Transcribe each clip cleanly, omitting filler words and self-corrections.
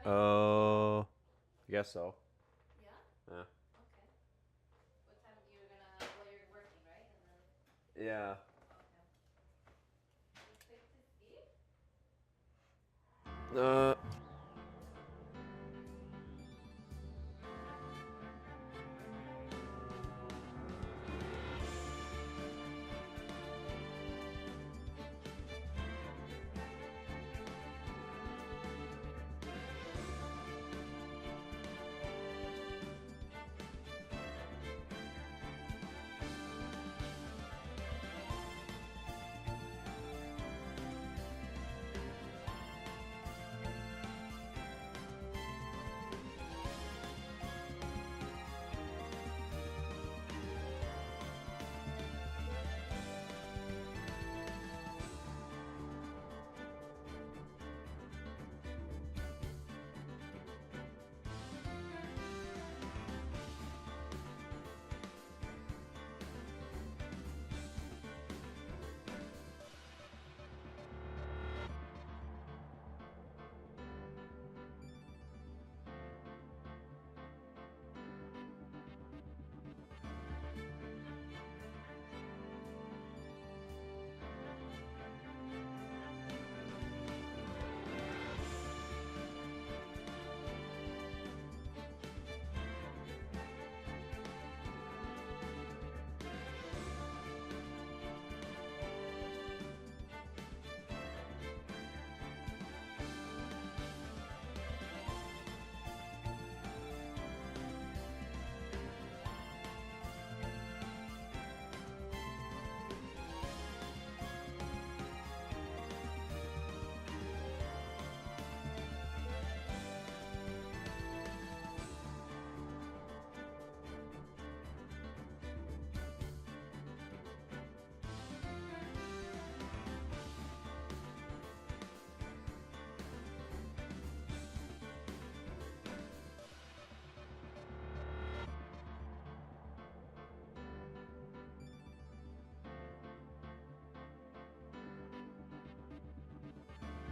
I guess so. Yeah? Yeah. Okay. What time you're gonna, well, you're working, right? And then, Yeah. okay. You quick to sleep? Uh.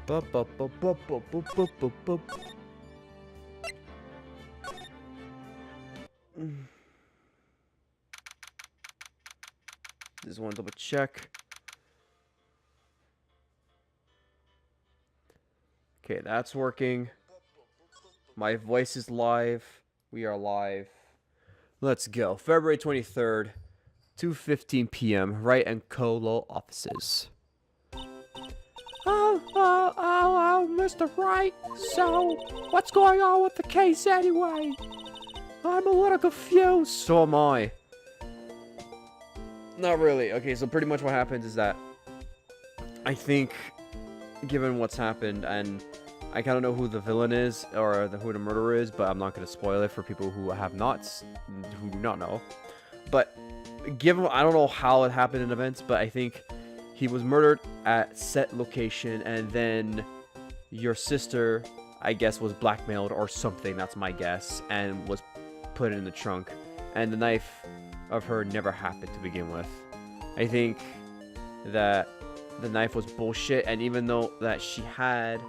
Bup, bup, bup, bup, bup, bup, bup, bup, bup. Just want to double check. Okay, that's working. My voice is live. We are live. Let's go. February 23rd, 2:15 p.m. Wright and Co. Law offices. Oh, Mr. Wright. So, what's going on with the case anyway? I'm a little confused. So am I. Not really. Okay, so pretty much what happens is that I think, given what's happened, and I kind of know who the villain is, or who the murderer is, but I'm not going to spoil it for people who have not, who do not know. But given, I don't know how it happened in events, but I think he was murdered at set location, and then your sister, I guess, was blackmailed or something. That's my guess, and was put in the trunk. And the knife of her never happened to begin with. I think that the knife was bullshit, and even though that she had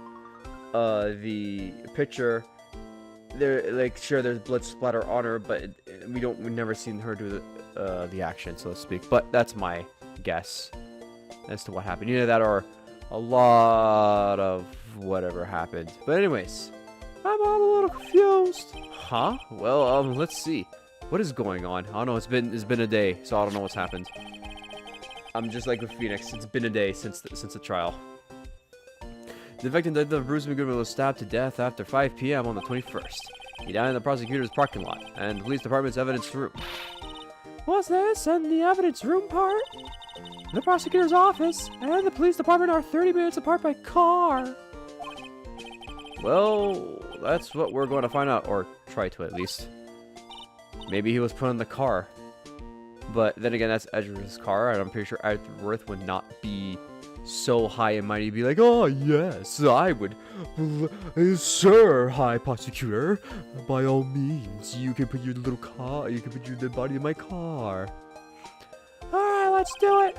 the picture, there, like, sure, there's blood splatter on her, but we've never seen her do the action, so to speak. But that's my guess as to what happened. Either that or a lot of whatever happened. But anyways, I'm a little confused. Huh? Well, let's see. What is going on? I don't know. It's been a day, so I don't know what's happened. I'm just like with Phoenix. It's been a day since the trial. The victim died of Bruce McGoodman was stabbed to death after 5 p.m. on the 21st. He died in the prosecutor's parking lot and the police department's evidence room. What's this? And the evidence room part? The prosecutor's office and the police department are 30 minutes apart by car. Well, that's what we're going to find out, or try to at least. Maybe he was put in the car. But then again, that's Edgeworth's car, and I'm pretty sure Edgeworth would not be so high and mighty, be like, oh yes, I would, sir, high prosecutor, by all means, you can put your little car, you can put your dead body in my car. Alright, let's do it.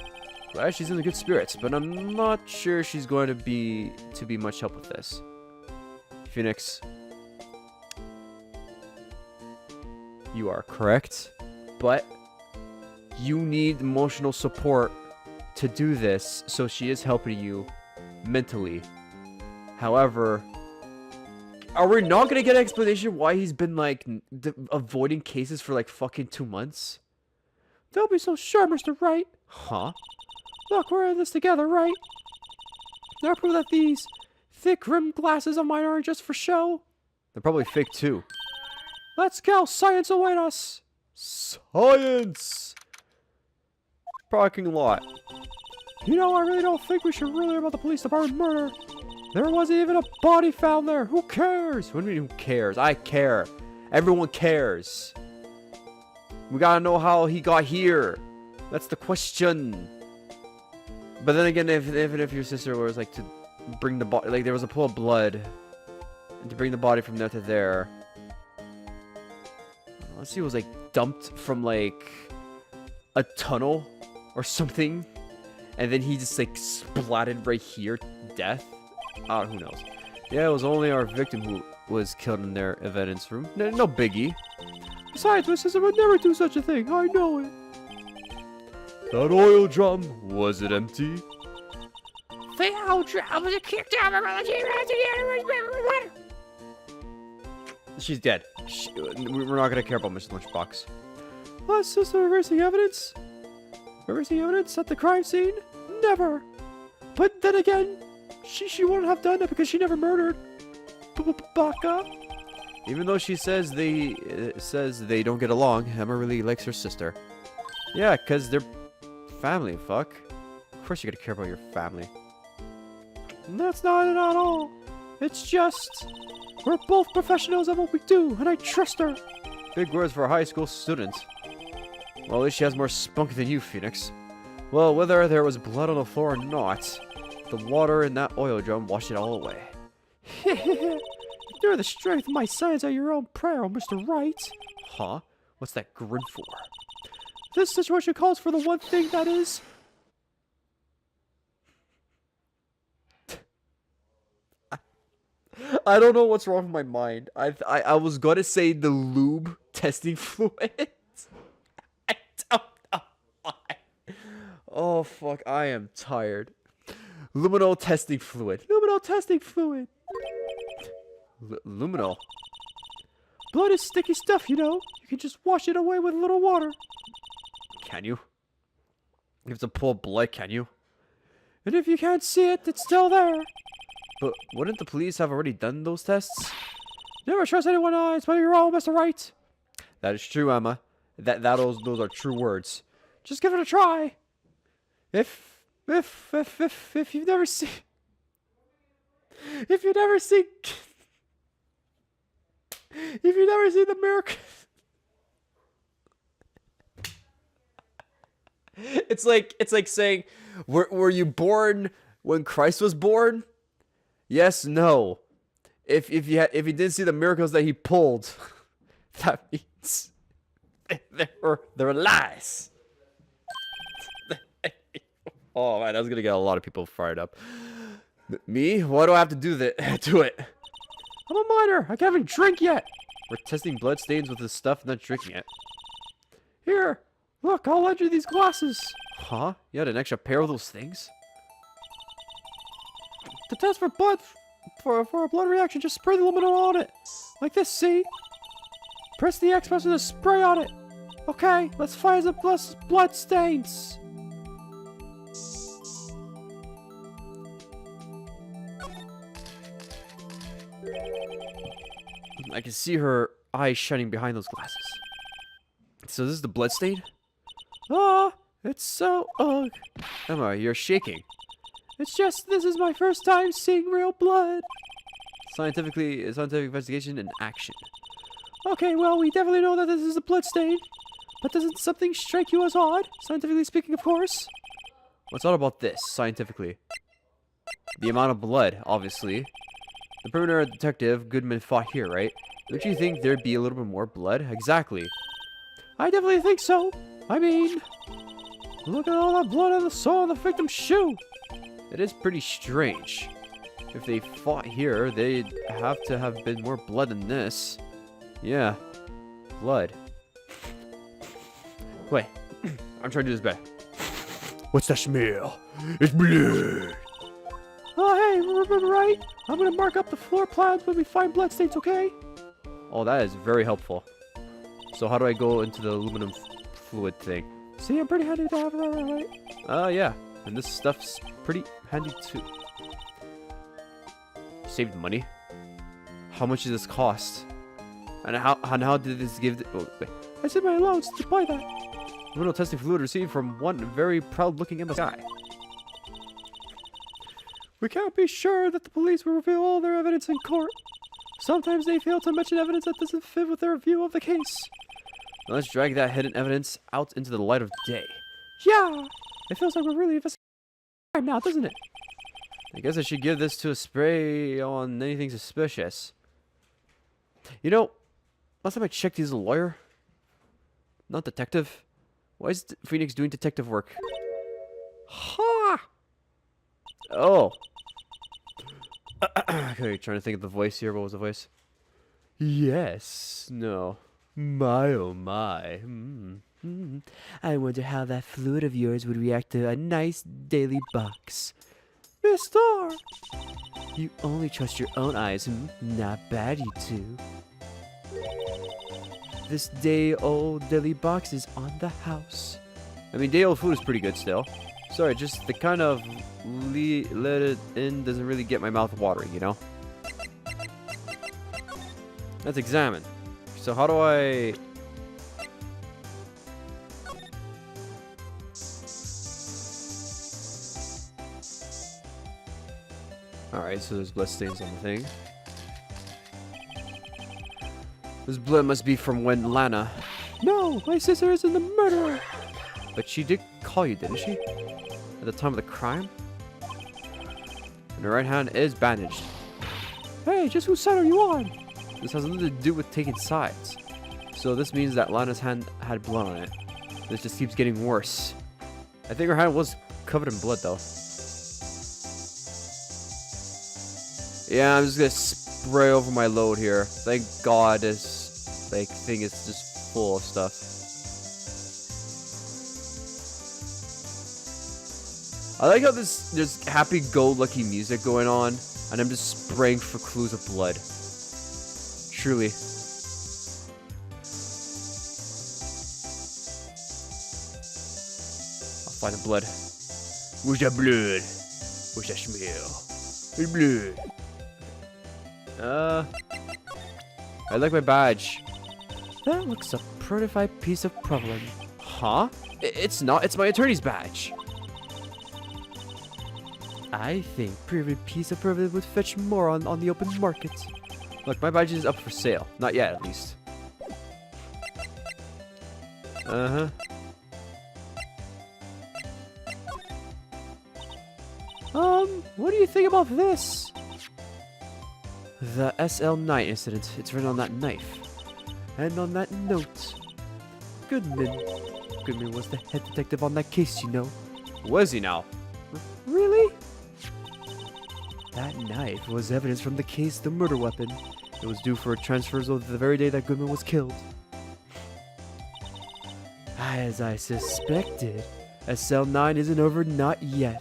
Well, she's in the good spirits, but I'm not sure she's going to be much help with this. Phoenix, You are correct. But you need emotional support to do this, so she is helping you mentally. However, are we not gonna get an explanation why he's been like avoiding cases for like fucking 2 months? Don't be so sure, Mr. Wright. Huh? Look, we're in this together, right? Now prove that these thick rimmed glasses of mine aren't just for show. They're probably fake too. Let's go, science await us. Science! Parking lot. You know, I really don't think we should worry about the police department murder. There wasn't even a body found there. Who cares? What do you mean, who cares? I care. Everyone cares. We gotta know how he got here. That's the question. But then again, even if your sister was like to bring the body, like there was a pool of blood, and to bring the body from there to there. Let's see, it was like dumped from like a tunnel or something, and then he just like splatted right here, death. Who knows? Yeah, it was only our victim who was killed in their evidence room. No biggie. Besides, my sister would never do such a thing. I know it. That oil drum, was it empty? The oil drum was kicked out of the She's dead. We're not gonna care about Mr. Lunchbox. My sister reversing evidence? Reversing evidence at the crime scene? Never. But then again, she wouldn't have done it because she never murdered. Baka. Even though she says they don't get along, Emma really likes her sister. Yeah, cause they're family. Fuck. Of course you gotta care about your family. And that's not it at all. It's just we're both professionals at what we do, and I trust her. Big words for a high school student. Well, at least she has more spunk than you, Phoenix. Well, whether there was blood on the floor or not, the water in that oil drum washed it all away. You're the strength of my science at your own peril, Mr. Wright. Huh? What's that grin for? This situation calls for the one thing that is... I don't know what's wrong with my mind. I was gonna say the lube testing fluid. I don't know why. Oh fuck, I am tired. Luminol testing fluid. Luminol testing fluid. Luminol. Blood is sticky stuff, you know. You can just wash it away with a little water. Can you? You have to pull blood, can you? And if you can't see it, it's still there. But wouldn't the police have already done those tests? Never trust anyone's eyes, but you're all Mr. Right. That is true, Emma. Those are true words. Just give it a try. If you've never seen... If you've never seen the miracle... It's like saying, were you born when Christ was born? Yes, no. If you didn't see the miracles that he pulled, that means they're lies. Oh man, that's gonna get a lot of people fired up. Me? Why do I have to do that? Do it. I'm a minor. I can't even drink yet. We're testing blood stains with this stuff and not drinking it. Here, look, I'll lend you these glasses. Huh? You had an extra pair of those things? To test for blood, for a blood reaction, just spray the luminol on it. Like this, see? Press the X button to spray on it. Okay, let's find the blood stains. I can see her eyes shining behind those glasses. So this is the blood stain? Ah, it's so ugh. Emma, you're shaking. It's just, this is my first time seeing real blood. Scientific investigation and action. Okay, well, we definitely know that this is a blood stain. But doesn't something strike you as odd? Scientifically speaking, of course. What's odd about this, scientifically? The amount of blood, obviously. The perimeter detective Goodman fought here, right? Don't you think there'd be a little bit more blood? Exactly. I definitely think so. I mean, look at all that blood on the sole of the victim's shoe. It is pretty strange. If they fought here, they'd have to have been more blood than this. Yeah, blood. Wait. I'm trying to do this bad. What's that smell? It's blood. Oh, hey, remember Wright? I'm gonna mark up the floor plans when we find bloodstains, okay? Oh, that is very helpful. So how do I go into the aluminum fluid thing? See, I'm pretty handy to have around, right? Yeah. And this stuff's pretty handy too. Saved money? How much does this cost? And how did this give... Oh, wait. I said my allowance to buy that. Aluminum testing fluid received from one very proud-looking guy. We can't be sure that the police will reveal all their evidence in court. Sometimes they fail to mention evidence that doesn't fit with their view of the case. Now let's drag that hidden evidence out into the light of day. Yeah! It feels like we're really investigating crime now, doesn't it? I guess I should give this to a spray on anything suspicious. You know, last time I checked, he's a lawyer. Not detective. Why is Phoenix doing detective work? Ha! Oh. Okay, trying to think of the voice here. What was the voice? Yes. No. My oh my. I wonder how that fluid of yours would react to a nice daily box. Mister! You only trust your own eyes, Not bad, you two. This day-old daily box is on the house. I mean, day-old food is pretty good still. Sorry, just the kind of let it in doesn't really get my mouth watering, you know? Let's examine. So how do I... Alright, so there's bloodstains on the thing. This blood must be from when Lana... No, my sister isn't the murderer! But she did call you, didn't she? At the time of the crime? And her right hand is bandaged. Hey, just whose side are you on? This has nothing to do with taking sides. So this means that Lana's hand had blood on it. This just keeps getting worse. I think her hand was covered in blood, though. Yeah, I'm just gonna spray over my load here. Thank God this like thing is just full of stuff. I like how there's happy-go-lucky music going on, and I'm just spraying for clues of blood. Truly. I'll find the blood. Where's that blood? Where's that smell? It's blood. I like my badge. That looks a certified piece of problem. Huh? It's not. It's my attorney's badge. I think pretty piece of privilege would fetch more on the open market. Look, my badge is up for sale. Not yet, at least. Uh-huh. What do you think about this? The SL9 incident. It's written on that knife. And on that note. Goodman. Goodman was the head detective on that case, you know. Was he now? Really? That knife was evidence from the case, the murder weapon. It was due for a transfer the very day that Goodman was killed. As I suspected, SL9 isn't over, not yet.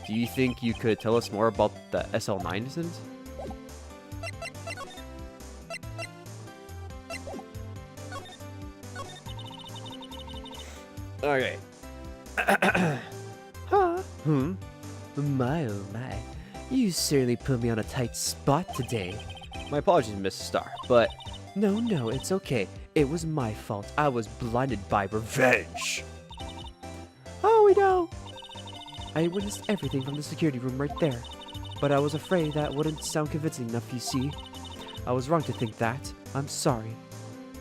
Do you think you could tell us more about the SL9 incident? Okay. Huh? My oh my. You certainly put me on a tight spot today. My apologies, Mrs. Starr, but... No, it's okay. It was my fault. I was blinded by revenge. Oh, we know. I witnessed everything from the security room right there. But I was afraid that wouldn't sound convincing enough, you see. I was wrong to think that. I'm sorry.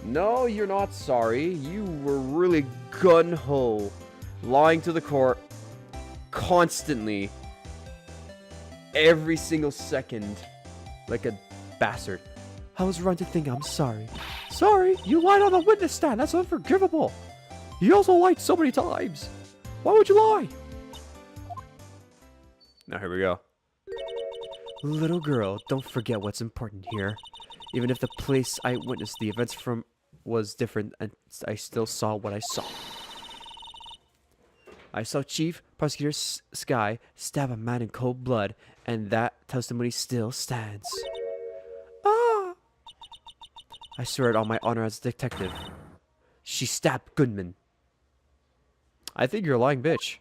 No, you're not sorry. You were really gun-ho. Lying to the court. Constantly. Every single second. Like a bastard. I was wrong to think I'm sorry. Sorry? You lied on the witness stand. That's unforgivable. You also lied so many times. Why would you lie? Now here we go. Little girl, don't forget what's important here. Even if the place I witnessed the events from was different, and I still saw what I saw. I saw Chief Prosecutor Sky stab a man in cold blood, and that testimony still stands. Ah! I swear it on my honor as a detective. She stabbed Goodman. I think you're a lying bitch.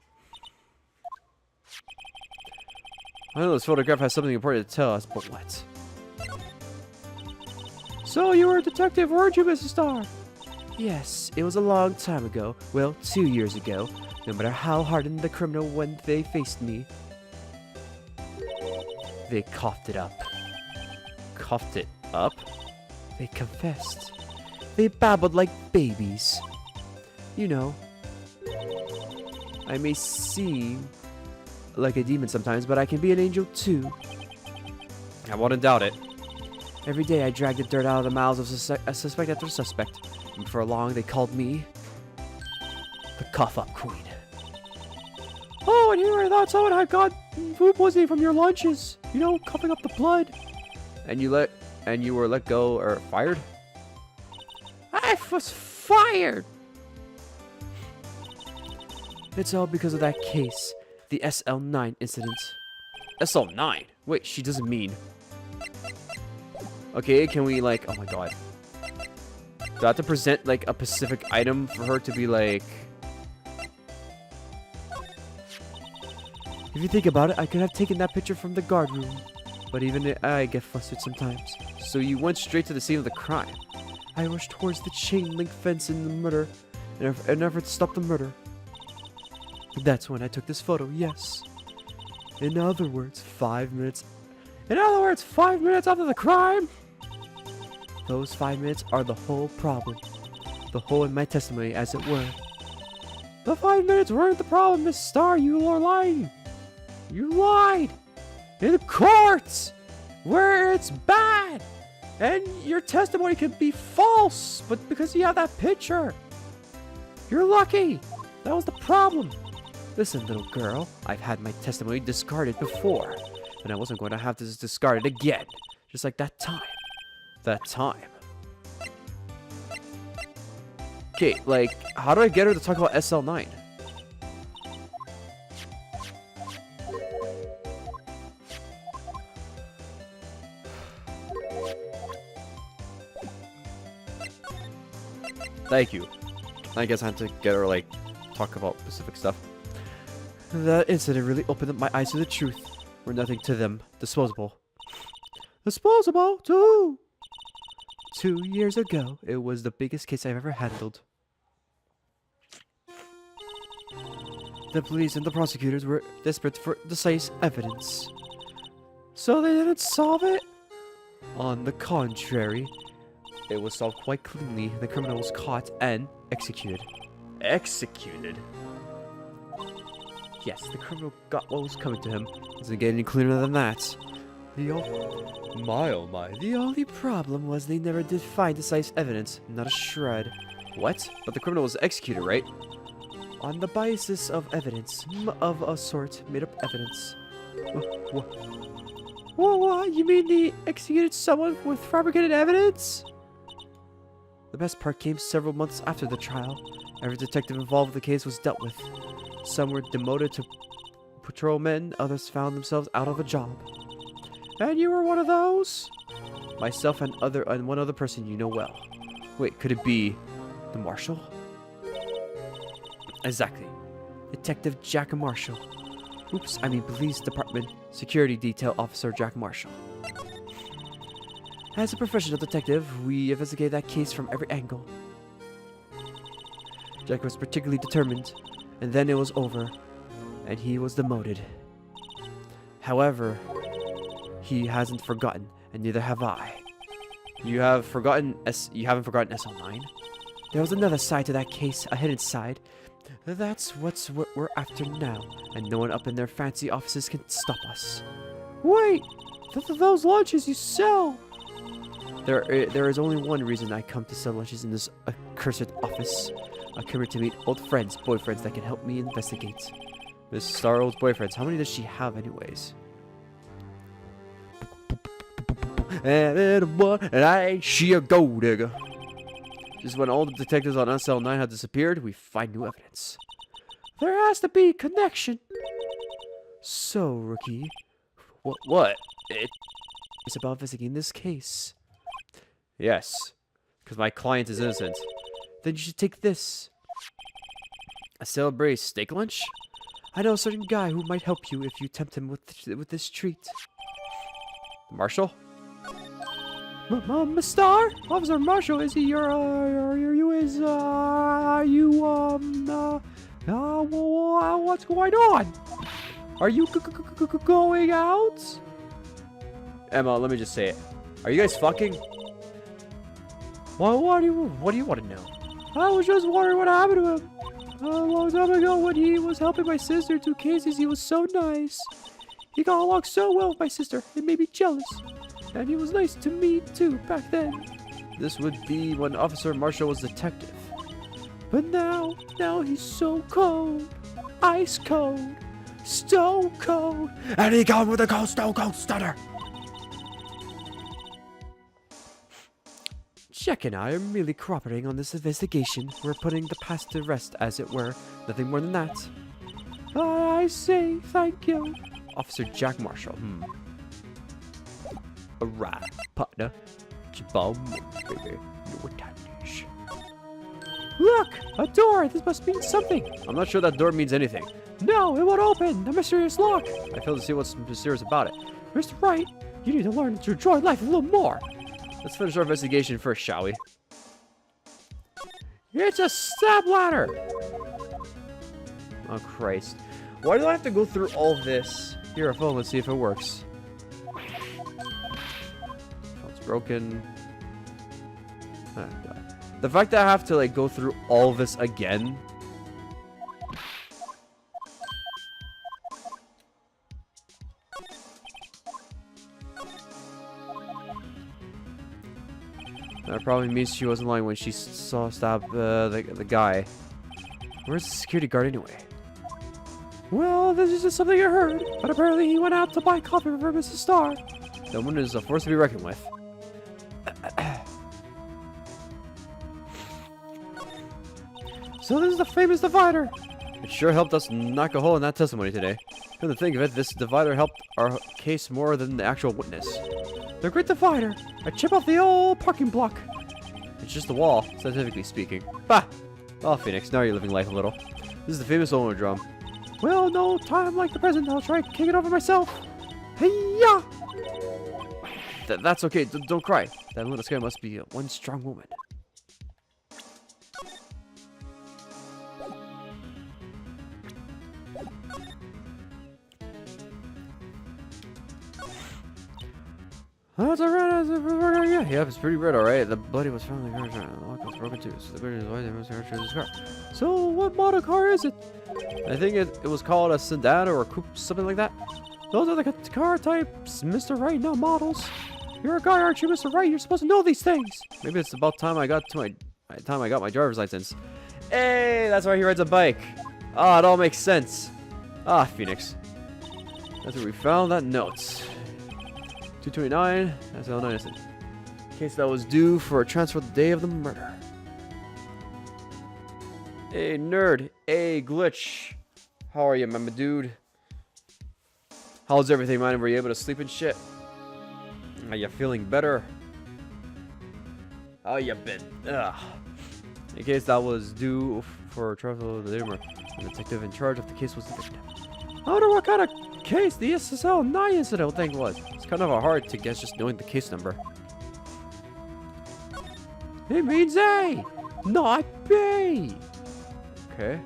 I know this photograph has something important to tell us, but what? So you were a detective, weren't you, Mrs. Starr? Yes, it was a long time ago. Well, 2 years ago. No matter how hardened the criminal when they faced me, they coughed it up. Coughed it up? They confessed. They babbled like babies. You know, I may seem like a demon sometimes, but I can be an angel too. I wouldn't doubt it. Every day I dragged the dirt out of the mouths of suspect after suspect, and before long they called me the cough-up queen. Oh, and here I thought someone had got food poisoning from your lunches. You know, coughing up the blood. And you were let go or fired? I was fired. It's all because of that case, the SL9 incident. SL9? Wait, she doesn't mean. Okay, can we like? Oh my god. Do I have to present like a specific item for her to be like? If you think about it, I could have taken that picture from the guard room. But even I get flustered sometimes. So you went straight to the scene of the crime. I rushed towards the chain link fence in the murder, in an effort to stop the murder. That's when I took this photo, yes. In other words, 5 minutes. In other words, 5 minutes after the crime! Those 5 minutes are the whole problem. The hole in my testimony, as it were. The 5 minutes weren't the problem, Miss Starr. You are lying. You lied! In courts! Where it's bad! And your testimony could be false, but because you have that picture. You're lucky! That was the problem. Listen, little girl, I've had my testimony discarded before, and I wasn't going to have this discarded again. Just like that time. That time. Okay, like, how do I get her to talk about SL9? Thank you. I guess I had to get her, like, talk about specific stuff. That incident really opened up my eyes to the truth. We're nothing to them. Disposable. Disposable, too! 2 years ago, it was the biggest case I've ever handled. The police and the prosecutors were desperate for decisive evidence. So they didn't solve it? On the contrary, it was solved quite cleanly. The criminal was caught and executed. Executed? Yes, the criminal got what was coming to him. Doesn't get any clearer than that. The only problem was they never did find decisive evidence. Not a shred. What? But the criminal was executed, right? On the basis of evidence. Of a sort. Made up evidence. What? You mean they executed someone with fabricated evidence? The best part came several months after the trial. Every detective involved with the case was dealt with. Some were demoted to patrolmen, others found themselves out of a job. And you were one of those? Myself and one other person you know well. Wait, could it be the Marshal? Exactly. Detective Jack Marshall. Oops, I mean Police Department Security Detail Officer Jack Marshall. As a professional detective, we investigated that case from every angle. Jack was particularly determined, and then it was over, and he was demoted. However, he hasn't forgotten, and neither have I. You haven't forgotten SL9? There was another side to that case, a hidden side. That's what we're after now, and no one up in their fancy offices can stop us. Wait! Those lunches you sell! There is only one reason I come to sell lunches in this accursed office. I come here to meet old friends, boyfriends that can help me investigate. Miss Starr's boyfriends, how many does she have anyways? And she a gold digger. Just when all the detectives on SL9 had disappeared, we find new evidence. There has to be a connection. So, Rookie. What? It's about investigating this case. Yes. Because my client is innocent. Then you should take this. A celebrate steak lunch? I know a certain guy who might help you if you tempt him with this treat. Marshall? Star? Officer Marshall, is he your, what's going on? Are you going out? Emma, let me just say it. Are you guys fucking? What do you want to know? I was just wondering what happened to him. A long time ago when he was helping my sister do cases, he was so nice. He got along so well with my sister. It made me jealous. And he was nice to me too back then. This would be when Officer Marshall was detective. But now he's so cold. Ice cold. Stone cold. And he gone with a cold, stone cold stunner. Jack and I are merely cooperating on this investigation. We're putting the past to rest, as it were. Nothing more than that. I say thank you. Officer Jack Marshall. Alright, partner. Baby. Look! A door! This must mean something! I'm not sure that door means anything. No, it won't open! A mysterious lock! I fail to see what's mysterious about it. Mr. Wright, you need to learn to enjoy life a little more! Let's finish our investigation first, shall we? It's a step ladder! Oh, Christ. Why do I have to go through all this? Here, a phone. Let's see if it works. Phone's broken. Oh, God. The fact that I have to, like, go through all this again. That probably means she wasn't lying when she saw stab the guy. Where's the security guard anyway? Well, this is just something I heard, but apparently he went out to buy coffee for Mrs. Starr. That woman is a force to be reckoned with. So this is the famous divider. It sure helped us knock a hole in that testimony today. Come to think of it, this divider helped our case more than the actual witness. The great divider. I chip off the old parking block. It's just a wall, scientifically speaking. Bah! Oh, Phoenix, now you're living life a little. This is the famous Owner drum. Well, no time like the present. I'll try kicking it over myself. Hey-ya! That's okay. Don't cry. That little guy must be one strong woman. That's alright. Yeah, it's pretty red, alright. The bloody was found in the garage. The lock was broken too. So the burden is why they must have this car. So what model car is it? I think it was called a sedan or a coupe, something like that. Those are the car types, Mr. Wright, not models. You're a guy, aren't you, Mr. Wright? You're supposed to know these things. Maybe it's about time I got my driver's license. Hey, that's why he rides a bike. Ah, it all makes sense. Ah, Phoenix. That's where we found that note. 229, that's L9 innocent. Case that was due for a transfer the day of the murder. Hey, nerd. Hey, glitch. How are you, my dude? How's everything, man? Were you able to sleep and shit? Are you feeling better? How you been? Ugh. In case that was due for a transfer of the day of the murder. The detective in charge of the case was the victim. I wonder what kind of case the SSL9 incident thing was. It's kind of hard to guess just knowing the case number. It means A, not B. Okay.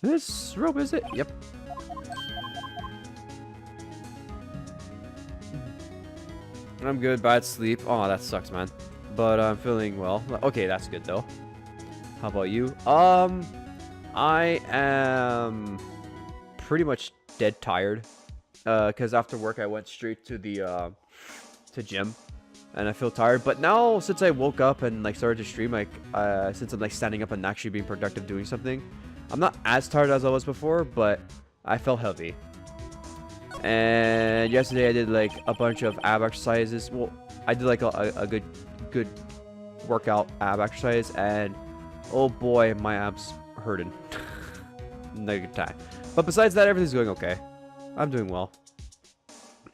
This rope is it? Yep. I'm good. Bad sleep. Oh, that sucks, man. But I'm feeling well. Okay, that's good though. How about you? I am pretty much dead tired. Because after work I went straight to the to gym, and I feel tired. But now since I woke up and like started to stream, like since I'm like standing up and actually being productive doing something, I'm not as tired as I was before, but I felt heavy. And yesterday I did like a bunch of ab exercises. Well, I did like a good workout ab exercise, and oh boy, my abs hurting. Not a good time. But besides that, everything's going okay. I'm doing well.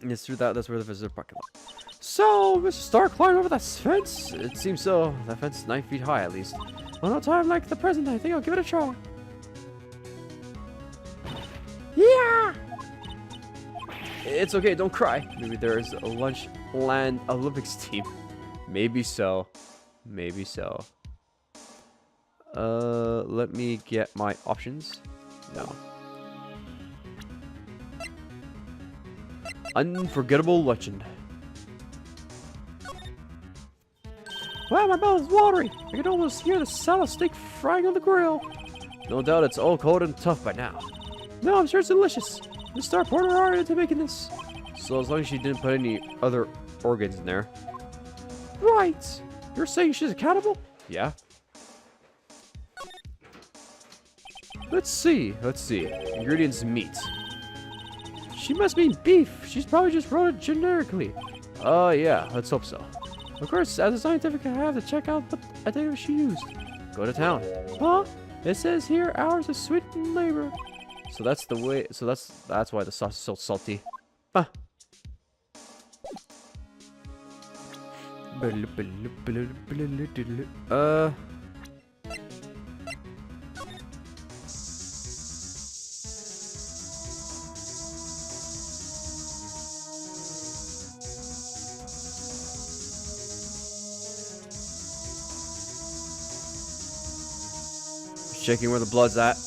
It's through that. That's where the visitor parking lot. So, Mr. Stark climbed over that fence? It seems so. That fence is 9 feet high, at least. On a time like the present, I think I'll give it a try. Yeah! It's okay, don't cry. Maybe there's a Lunchland Olympics team. Maybe so. Maybe so. Let me get my options. No. Unforgettable legend. Wow, my mouth is watering. I can almost hear the sound of steak frying on the grill. No doubt it's all cold and tough by now. No, I'm sure it's delicious. Let's start pouring our heart into making this. So as long as she didn't put any other organs in there. Right. You're saying she's a cannibal? Yeah. Let's see. Ingredients: meat. She must mean beef. She's probably just wrote it generically. Yeah, let's hope so. Of course, as a scientific, I have to check out what I think she used. Go to town. Huh? It says here hours of sweat and labor. So that's the way. So that's why the sauce is so salty. Huh. Checking where the blood's at.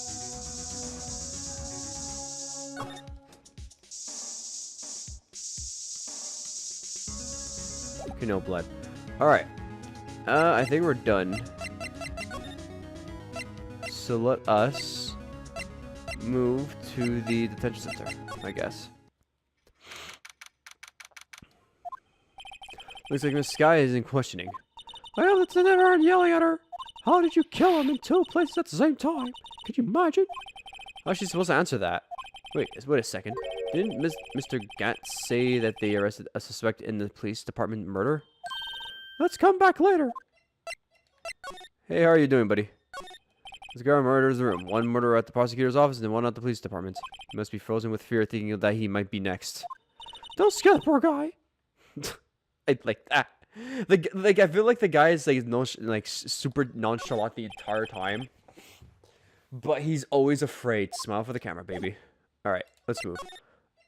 Okay, no blood. Alright. I think we're done. So let us move to the detention center, I guess. Looks like Miss Sky is in questioning. I hope that they never aren't yelling at her. How did you kill him in 2 places at the same time? Could you imagine? How's she supposed to answer that? Wait a second. Didn't Mr. Gant say that they arrested a suspect in the police department murder? Let's come back later. Hey, how are you doing, buddy? This guy murders the room. One murderer at the prosecutor's office and one at the police department. He must be frozen with fear, thinking that he might be next. Don't scare the poor guy. I like that. Like I feel like the guy is like super nonchalant the entire time, but he's always afraid. Smile for the camera, baby. All right, let's move.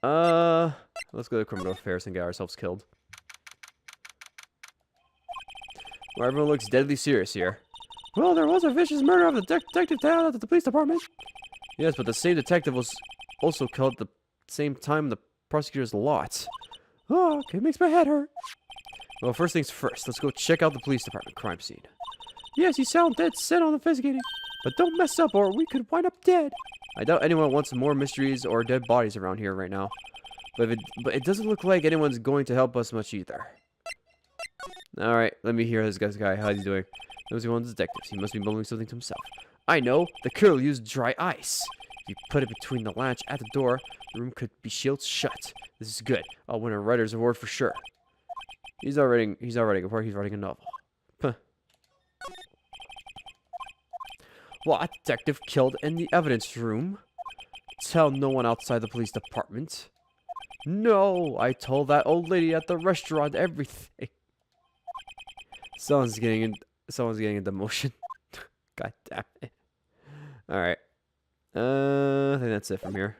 Let's go to criminal affairs and get ourselves killed. Well, everyone looks deadly serious here. Well, there was a vicious murder of the detective down at the police department. Yes, but the same detective was also killed at the same time the prosecutor's lot. Oh, okay, makes my head hurt. Well, first things first, let's go check out the police department crime scene. Yes, you sound dead set on investigating, but don't mess up or we could wind up dead. I doubt anyone wants more mysteries or dead bodies around here right now. But it doesn't look like anyone's going to help us much either. Alright, let me hear this guy. How's he doing? Knows one of the detectives. He must be mumbling something to himself. I know! The killer used dry ice. If you put it between the latch at the door, the room could be shielded shut. This is good. I'll win a writer's award for sure. He's not writing a report, he's writing a novel. Huh. What detective killed in the evidence room? Tell no one outside the police department. No, I told that old lady at the restaurant everything. Someone's getting into motion. God damn it. Alright. I think that's it from here.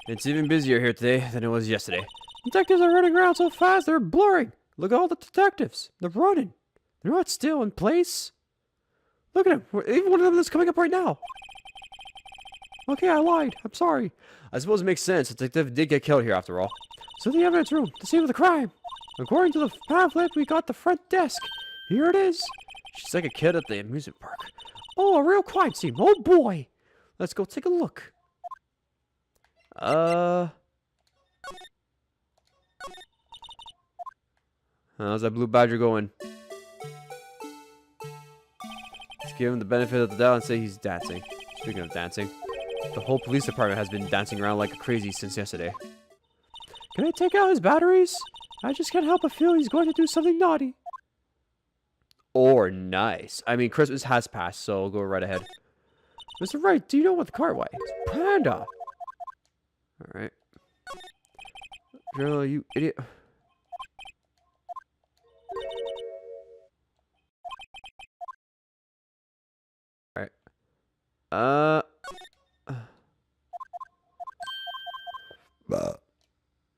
It's even busier here today than it was yesterday. Detectives are running around so fast they're blurring. Look at all the detectives. They're running. They're not still in place. Look at them. Even one of them is coming up right now. Okay, I lied. I'm sorry. I suppose it makes sense. The detective did get killed here after all. So the evidence room, the scene of the crime. According to the pamphlet, we got the front desk. Here it is. She's like a kid at the amusement park. Oh, a real crime scene. Oh boy. Let's go take a look. How's that blue badger going? Let's give him the benefit of the doubt and say he's dancing. Speaking of dancing, the whole police department has been dancing around like crazy since yesterday. Can I take out his batteries? I just can't help but feel he's going to do something naughty. Or nice. I mean, Christmas has passed, so go right ahead. Mr. Wright, do you know what the car? Why? It's Panda. Alright. Drill, you idiot. Alright.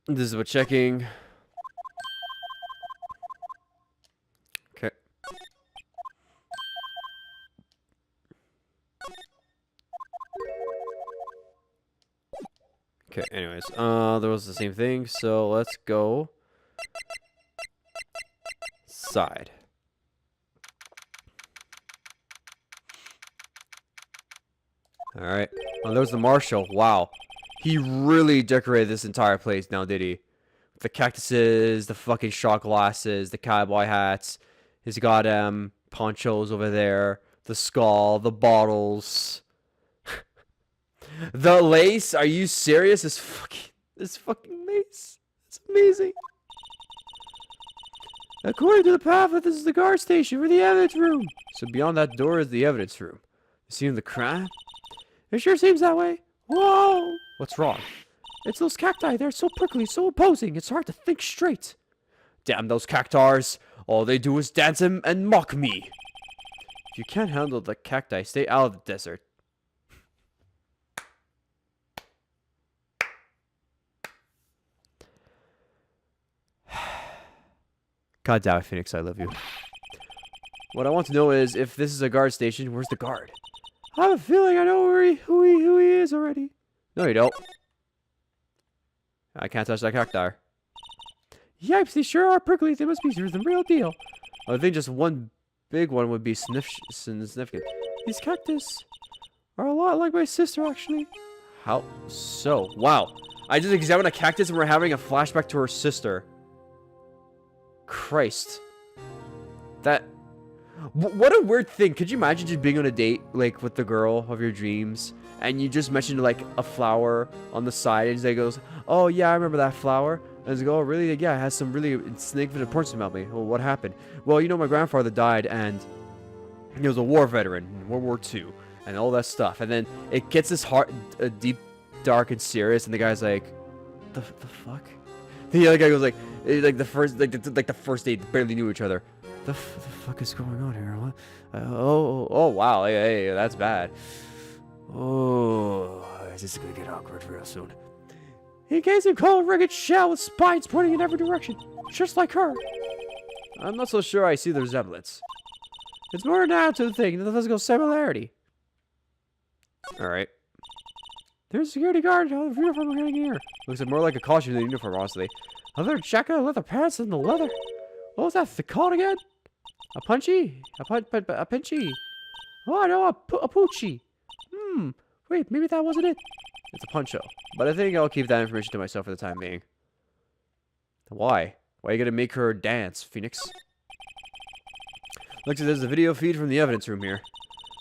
This is what checking. Okay. Okay, anyways, there was the same thing, so let's go side. Alright. Oh, there's the marshal. Wow. He really decorated this entire place now, did he? The cactuses, the fucking shot glasses, the cowboy hats. He's got ponchos over there. The skull, the bottles. The lace? Are you serious? This fucking lace. It's amazing. According to the pamphlet, this is the guard station for the evidence room. So beyond that door is the evidence room. The scene of the crime? It sure seems that way. Whoa! What's wrong? It's those cacti. They're so prickly, so opposing. It's hard to think straight. Damn those cactars. All they do is dance and mock me. If you can't handle the cacti, stay out of the desert. God damn it, Phoenix, I love you. What I want to know is, if this is a guard station, where's the guard? I have a feeling I know who he is already. No, you don't. I can't touch that cacti. Yipes, these sure are prickly. They must be the real deal. I think just one big one would be significant. These cactus are a lot like my sister, actually. How so? Wow. I just examined a cactus and we're having a flashback to her sister. Christ. That... What a weird thing. Could you imagine just being on a date, like, with the girl of your dreams, and you just mentioned, like, a flower on the side, and they goes, oh, yeah, I remember that flower. And they go, oh, really? Yeah, it has some really significant importance about me. Well, what happened? Well, you know, my grandfather died, and he was a war veteran in World War II, and all that stuff. And then it gets this deep, dark, and serious, and the guy's like, the fuck? The other guy goes like the first date, barely knew each other. The fuck is going on here? What? Oh, wow. Hey, that's bad. Oh, this is gonna get awkward real soon. He gazed and called a rugged shell with spines pointing in every direction, just like her. I'm not so sure I see the resemblance. It's more now to the thing than the physical similarity. Alright. There's a security guard on the uniform wearing here. Looks more like a costume than a uniform, honestly. A leather jacket, leather pants, and the leather. What was that called again? A punchy? A pinchy? Oh, no, a poochie. Wait, maybe that wasn't it. It's a poncho. But I think I'll keep that information to myself for the time being. Why? Why are you gonna make her dance, Phoenix? Looks like there's a video feed from the evidence room here.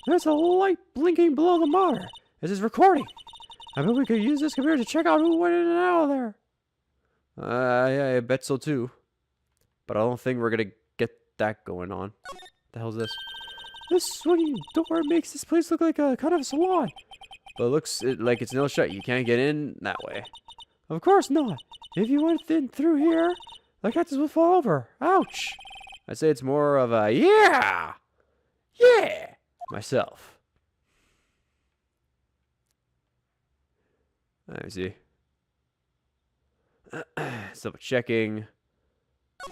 There's a light blinking below the monitor. This is recording. I bet we could use this computer to check out who went in and out of there. Yeah, I bet so too. But I don't think we're gonna get that going on. What the hell is this? This swinging door makes this place look like a kind of a salon. But it looks like it's nailed shut. You can't get in that way. Of course not. If you went in through here, the cactus would fall over. Ouch. I'd say it's more of a yeah! Yeah! Myself. Let me see. Double checking.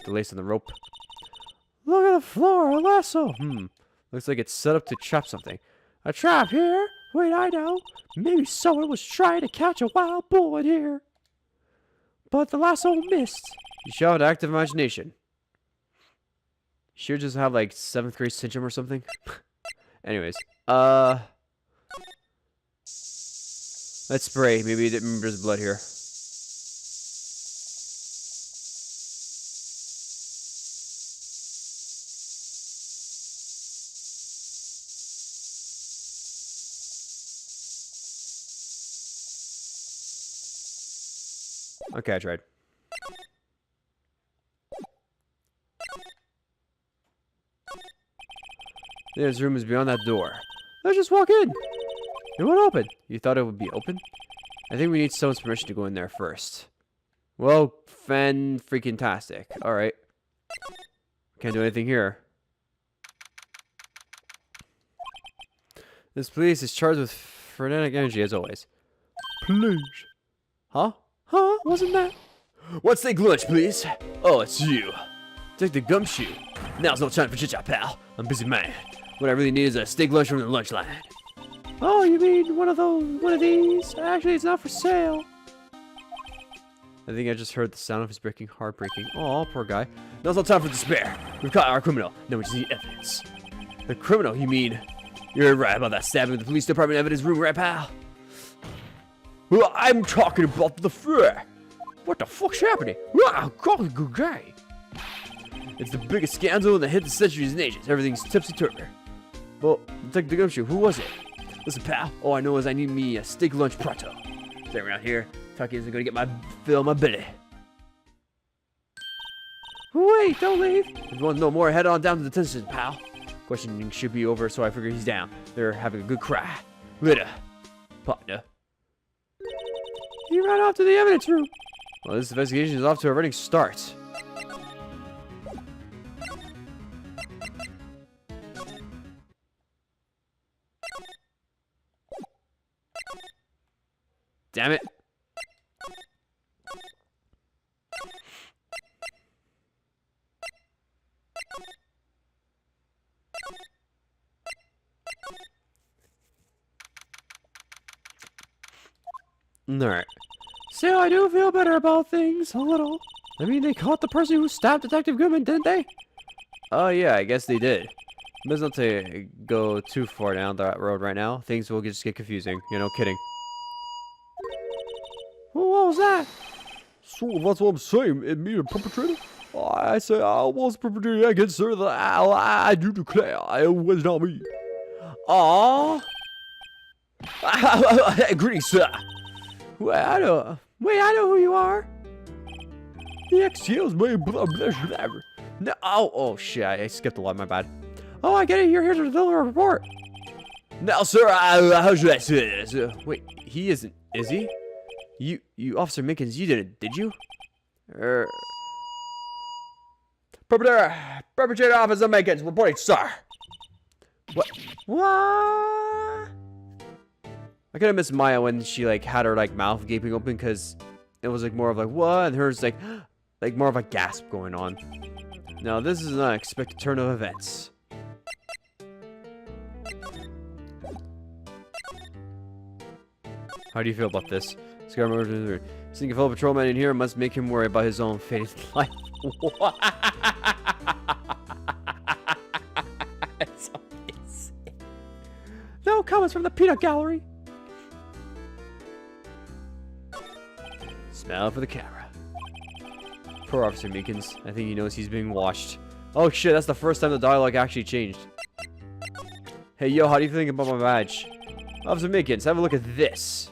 The lace on the rope. Look at the floor, a lasso. Looks like it's set up to trap something. A trap here? Wait, I know. Maybe someone was trying to catch a wild bull in here. But the lasso missed. You show an active imagination. Sure just have like 7th grade syndrome or something. Anyways, let's spray. Maybe it remembers blood here. Okay, I tried. This room is beyond that door. Let's just walk in. It won't open. You thought it would be open? I think we need someone's permission to go in there first. Well, fan-freaking-tastic. Alright. Can't do anything here. This place is charged with frenetic energy, as always. Please. Huh? Huh? Wasn't that? What's steak lunch, please? Oh, it's you. Take the gumshoe. Now's no time for chit-chat, pal. I'm a busy man. What I really need is a steak lunch from the lunch line. Oh, you mean one of these? Actually, it's not for sale. I think I just heard the sound of his breaking heart breaking. Oh, poor guy. Now's no time for despair. We've caught our criminal. Now we just need evidence. The criminal, you mean? You're right about that stabbing in the police department evidence room, right, pal? Well, I'm talking about the fair. What the fuck's happening? Wow, good guy. It's the biggest scandal in the hidden centuries and ages. Everything's tipsy-turvy. Well, take the gumshoe. Who was it? Listen, pal. All I know is I need me a steak lunch pronto. Stay around here. Tucky isn't gonna get my fill my belly. Wait, don't leave. If you want to know more, head on down to the detention, pal. Questioning should be over, so I figure he's down. They're having a good cry. Later, partner. He ran off to the evidence room. Well, this investigation is off to a running start. Damn it. Alright. So I do feel better about things, a little. I mean, they caught the person who stabbed Detective Goodman, didn't they? Oh yeah, I guess they did. Best not to go too far down that road right now. Things will just get confusing. You know, kidding. What was that? So that's what I'm saying. It me a perpetrator? I say I was perpetrating against her. I do declare it was not me. Aww. Greetings, sir. Wait, I know who you are. Excuse me, no, oh shit, I skipped a lot, my bad. Oh, I get it, you're here to deliver a report. Now, sir, how should I say this? Wait, he isn't, is he? You, Officer Minkins, you did you? Perpetrator Officer Minkins, reporting, sir. What? I kind of miss Maya when she like had her like mouth gaping open because it was like more of like what, and hers like more of a gasp going on. Now this is an unexpected turn of events. How do you feel about this? Seeing a fellow patrolman in here must make him worry about his own fate in life. It's amazing. No comments from the peanut gallery. Smile for the camera. Poor Officer Meekins. I think he knows he's being watched. Oh shit, that's the first time the dialogue actually changed. Hey yo, how do you think about my badge? Officer Meekins, have a look at this.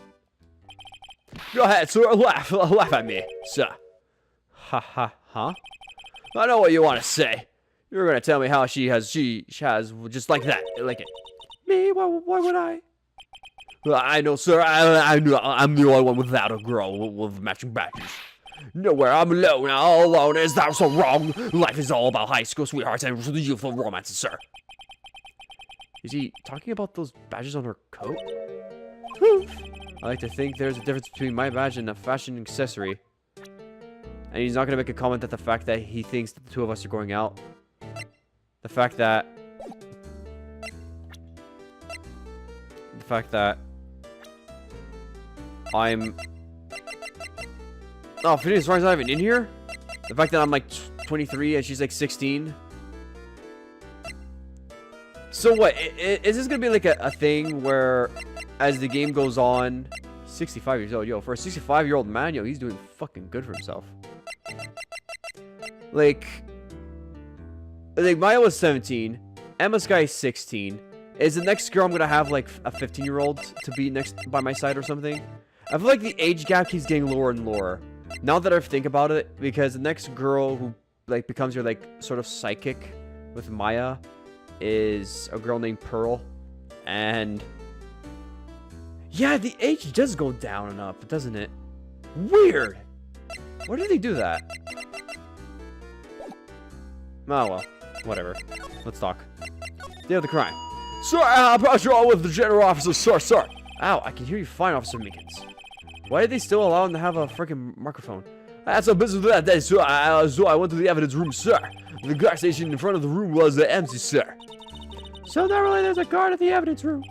Go ahead, sir. Laugh at me, sir. Ha ha, huh? I know what you want to say. You're gonna tell me how she has just like that, like it. Me? Why would I? I know, sir. I'm the only one without a girl with matching badges. Nowhere I'm alone. All alone. Is that so wrong? Life is all about high school sweethearts and youthful romances, sir. Is he talking about those badges on her coat? I like to think there's a difference between my badge and a fashion accessory. And he's not going to make a comment that the fact that he thinks that the two of us are going out. The fact that I'm... Oh, Phineas Wright's not even in here? The fact that I'm like 23 and she's like 16? So what? Is this going to be like a thing where as the game goes on... 65 years old. Yo, for a 65-year-old man, yo, he's doing fucking good for himself. Like Maya was 17. Emma Sky's 16. Is the next girl I'm gonna have like a 15-year-old to be next by my side or something? I feel like the age gap keeps getting lower and lower. Now that I think about it, because the next girl who like becomes your like sort of psychic with Maya is a girl named Pearl, and yeah, the age does go down and up, doesn't it? Weird. Why did they do that? Oh well, whatever. Let's talk. Day of the crime. Sir, I'm brought you all with the general officer, sir. Ow, I can hear you fine, Officer Meekins. Why did they still allow him to have a freaking microphone? I had some business with that day, so I went to the evidence room, sir. The guard station in front of the room was empty, sir. So normally there's a guard at the evidence room.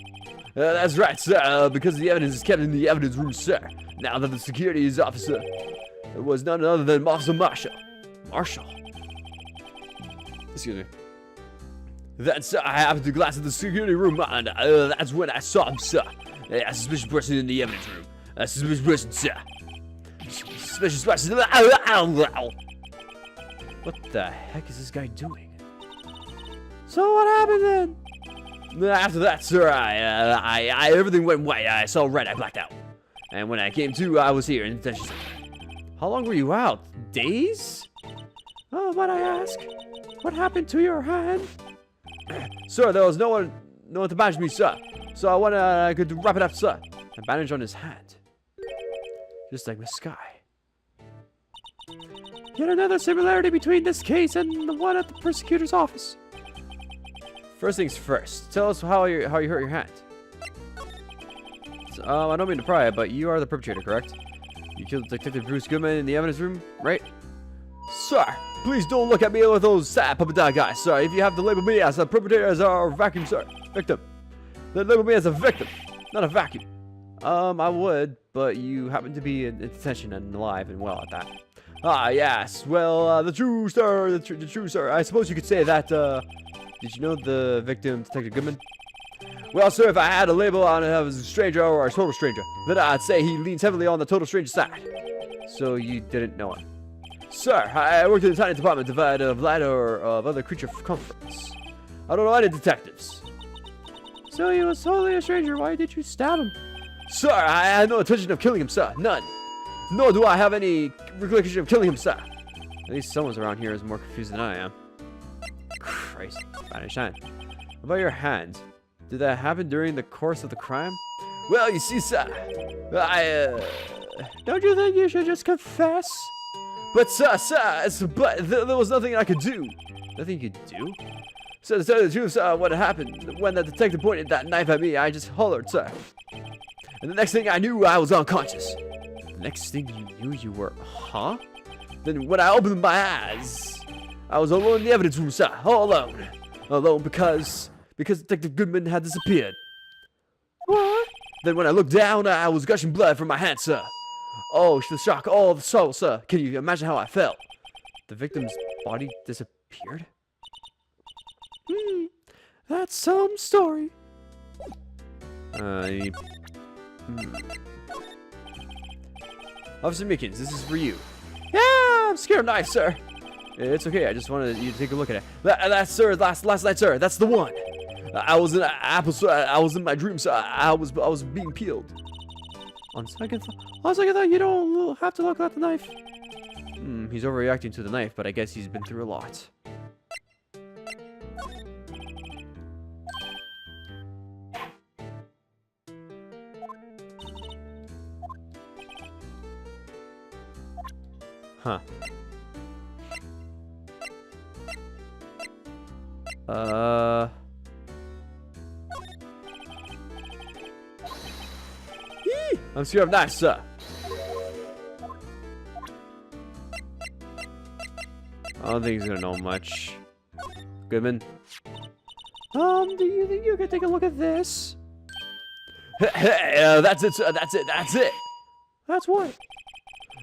That's right, sir, because the evidence is kept in the evidence room, sir. Now that the security officer was none other than Officer Marshall. Marshall? Excuse me. Then, sir, I happened to glance at the security room, and that's when I saw him, sir. A suspicious person in the evidence room. A suspicious person, sir. Suspicious person. What the heck is this guy doing? So what happened then? After that, sir, everything went white. I saw red. I blacked out. And when I came to, I was here in detention. How long were you out? Days? Oh, might I ask? What happened to your hand? Sir, there was no one to bandage me, sir. So I could wrap it up, sir. A bandage on his hand. Just like Miss Sky. Yet another similarity between this case and the one at the prosecutor's office. First things first. Tell us how you hurt your hand. So, I don't mean to pry, but you are the perpetrator, correct? You killed Detective Bruce Goodman in the evidence room, right? Sir, please don't look at me with those sad puppet dog guys, sir. If you have to label me as a perpetrator, as a vacuum, sir. Victim. Then label me as a victim, not a vacuum. I would, but you happen to be in detention and alive and well at that. Ah, yes. Well, the true sir. I suppose you could say that, did you know the victim, Detective Goodman? Well, sir, if I had a label on it as a stranger or a total stranger, then I'd say he leans heavily on the total stranger side. So you didn't know him? Sir, I worked in the tiny department divided of light or of other creature comforts. I don't know any detectives. So he was totally a stranger. Why did you stab him? Sir, I had no intention of killing him, sir. None. Nor do I have any recollection of killing him, sir. At least someone's around here is more confused than I am. Christ. Spanish hand. What about your hand? Did that happen during the course of the crime? Well, you see, sir, don't you think you should just confess? But, sir, there was nothing I could do. Nothing you could do? So, to tell you the truth, sir, what happened, when the detective pointed that knife at me, I just hollered, sir. And the next thing I knew, I was unconscious. The next thing you knew, you were, huh? Then when I opened my eyes, I was alone in the evidence room, sir, all alone. Alone because Detective Goodman had disappeared. What? Then when I looked down, I was gushing blood from my hand, sir. Oh, the shock, oh, the soul, sir. Can you imagine how I felt? The victim's body disappeared? That's some story. Officer Mickens, this is for you. Yeah, I'm scared of knives, sir. It's okay, I just wanted you to take a look at it. That's, sir, last night, sir. That's the one. I was in an apple, sir. I was in my dream, sir. I was being peeled. On second thought, you don't have to look at the knife. He's overreacting to the knife, but I guess he's been through a lot. Huh. I'm scared of knives, sir. I don't think he's gonna know much. Goodman? Do you think you could take a look at this? That's it, sir. That's it. That's what?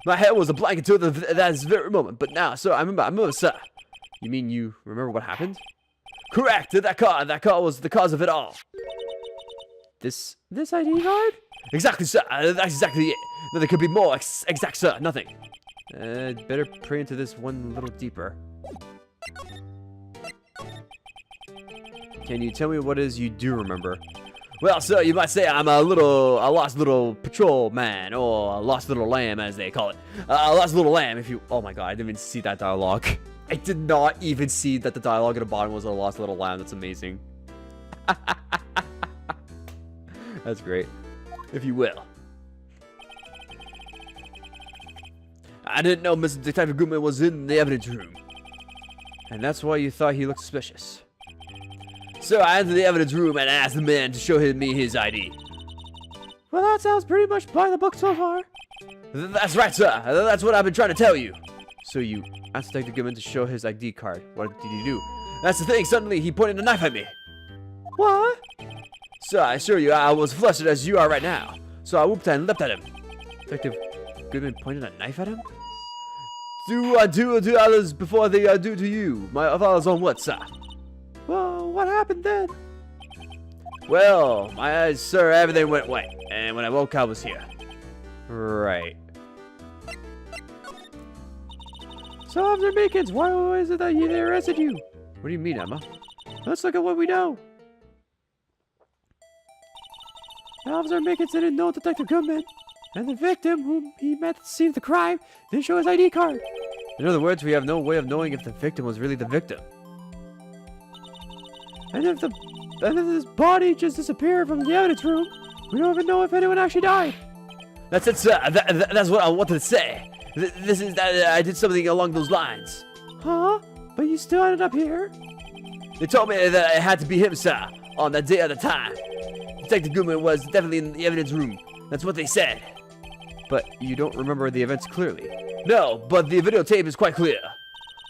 My head was a blank until that very moment, but now, sir, I remember, sir. You mean you remember what happened? Correct. That car was the cause of it all. This ID card? Exactly, sir. That's exactly it. No, there could be more. Exact, sir. Nothing. Better pray into this one little deeper. Can you tell me what it is you do remember? Well, sir, you might say I'm a lost little patrol man, or a lost little lamb, as they call it. A lost little lamb, if you... Oh my god, I didn't even see that dialogue. I did not even see that the dialogue at the bottom was a lost little lamb. That's amazing. That's great. If you will. I didn't know Mr. Detective Goodman was in the evidence room. And that's why you thought he looked suspicious. So I entered the evidence room and asked the man to show me his ID. Well, that sounds pretty much by the book so far. That's right, sir. That's what I've been trying to tell you. So you asked Detective Goodman to show his ID card. What did he do? That's the thing. Suddenly, he pointed a knife at me. What? Sir, I assure you, I was flustered as you are right now. So I whooped and leapt at him. Detective Goodman pointed a knife at him? Do others before they do to you. My father's on what, sir? Well, what happened then? Well, my eyes, sir, everything went white. And when I woke, I was here. Right. So, Officer Meekins, why is it that they arrested you? What do you mean, Emma? Let's look at what we know. Officer Meekins didn't know Detective Goodman. And the victim, whom he met at the scene of the crime, didn't show his ID card. In other words, we have no way of knowing if the victim was really the victim. And if this body just disappeared from the evidence room, we don't even know if anyone actually died. That's it, sir. That's what I wanted to say. This is that I did something along those lines. Huh? But you still ended up here? They told me that it had to be him, sir, on that day at the time. Detective Goodman was definitely in the evidence room. That's what they said. But you don't remember the events clearly. No, but the videotape is quite clear.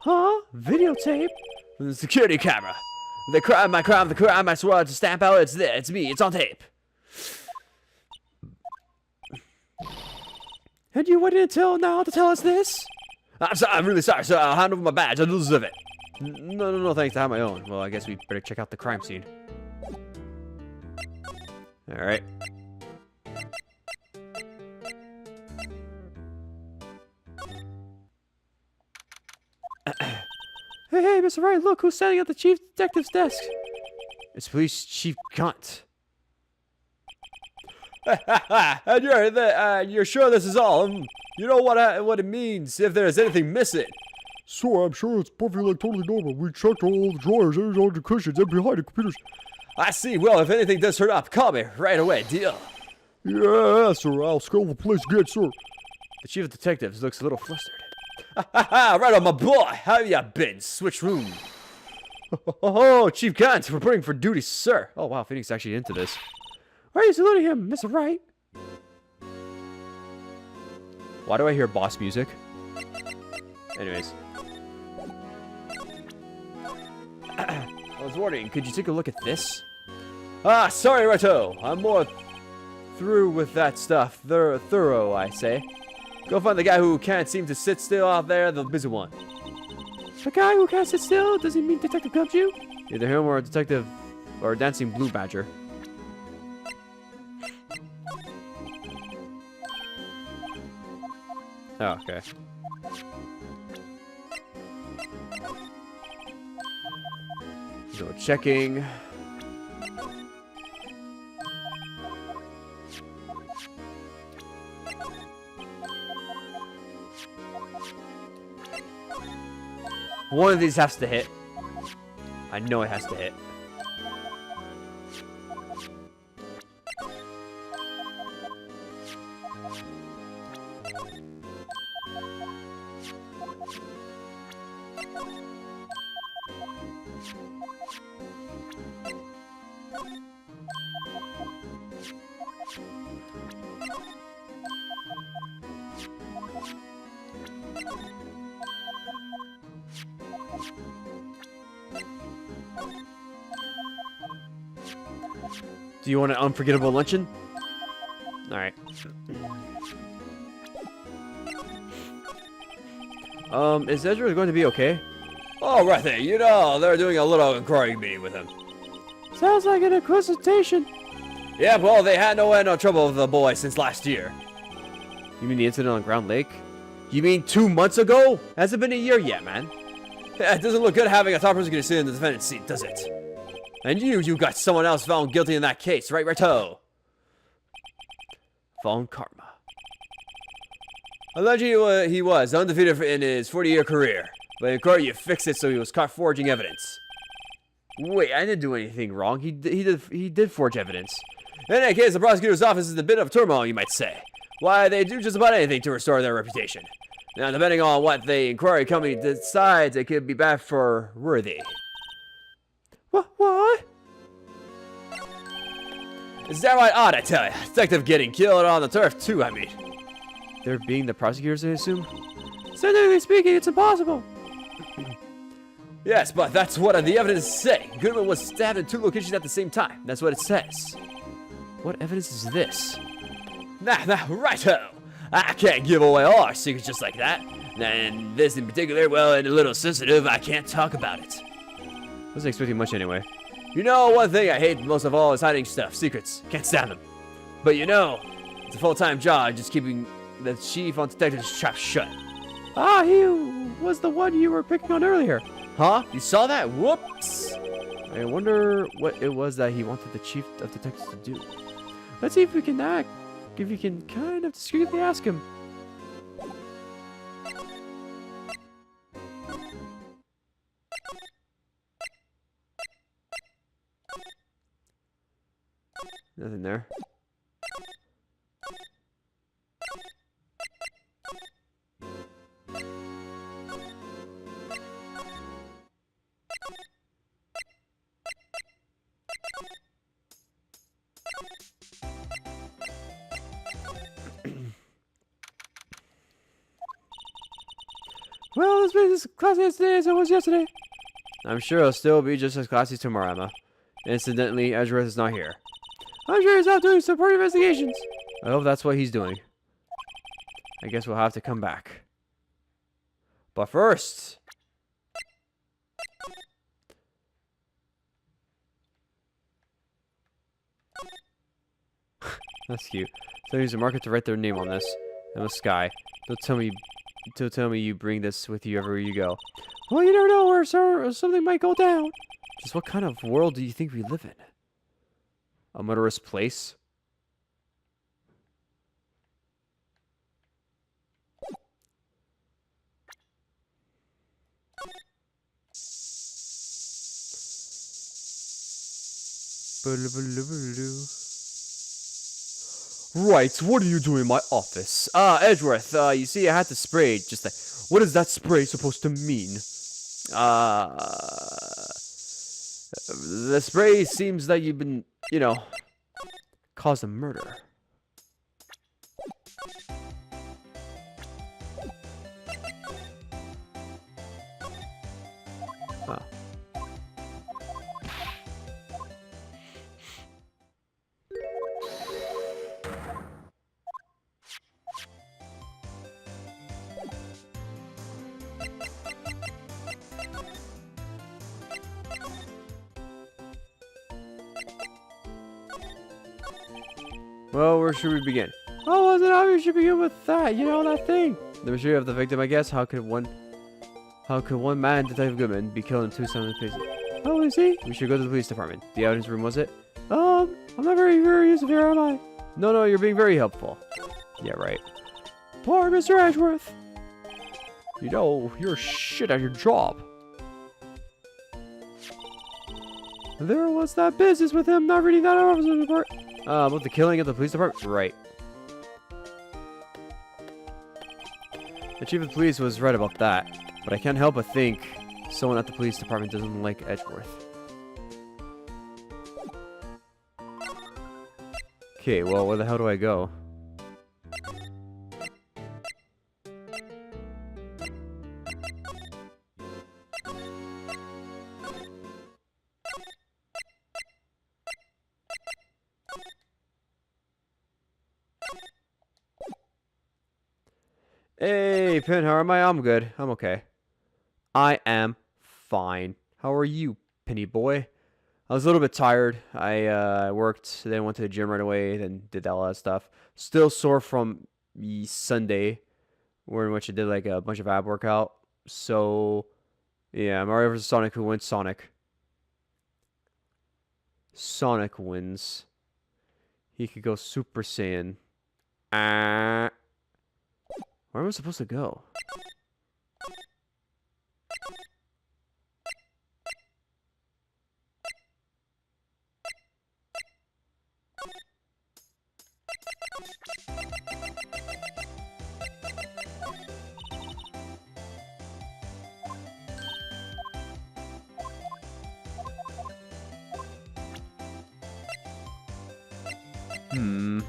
Huh? Videotape? The security camera. The crime I swore to stamp out, it's there. It's me. It's on tape. And you waited until now to tell us this? I'm sorry. I'm really sorry, sir. I'll hand over my badge. I deserve it. No, thanks. I have my own. Well, I guess we better check out the crime scene. Alright. Hey, Mr. Wright, look who's standing at the chief detective's desk. It's Police Chief Cunt. And you're sure this is all? You know what it means if there's anything missing. So I'm sure it's perfectly like totally normal. We checked all the drawers, all the cushions, and behind the computers. I see. Well, if anything does turn up, call me right away. Deal. Yeah, sir. I'll scale the place again, sir. The chief of detectives looks a little flustered. Right on, my boy. How you been? Switch room. Oh, Chief Cunt, reporting for duty, sir. Oh, wow, Phoenix is actually into this. Why are you saluting him, Mr. Wright? Why do I hear boss music? Anyways. I was wondering, could you take a look at this? Ah, sorry, Righto. I'm more through with that stuff. Thorough, I say. Go find the guy who can't seem to sit still out there, the busy one. The guy who can't sit still? Does he mean Detective Gumshoe? Either him or a detective or a dancing blue badger. Oh, okay. So checking. One of these has to hit. I know it has to hit. Do you want an unforgettable luncheon? Alright. Is Ezra going to be okay? Oh, right there. You know, they're doing a little inquiry meeting with him. Sounds like an inquisition. Yeah, well, they had no end of trouble with the boy since last year. You mean the incident on Ground Lake? You mean 2 months ago? Hasn't been a year yet, man. Yeah, it doesn't look good having a top person sit in the defendant's seat, does it? And you got someone else found guilty in that case, right, Righto? Von Karma. Allegedly, he was undefeated in his 40-year career. But in court, you fixed it so he was caught forging evidence. Wait, I didn't do anything wrong. He did forge evidence. In that case, the prosecutor's office is a bit of turmoil, you might say. Why, they do just about anything to restore their reputation. Now, depending on what the inquiry company decides, it could be bad for Worthy. What? It's downright odd, I tell you. Detective getting killed on the turf, too, I mean. They're being the prosecutors, I assume? Scientifically speaking, it's impossible. Yes, but that's what the evidence say. Goodman was stabbed in 2 locations at the same time. That's what it says. What evidence is this? Nah, righto. I can't give away all our secrets just like that. And this in particular, well, and a little sensitive, I can't talk about it. Wasn't expecting much anyway. You know, one thing I hate most of all is hiding stuff, secrets. Can't stand them. But you know, it's a full-time job just keeping the chief on detective's trap shut. Ah, he was the one you were picking on earlier. Huh? You saw that? Whoops! I wonder what it was that he wanted the chief of detectives to do. Let's see if we can kind of discreetly ask him. Nothing there. Well, it's been as classy today as it was yesterday. I'm sure it'll still be just as classy tomorrow, Emma. Incidentally, Edgeworth is not here. I'm sure he's out doing support investigations. I hope that's what he's doing. I guess we'll have to come back. But first... That's cute. So use a marker to write their name on this. Emma Sky. Don't tell me you bring this with you everywhere you go. Well, you never know where something might go down. Just what kind of world do you think we live in? A murderous place? Right, what are you doing in my office? Edgeworth, you see I had to spray, just like, what is that spray supposed to mean? The spray seems that you've been, you know, caused a murder. Huh. Well, where should we begin? Oh, wasn't obvious we should begin with that, you know, that thing. The mystery of the victim, I guess. How could one man, Detective Goodman, be killed in 2 separate places? Oh, is he? We should go to the police department. The evidence room, was it? I'm not very useful here, am I? No, you're being very helpful. Yeah, right. Poor Mr. Edgeworth. You know, you're shit at your job. There was that business with him not reading that officer's report. About the killing at the police department? Right. The chief of police was right about that, but I can't help but think someone at the police department doesn't like Edgeworth. Okay, well, where the hell do I go? Hey, Pin, how am I? I'm good. I'm okay. I am fine. How are you, Penny boy? I was a little bit tired. I worked, then went to the gym right away, then did all that stuff. Still sore from Sunday, in which I did like a bunch of ab workout. So, yeah, Mario vs. Sonic, who wins Sonic? Sonic wins. He could go Super Saiyan. Where am I supposed to go? Hmm.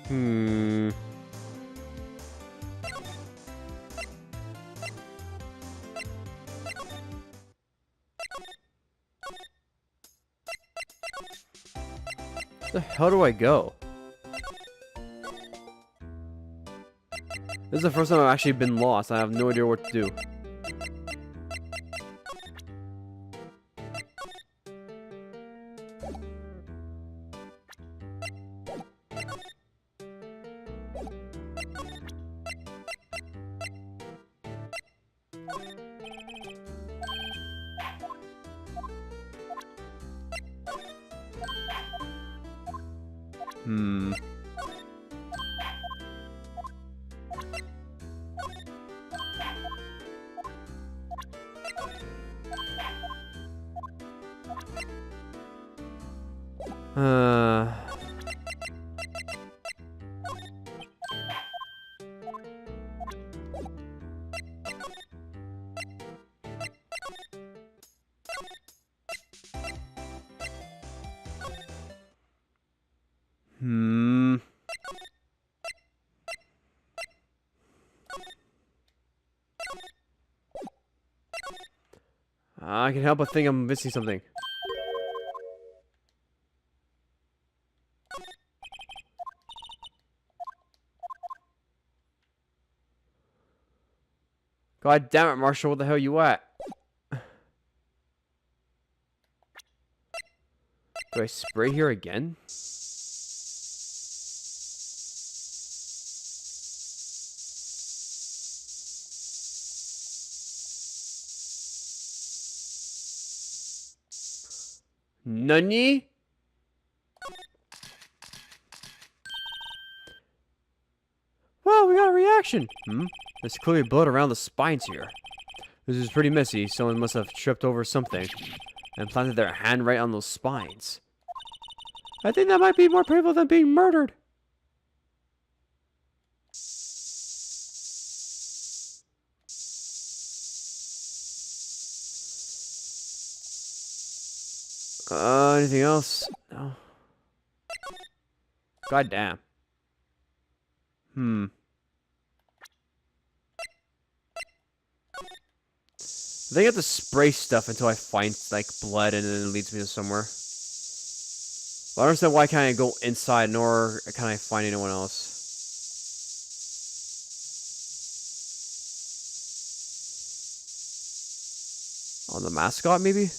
Hmm. Where the hell do I go? This is the first time I've actually been lost. I have no idea what to do. Hmm. Uh. Hmm. I can help but think I'm missing something. God damn it, Marshall, what the hell you at? Do I spray here again? Nani? Wow, we got a reaction! Hmm? There's clearly blood around the spines here. This is pretty messy. Someone must have tripped over something and planted their hand right on those spines. I think that might be more painful than being murdered. Anything else? No. God damn. Hmm. I think I have to spray stuff until I find, like, blood and then it leads me to somewhere. Well, I don't understand why can't I go inside, nor can I find anyone else. On the mascot, maybe?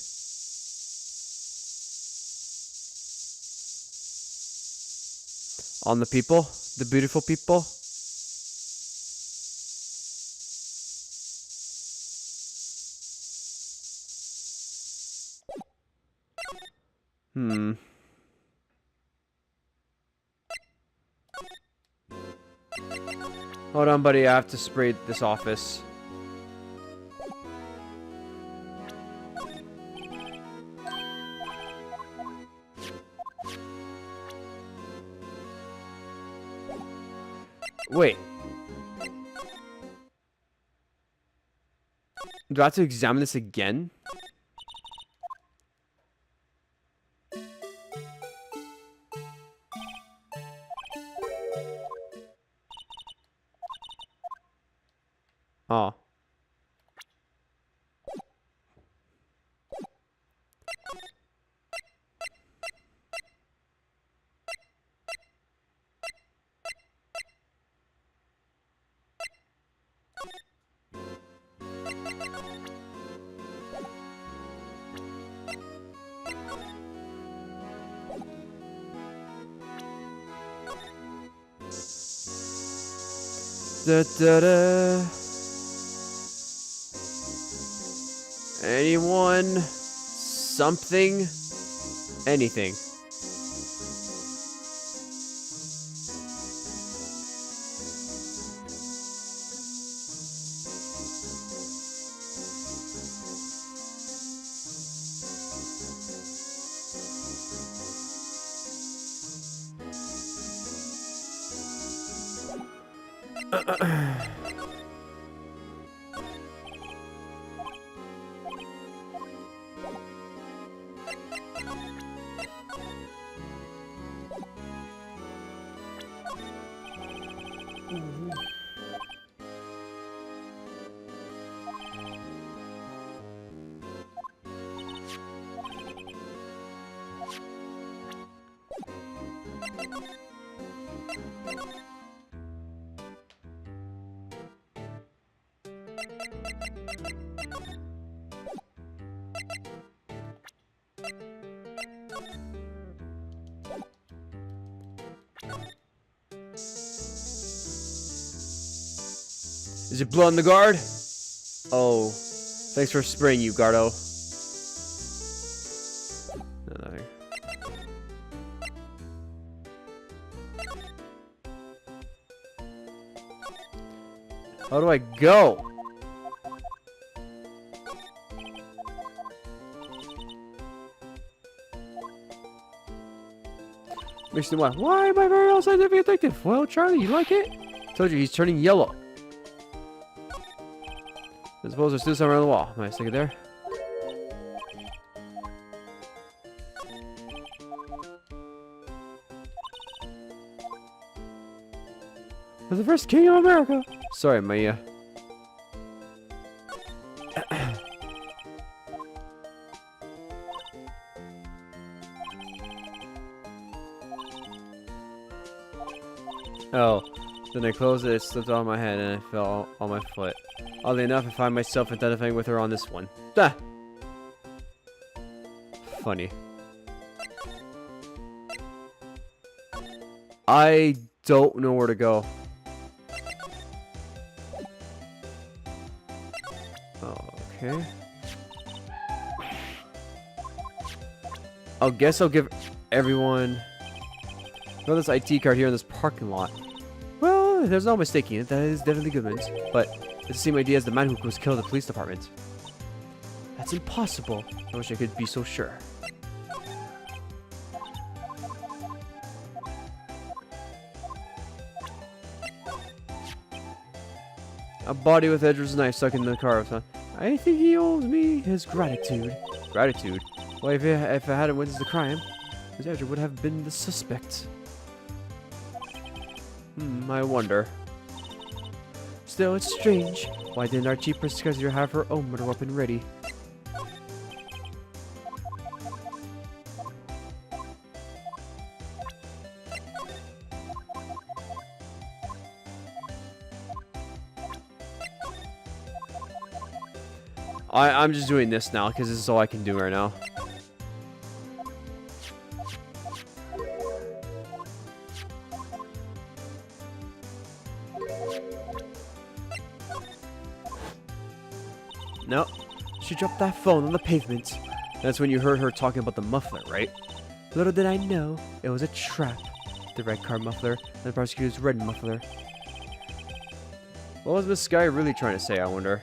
On the people? The beautiful people? Hmm. Hold on, buddy. I have to spray this office. Wait. Do I have to examine this again? Oh. Da, da, da. Anyone? Something? Anything. Is it blood in the guard? Oh, thanks for spraying you, Gardo. No, nothing. How do I go? Makes me why? Why am I very old scientific detective? Well, Charlie, you like it? Told you he's turning yellow. I suppose there's still somewhere on the wall. Might stick it there. For the first king of America. Sorry, Maya. Oh, then I closed it, it slipped on my head, and I fell on my foot. Oddly enough, I find myself identifying with her on this one. Ah! Funny. I don't know where to go. Okay. I guess I'll give everyone... Got this IT card here in this parking lot. Well, there's no mistaking it. That is definitely Goodman's. But it's the same idea as the man who was killed at the police department. That's impossible. I wish I could be so sure. A body with Edward's knife stuck in the car. I think he owes me his gratitude. Gratitude? Well, if I hadn't witnessed the crime, his Edward would have been the suspect. I wonder. Still, it's strange. Why didn't our chief prosecutor have her own murder weapon ready? I'm just doing this now because this is all I can do right now. No, she dropped that phone on the pavement. That's when you heard her talking about the muffler, right? Little did I know, it was a trap. The red car muffler and the prosecutor's red muffler. What was this guy really trying to say, I wonder?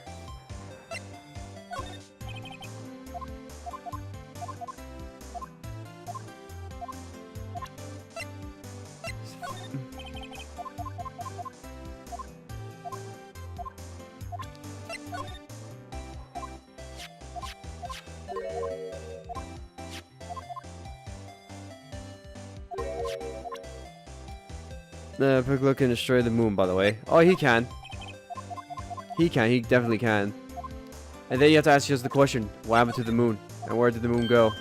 Quick look and destroy the moon, by the way. Oh, he can. He definitely can. And then you have to ask yourself the question, what happened to the moon? And where did the moon go?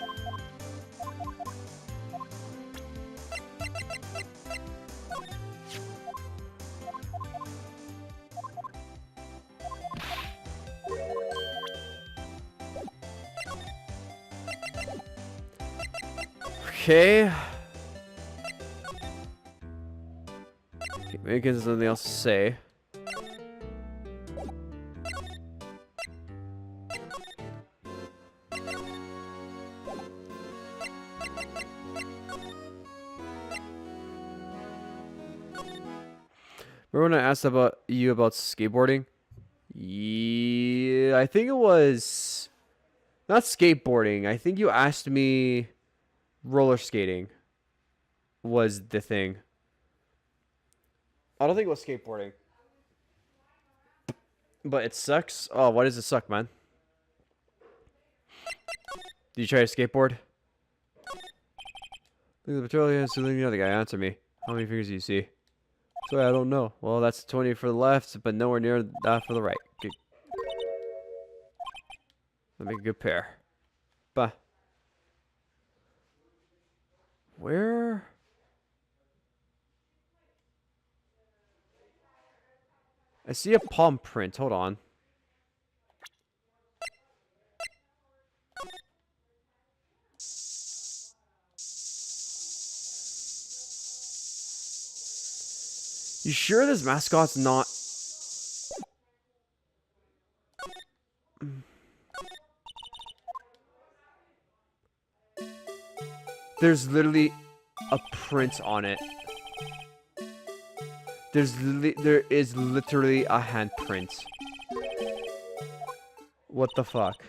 Okay. Maybe there's something else to say. Remember when I asked about you about skateboarding? Yeah, I think it was not skateboarding. I think you asked me roller skating was the thing. I don't think it was skateboarding. But it sucks. Oh, why does it suck, man? Did you try to skateboard? Look at the petroleum. So the other guy answer me. How many fingers do you see? Sorry, I don't know. Well, that's 20 for the left, but nowhere near that for the right. Good. That'd make a good pair. Bah. Where? I see a palm print. Hold on. You sure this mascot's not... There's literally a print on it. There is literally a handprint. What the fuck?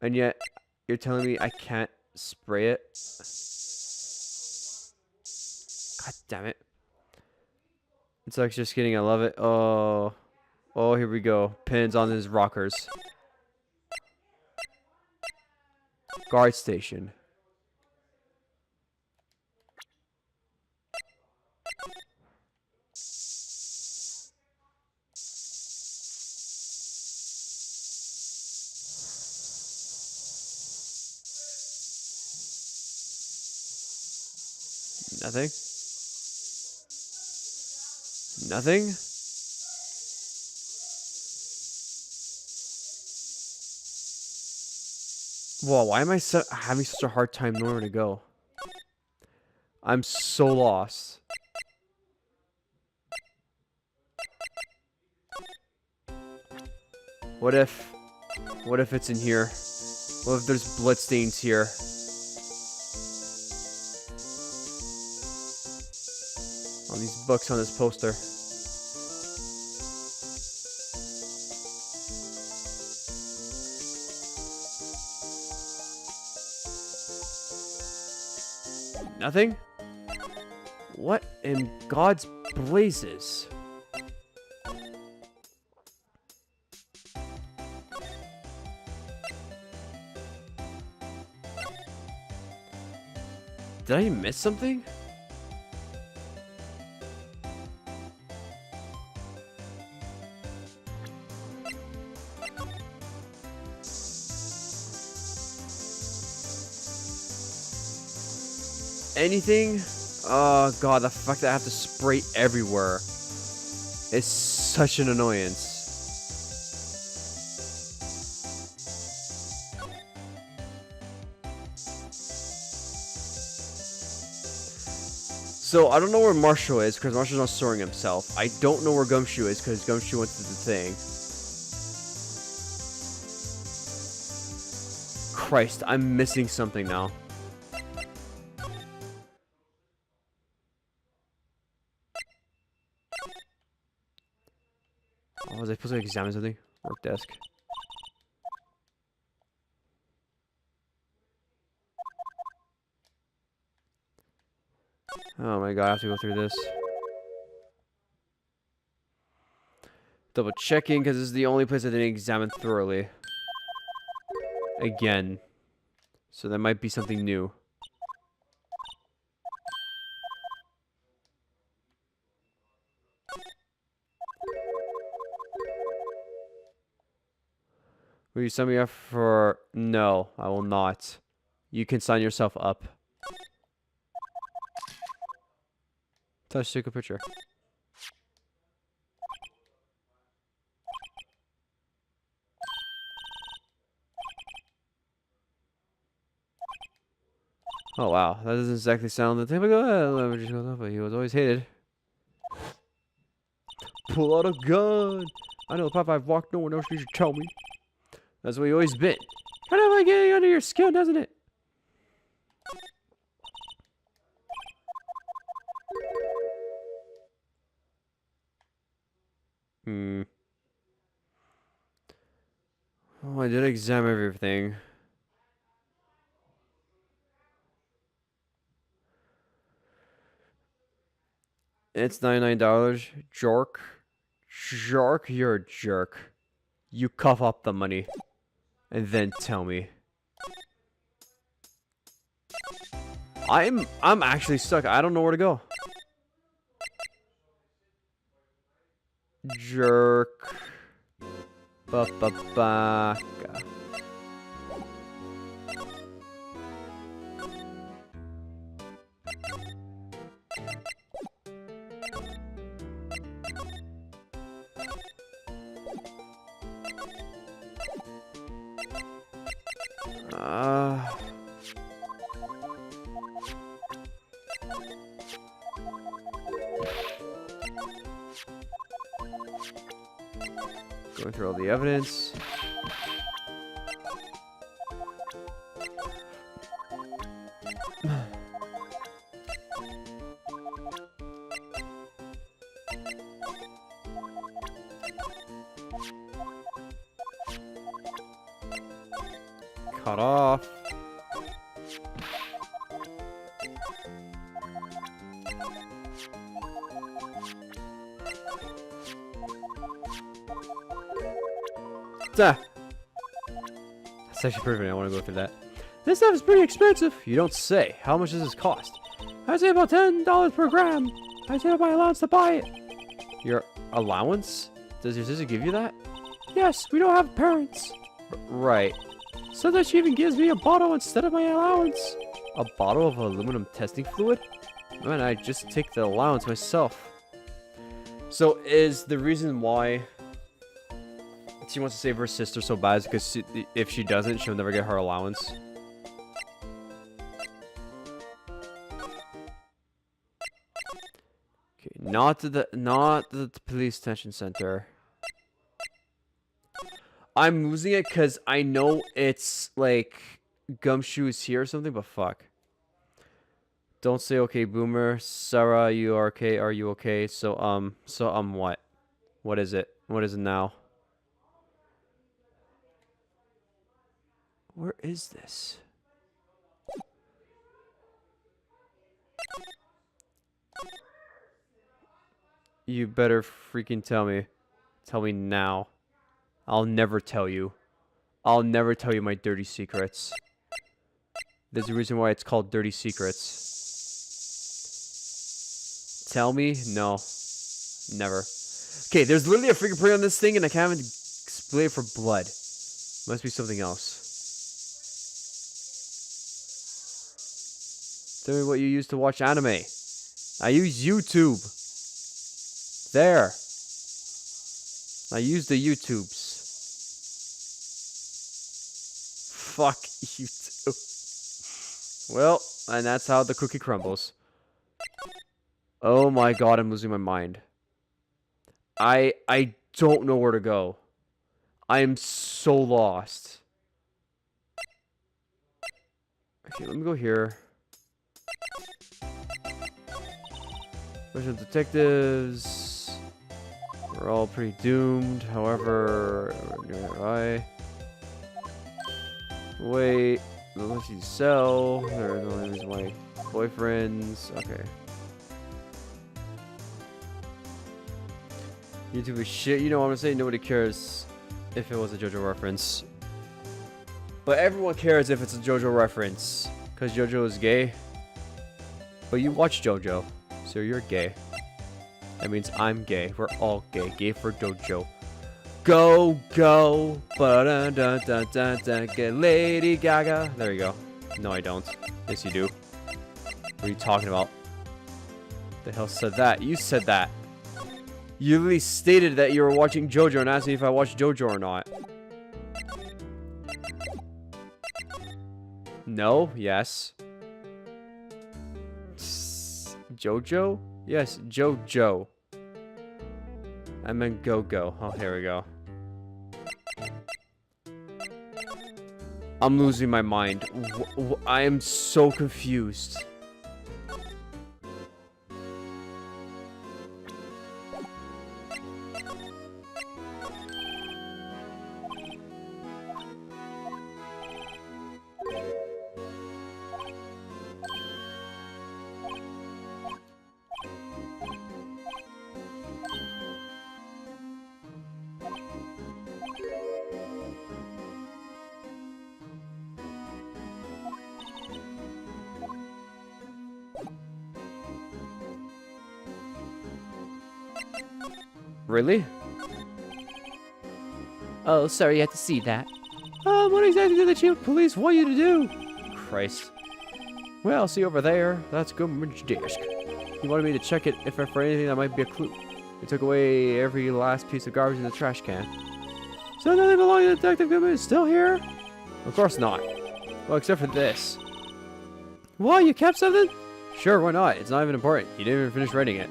And yet, you're telling me I can't spray it? God damn it. It's like just kidding, I love it. Oh. Oh, here we go. Pins on his rockers. Guard station. Nothing? Nothing? Whoa, why am I having such a hard time knowing where to go? I'm so lost. What if it's in here? What if there's blood stains here? On these books on this poster. Nothing? What in God's blazes? Did I miss something? Anything? Oh god, the fact that I have to spray everywhere is such an annoyance. So I don't know where Marshall is because Marshall's not storing himself. I don't know where Gumshoe is because Gumshoe went to the thing. Christ, I'm missing something now. Oh, was I supposed to examine something? Work desk. Oh my god, I have to go through this. Double checking because this is the only place I didn't examine thoroughly. Again. So there might be something new. Will you sign me up for... No, I will not. You can sign yourself up. Touch, take a picture. Oh wow, that doesn't exactly sound the typical but he was always hated. Pull out a gun! I know the path I've walked, no one else needs to tell me. That's what you always been. Kind of like getting under your skin, doesn't it? I did examine everything. It's $99. Jerk. Jerk, you're a jerk. You cough up the money. And then tell me. I'm actually stuck. I don't know where to go. Jerk. Ba-ba-ba-ka. Going through all the evidence. Cut off. Duh. That's actually perfect. I want to go through that. This stuff is pretty expensive. You don't say. How much does this cost? I'd say about $10 per gram. I say my allowance to buy it. Your allowance? Does your sister give you that? Yes, we don't have parents. Right. Sometimes she even gives me a bottle instead of my allowance. A bottle of aluminum testing fluid? Man, I just take the allowance myself. So is the reason why she wants to save her sister so bad is because if she doesn't, she'll never get her allowance? Okay, not the police detention center. I'm losing it because I know it's like Gumshoe's here or something, but fuck. Don't say okay, Boomer. Sarah, you are okay? Are you okay? So what? What is it? What is it now? Where is this? You better freaking tell me. Tell me now. I'll never tell you. I'll never tell you my dirty secrets. There's a reason why it's called Dirty Secrets. Tell me? No. Never. Okay, there's literally a fingerprint on this thing and I can't even display it for blood. Must be something else. Tell me what you use to watch anime. I use YouTube. There. I use the YouTubes. Fuck YouTube. Well, and that's how the cookie crumbles. Oh my god, I'm losing my mind. I don't know where to go. I am so lost. Okay, let me go here. Bunch of detectives. We're all pretty doomed. However, nearby. Wait, unless you sell. There's only my boyfriends. Okay. YouTube is shit. You know what I'm gonna say? Nobody cares if it was a JoJo reference. But everyone cares if it's a JoJo reference. Because JoJo is gay. But you watch JoJo. So you're gay. That means I'm gay. We're all gay. Gay for JoJo. Go, go. Ba-da-da-da-da-da. Get Lady Gaga. There you go. No, I don't. Yes, you do. What are you talking about? The hell said that? You said that. You literally stated that you were watching JoJo and asked me if I watched JoJo or not. No? Yes. JoJo? Yes, JoJo. I meant go-go. Oh, here we go. I'm losing my mind. I am so confused. Really? Oh, sorry, you had to see that. What exactly did the chief of police want you to do? Christ. Well, see over there. That's Goodman's desk. He wanted me to check it for anything that might be a clue. He took away every last piece of garbage in the trash can. So nothing belonging to Detective Goodman is still here? Of course not. Well, except for this. What? You kept something? Sure, why not? It's not even important. He didn't even finish writing it.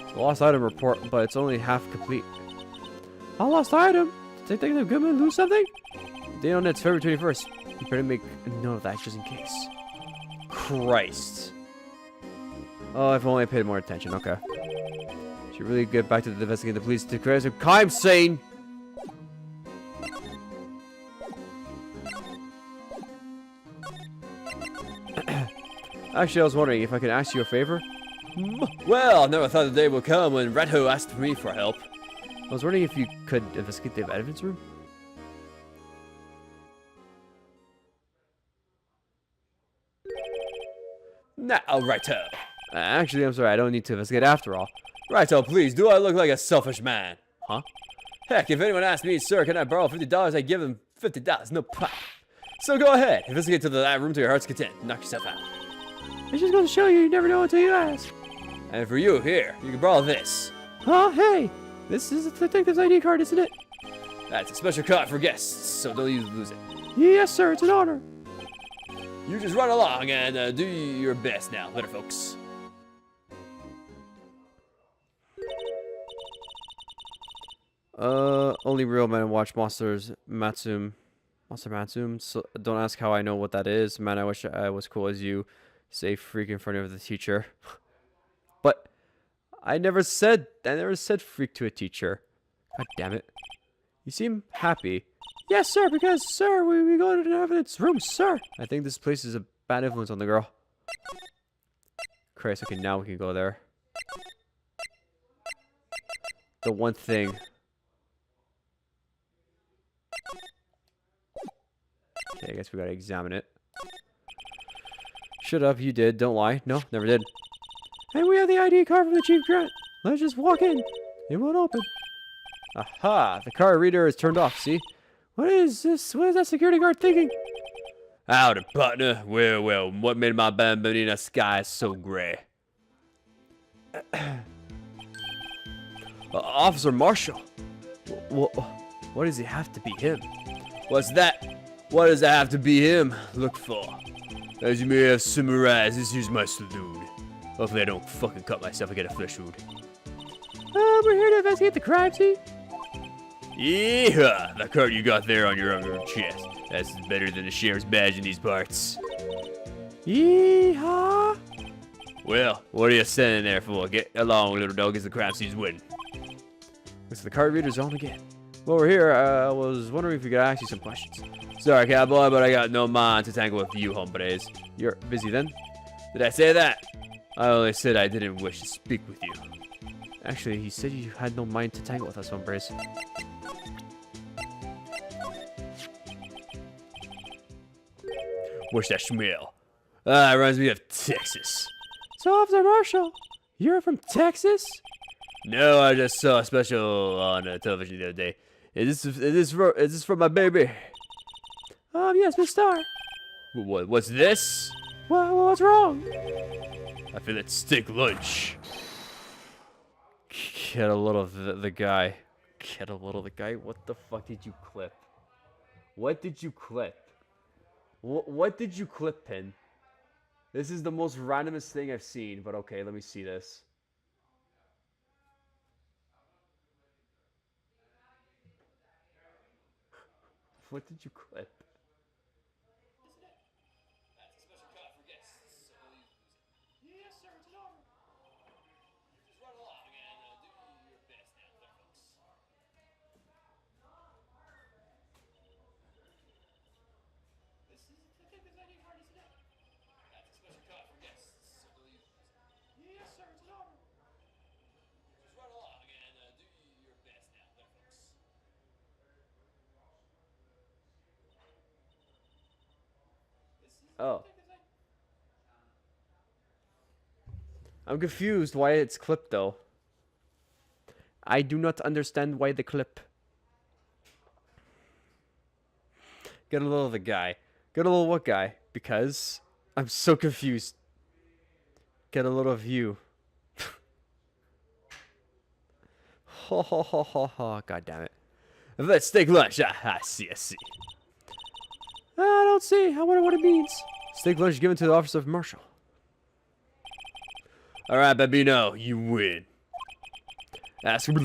It's a lost item report, but it's only half complete. A lost item? Did Detective Goodman lose something? They on it's February 21st. You better make a note of that just in case. Christ. Oh, if only I paid more attention. Okay. Should really get back to the investigating the police to create a crime scene. Actually, I was wondering if I could ask you a favor. Well, I never thought the day would come when Red Ho asked me for help. I was wondering if you could investigate the evidence room. Now, Righto. Actually, I'm sorry, I don't need to investigate after all. Righto, please, do I look like a selfish man? Huh? Heck, if anyone asks me, sir, can I borrow $50, I give them $50, no problem. So go ahead, investigate to that room to your heart's content. Knock yourself out. It's just gonna show you never know until you ask. And for you, here, you can borrow this. Huh? Hey, this is a detective's ID card, isn't it? That's a special card for guests, so don't you lose it. Yes, sir, it's an honor. You just run along and do your best now, later, folks. Only real men watch Monster Matsum. So don't ask how I know what that is. Man, I wish I was cool as you. Say freak in front of the teacher. But I never said freak to a teacher. God damn it. You seem happy. Yes, sir, because, sir, we go to the evidence room, sir. I think this place is a bad influence on the girl. Christ, okay, now we can go there. The one thing. Okay, I guess we gotta examine it. Shut up, you did. Don't lie. No, never did. And we have the ID card from the Chief Grant. Let's just walk in. It won't open. Aha! The card reader is turned off, see? What is this? What is that security guard thinking? Howdy, partner. Well, what made my Bambina sky so gray? Officer Marshall. What does it have to be him? What's that? What does it have to be him? Look for. As you may have summarized, this is my salute. Hopefully I don't fucking cut myself and get a flesh wound. We're here to investigate the crime scene. Yeah, the card you got there on your chest. That's better than the sheriff's badge in these parts. Yeehaw! Well, what are you standing there for? Get along, little dog, as the crime scene's waiting. Looks like the card reader's on again. While we're here, I was wondering if we could ask you some questions. Sorry, cowboy, but I got no mind to tangle with you, hombres. You're busy then? Did I say that? I only said I didn't wish to speak with you. Actually, he said you had no mind to tangle with us, hombres. What's that smell? Ah, it reminds me of Texas. So, Officer Marshall, you're from Texas? No, I just saw a special on television the other day. Is this for my baby? Yes, Miss Star. What's this? What's wrong? I feel that steak lunch. Get a little of the guy. Get a little of the guy. What the fuck did you clip? What did you clip? What did you clip, Pin? This is the most randomest thing I've seen, but okay, let me see this. What did you clip? Oh. I'm confused why it's clipped though. I do not understand why the clip. Get a little of the guy. Get a little what guy? Because I'm so confused. Get a little of you. Ha ha ha ha ha. God damn it. Let's take lunch. I see, I see. I don't see. I wonder what it means. Steak lunch given to the office of marshal. Alright, Babino, you win. That's funny,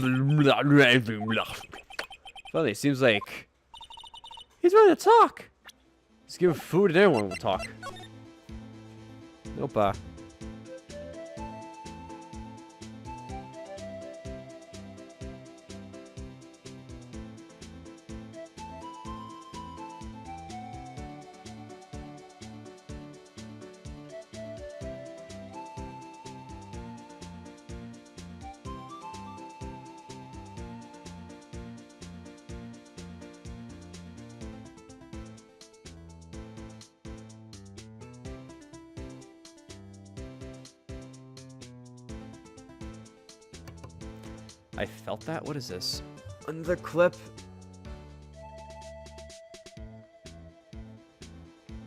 it seems like he's ready to talk. He's giving food and everyone will talk. Nope. I felt that? What is this? Another clip?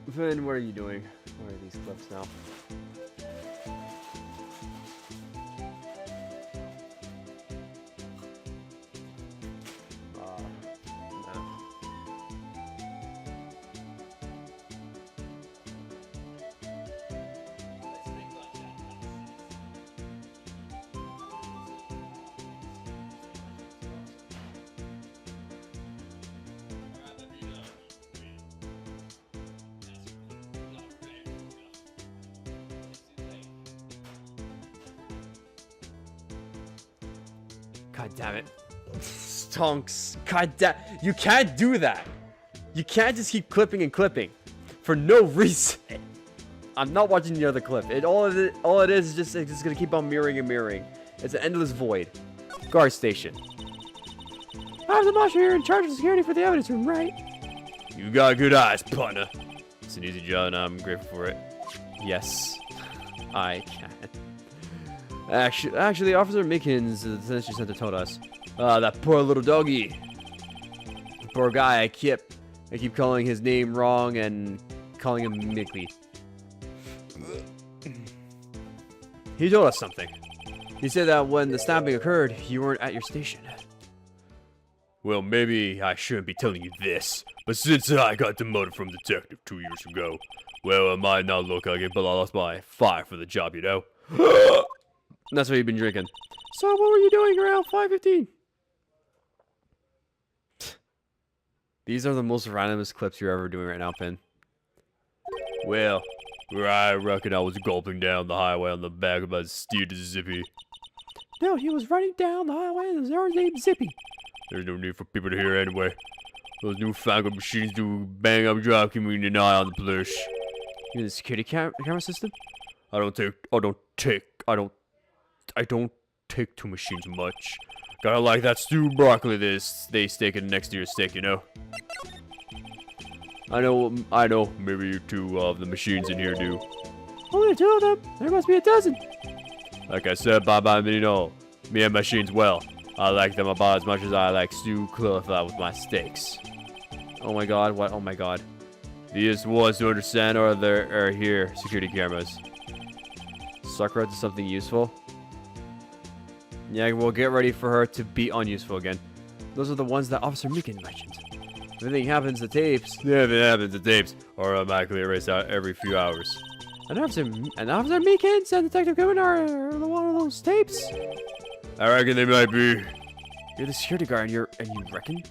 Vin, what are you doing? What are these clips now? No. God damn it. Stonks. God damn. You can't do that. You can't just keep clipping and clipping for no reason. I'm not watching the other clip. All it is just it's just gonna keep on mirroring and mirroring. It's an endless void. Guard station. I'm the marshal here in charge of security for the evidence room, right? You got good eyes, partner. It's an easy job and I'm grateful for it. Yes, I can. Actually, Officer Mickens, the detention center, told us. That poor little doggy. Poor guy. I keep calling his name wrong and calling him Mickey. He told us something. He said that when the stabbing occurred, you weren't at your station. Well, maybe I shouldn't be telling you this, but since I got demoted from detective 2 years ago, well, it might not look like it, but I lost my fire for the job, you know? That's what you've been drinking. So what were you doing around 5:15? These are the most randomest clips you're ever doing right now, Pin. Well, I reckon I was gulping down the highway on the back of a steer to Zippy. No, he was running down the highway and there was named Zippy. There's no need for people to hear anyway. Those newfangled machines do bang up job keeping an eye on the police. You mean the security camera system? I don't take two machines much. Kinda like that stew broccoli they steak it next to your steak, you know? I know, maybe two of the machines in here do. Only two of them? There must be a dozen. Like I said, bye-bye, me and machines, well, I like them about as much as I like stew cauliflower with my steaks. Oh my god, what? Oh my god. These ones to understand are here, security cameras. Sakura to something useful? Yeah, we'll get ready for her to be unuseful again. Those are the ones that Officer Meekin mentioned. If anything happens to tapes... Yeah, if it happens to tapes, are automatically erased out every few hours. And Officer Meekins and Detective Goodman are one of those tapes? I reckon they might be. You're the security guard and you reckon?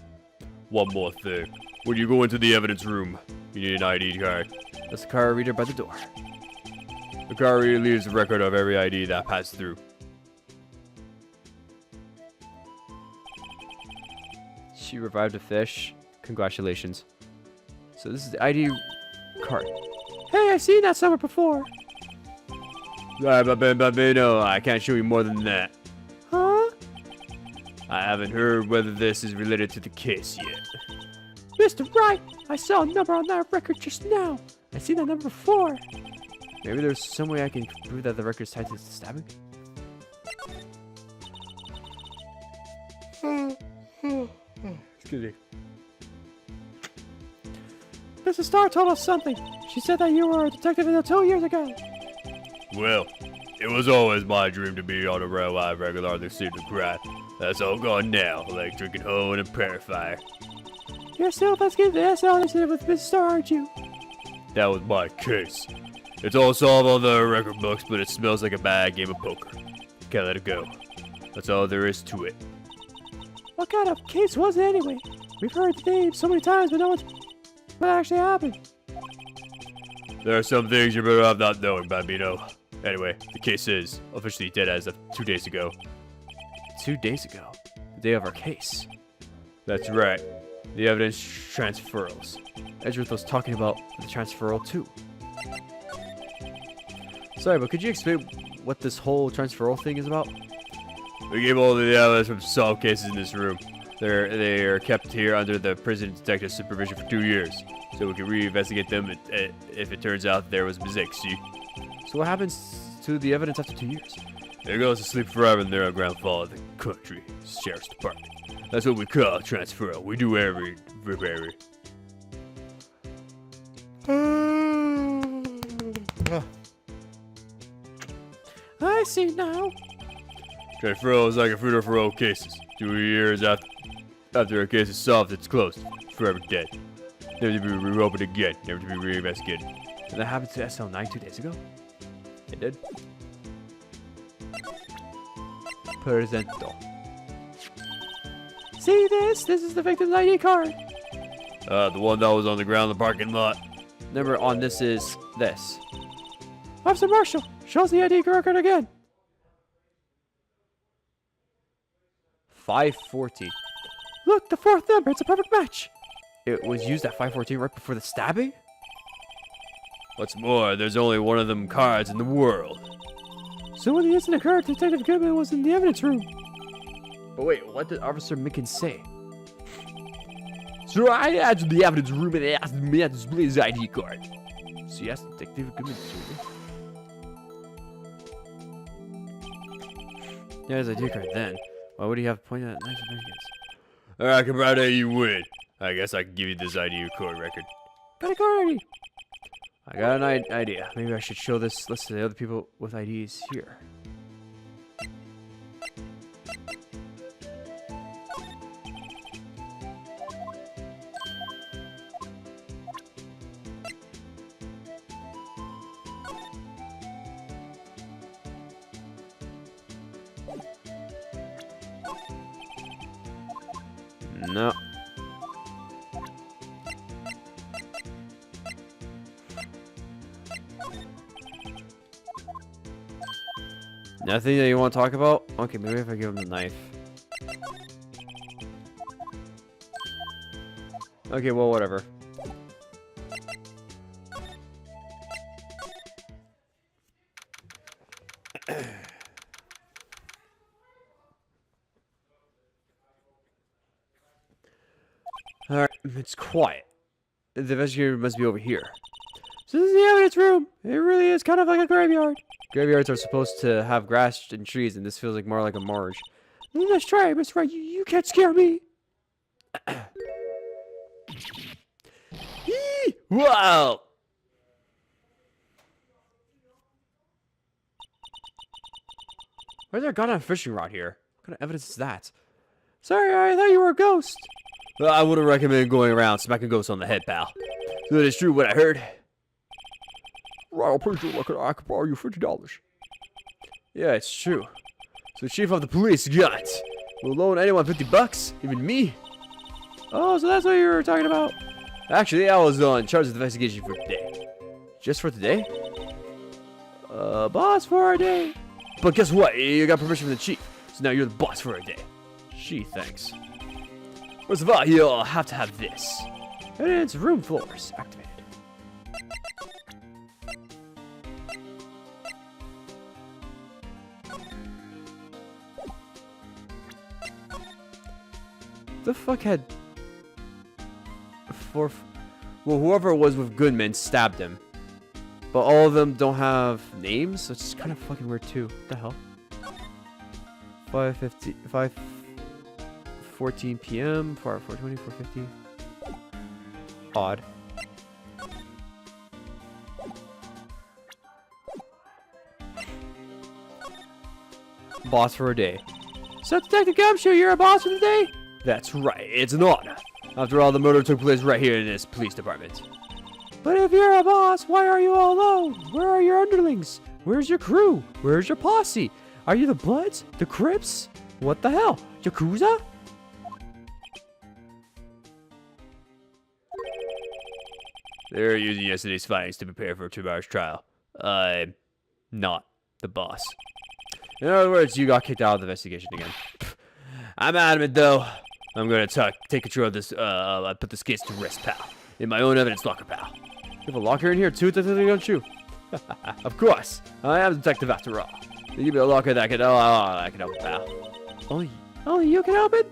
One more thing. When you go into the evidence room, you need an ID card. That's the card reader by the door. The card reader leaves a record of every ID that passed through. She revived a fish. Congratulations. So this is the ID card. Hey, I've seen that somewhere before. No, I can't show you more than that. Huh? I haven't heard whether this is related to the case yet. Mr. Wright, I saw a number on that record just now. I've seen that number before. Maybe there's some way I can prove that the record's tied to the stabbing? Excuse me. Mrs. Starr told us something. She said that you were a detective until 2 years ago. Well, it was always my dream to be on a rail I regularly seem to crime. That's all gone now, like drinking hoe and a prairie fire. You're still investigating the SL incident with Mrs. Starr, aren't you? That was my case. It's all solved on the record books, but it smells like a bad game of poker. Can't let it go. That's all there is to it. What kind of case was it anyway? We've heard the name so many times, but no one's what actually happened. There are some things you're better off not knowing, Bambino. Anyway, the case is officially dead as of 2 days ago. 2 days ago, the day of our case. That's right. The evidence transfers. Edgeworth was talking about the transferal too. Sorry, but could you explain what this whole transferal thing is about? We gave all the evidence from solved cases in this room. They are kept here under the prison detective supervision for 2 years, so we can reinvestigate them if it turns out there was a mistake, see? So what happens to the evidence after 2 years? It goes to sleep forever in their ground floor of the country sheriff's department. That's what we call a transferal. We do every. I see now. Transferal is like a funeral for old cases. 2 years after a case is solved, it's closed. Forever dead. Never to be reopened again. Never to be reinvestigated. And that happened to SL9 2 days ago? It did. Presento. See this? This is the victim's ID card. The one that was on the ground in the parking lot. Number on this is this. Officer Marshall, show us the ID record again. 514. Look, the fourth number. It's a perfect match. It was used at 514 right before the stabbing? What's more, there's only one of them cards in the world. So when the incident occurred, Detective Goodman was in the evidence room. But wait, what did Officer Mickens say? So I had to the evidence room and they asked me to display his ID card. So you asked Detective Goodman to. Yeah, his ID card then. Why would he have pointed at knives and Mickens? Alright, Cabrera, you win. I guess I can give you this ID card record. Got a card ID. I got an idea. Maybe I should show this list to the other people with IDs here. No. Nothing that you want to talk about? Okay, maybe if I give him the knife. Okay, well, whatever. Alright, it's quiet. The investigator must be over here. So this is the evidence room. It really is kind of like a graveyard. Graveyards are supposed to have grass and trees, and this feels like more like a marsh. Let's try it, Mr. Wright. You can't scare me. Wow! Why is there a goddamn fishing rod here? What kind of evidence is that? Sorry, I thought you were a ghost. Well, I wouldn't recommend going around smacking ghosts on the head, pal. So it is true what I heard. Right, I'm pretty sure I could borrow you $50. Yeah, it's true. So chief of the police got will loan anyone $50, even me. Oh, so that's what you were talking about. Actually, I was on charge of the investigation for today. Just for today? Boss for a day. But guess what? You got permission from the chief, so now you're the boss for a day. Gee, thanks. First of all, you'll have to have this. And it's room floors activated. The fuck had... Well, whoever was with Goodman stabbed him. But all of them don't have names, so it's kind of fucking weird too. What the hell? 550... 4:14 p.m. 4:20, 4:50. Odd. Boss for a day. So, Detective Gumshoe, you're a boss for the day? That's right, it's an honor. After all, the murder took place right here in this police department. But if you're a boss, why are you all alone? Where are your underlings? Where's your crew? Where's your posse? Are you the Bloods? The Crips? What the hell? Yakuza? They're using yesterday's findings to prepare for tomorrow's trial. I'm not the boss. In other words, you got kicked out of the investigation again. I'm adamant, though. I'm gonna take control of this, put this case to rest, pal. In my own evidence locker, pal. You have a locker in here too, Detective Gumshoe? Of course. I am a detective after all. They give me a locker that can help, pal. Only you can help it?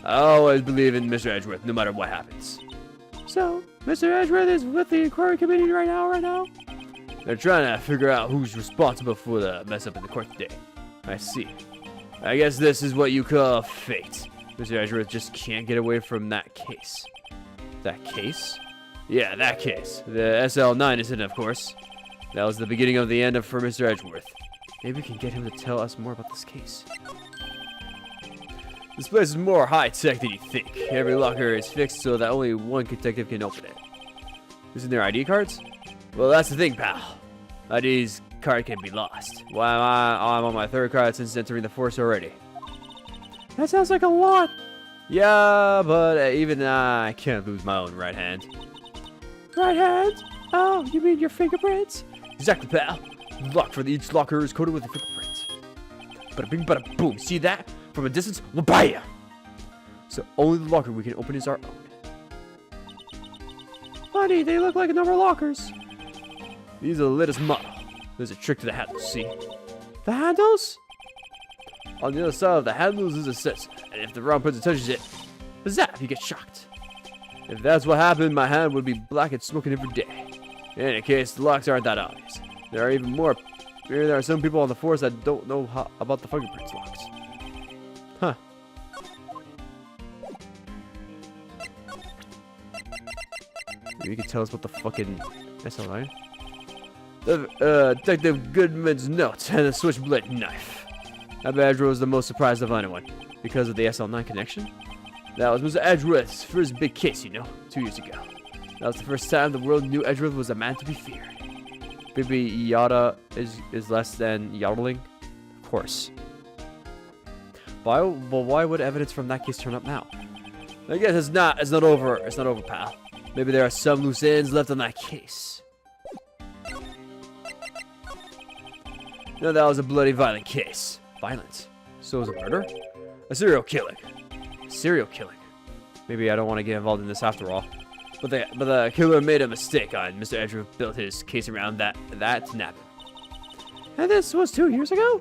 I always believe in Mr. Edgeworth, no matter what happens. So, Mr. Edgeworth is with the inquiry committee right now? They're trying to figure out who's responsible for the mess up in the court today. I see. I guess this is what you call fate. Mr. Edgeworth just can't get away from that case. That case? Yeah, that case. The SL9 incident, of course. That was the beginning of the end for Mr. Edgeworth. Maybe we can get him to tell us more about this case. This place is more high-tech than you think. Every locker is fixed so that only one detective can open it. Isn't there ID cards? Well, that's the thing, pal. ID's card can be lost. Why am I'm on my third card since entering the force already. That sounds like a lot. Yeah, but even I can't lose my own right hand. Right hand? Oh, you mean your fingerprints? Exactly, pal. Lock for each locker is coded with a fingerprint. Bada bing, bada boom. See that? From a distance, we'll buy ya. So only the locker we can open is our own. Funny, they look like normal lockers. These are the latest model. There's a trick to the handles, see? The handles? On the other side of the handles is a sensor, and if the wrong person touches it, zap, you get shocked. If that's what happened, my hand would be black and smoking every day. In any case, the locks aren't that obvious. There are some people on the force that don't know about the fingerprints locks. Huh. Maybe you can tell us about the fucking SL9? Detective Goodman's note and a switchblade knife. I bet Edgeworth was the most surprised of anyone. Because of the SL9 connection? That was Mr. Edgeworth's first big case, 2 years ago. That was the first time the world knew Edgeworth was a man to be feared. Maybe yada is less than yodeling? Of course. Well, why would evidence from that case turn up now? I guess it's not over. It's not over, pal. Maybe there are some loose ends left on that case. No, that was a bloody violent case. Violence. So it was a murder? A serial killing. Serial killing. Maybe I don't want to get involved in this after all. But the killer made a mistake on Mr. Edgeworth built his case around that to nab him. And this was 2 years ago?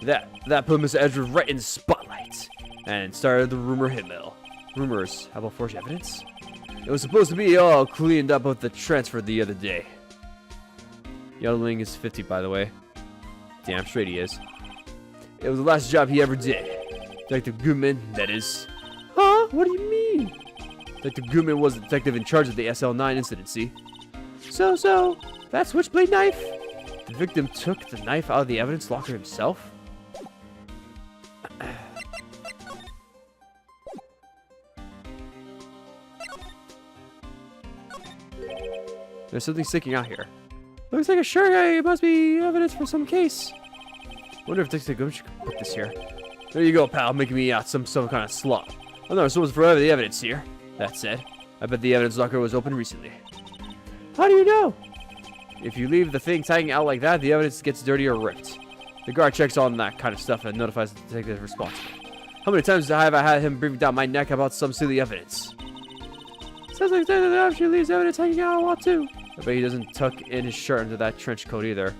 That put Mr. Edgeworth right in the spotlight and started the rumor mill. Rumors? How about forged evidence? It was supposed to be all cleaned up with the transfer the other day. Yodeling is 50, by the way. Damn straight he is. It was the last job he ever did. Detective Goodman, that is. Huh? What do you mean? Detective Goodman was the detective in charge of the SL9 incident, see? So, that switchblade knife? The victim took the knife out of the evidence locker himself? There's something sticking out here. Looks like a sure guy. It must be evidence for some case. Wonder if Detective Gumshoe could put this here. There you go, pal, making me out some kind of slob. I'm not supposed to forever the evidence here. That said, I bet the evidence locker was opened recently. How do you know? If you leave the thing tagging out like that, the evidence gets dirty or ripped. The guard checks on that kind of stuff and notifies the detective responsible. How many times have I had him breathing down my neck about some silly evidence? Sounds like Detective actually leaves evidence hanging out a lot too. I bet he doesn't tuck in his shirt into that trench coat either.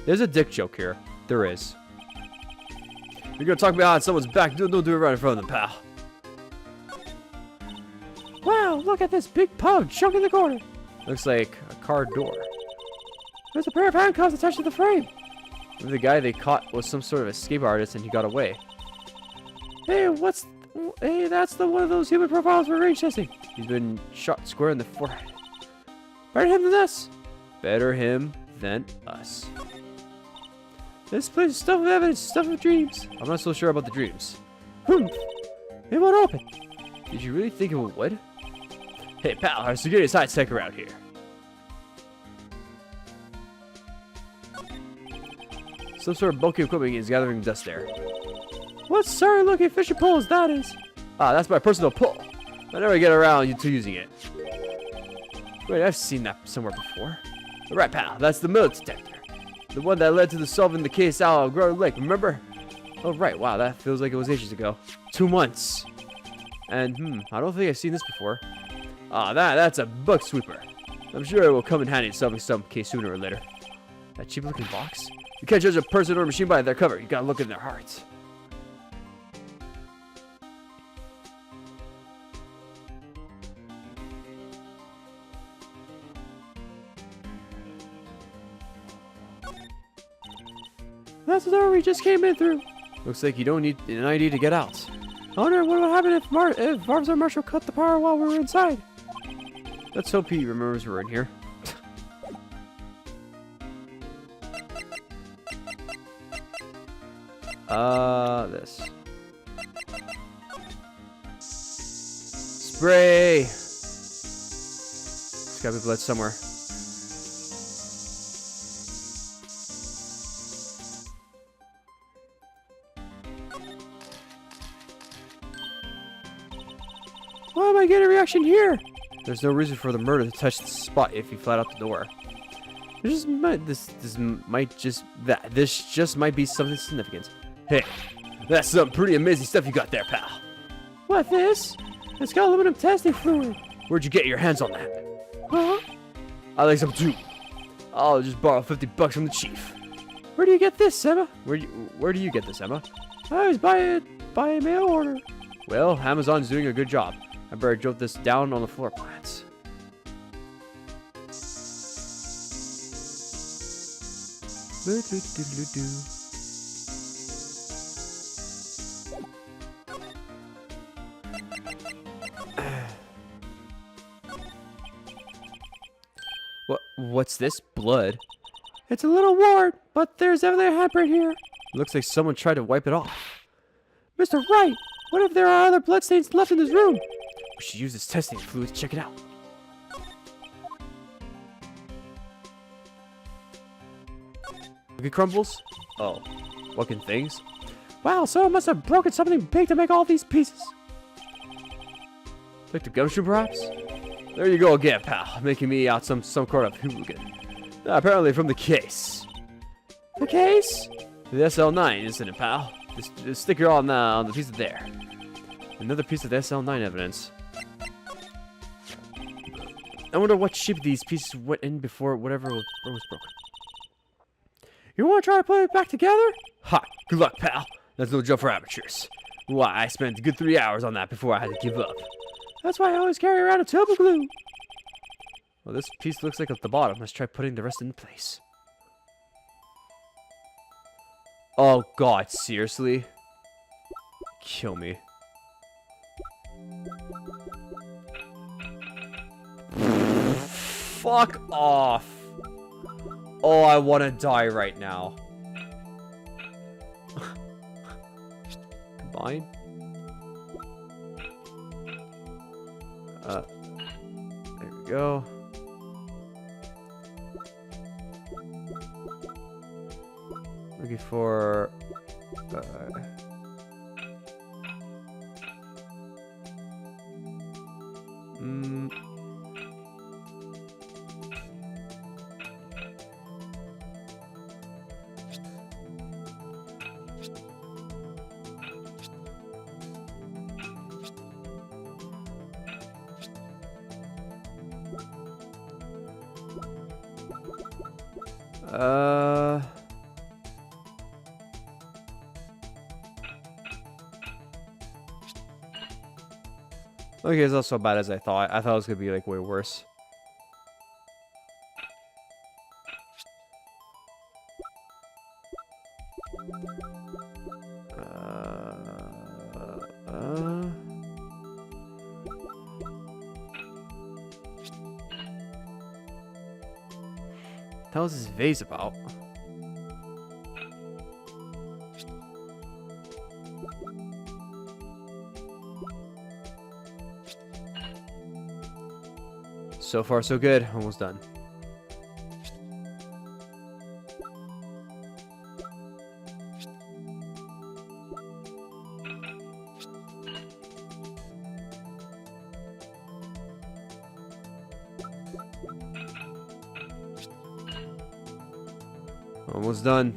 There's a dick joke here. There is. You're gonna talk behind someone's back, don't do it right in front of them, pal. Wow, look at this big pug chunk in the corner. Looks like a car door. There's a pair of handcuffs attached to the frame. Maybe the guy they caught was some sort of escape artist and he got away. Hey, hey, that's the one of those human profiles for range testing. He's been shot square in the forehead. Better him than us. Better him than us. This place is stuff of evidence, stuff of dreams. I'm not so sure about the dreams. It won't open. Did you really think it would? Hey, pal, our security is high-tech around here. Some sort of bulky equipment is gathering dust there. What sorry-looking fishing pole is that is? Ah, that's my personal pole. I never get around to using it. Wait, I've seen that somewhere before. Right, pal, that's the metal detector. The one that led to the solving the case out of Grow Lake, remember? Oh, right, wow, that feels like it was ages ago. 2 months. And, I don't think I've seen this before. Ah, that's a bug sweeper. I'm sure it will come in handy in solving some case sooner or later. That cheap-looking box? You can't judge a person or a machine by their cover. You gotta look in their hearts. That's the door we just came in through. Looks like you don't need an ID to get out. I wonder what would happen if Officer Marshall cut the power while we were inside. Let's hope he remembers we're in here. This. Spray! There's gotta be blood somewhere. Why am I getting a reaction here? There's no reason for the murder to touch the spot if you flat out the door. This just might be something significant. Hey, that's some pretty amazing stuff you got there, pal. What, this? It's got aluminum testing fluid. Where'd you get your hands on that? Huh? I like some too. I'll just borrow $50 from the chief. Where do you get this, Emma? Where do you get this, Emma? I always buy it by mail order. Well, Amazon's doing a good job. I better jot this down on the floor plans. What's this? Blood? It's a little worn, but there's definitely a handprint here. Looks like someone tried to wipe it off. Mr. Wright, what if there are other bloodstains left in this room? We should use this testing fluid to check it out. Look at Crumbles. Oh, looking things. Wow, someone must have broken something big to make all these pieces. Like the gumshoe, perhaps? There you go again, pal, making me out some sort of hooligan. Apparently from the case. The case? The SL9, isn't it, pal? The sticker on the piece of there. Another piece of the SL9 evidence. I wonder what shape these pieces went in before whatever was broken. You want to try to put it back together? Ha! Good luck, pal. That's no job for amateurs. Why, I spent a good 3 hours on that before I had to give up. That's why I always carry around a tube of glue. Well, this piece looks like at the bottom. Let's try putting the rest in place. Oh, God, seriously? Kill me. Fuck off. Oh, I want to die right now. Combine? There we go. Looking for... Okay, it's not so bad as I thought. I thought it was gonna be like way worse. The hell is this vase about? So far, so good. Almost done. Almost done.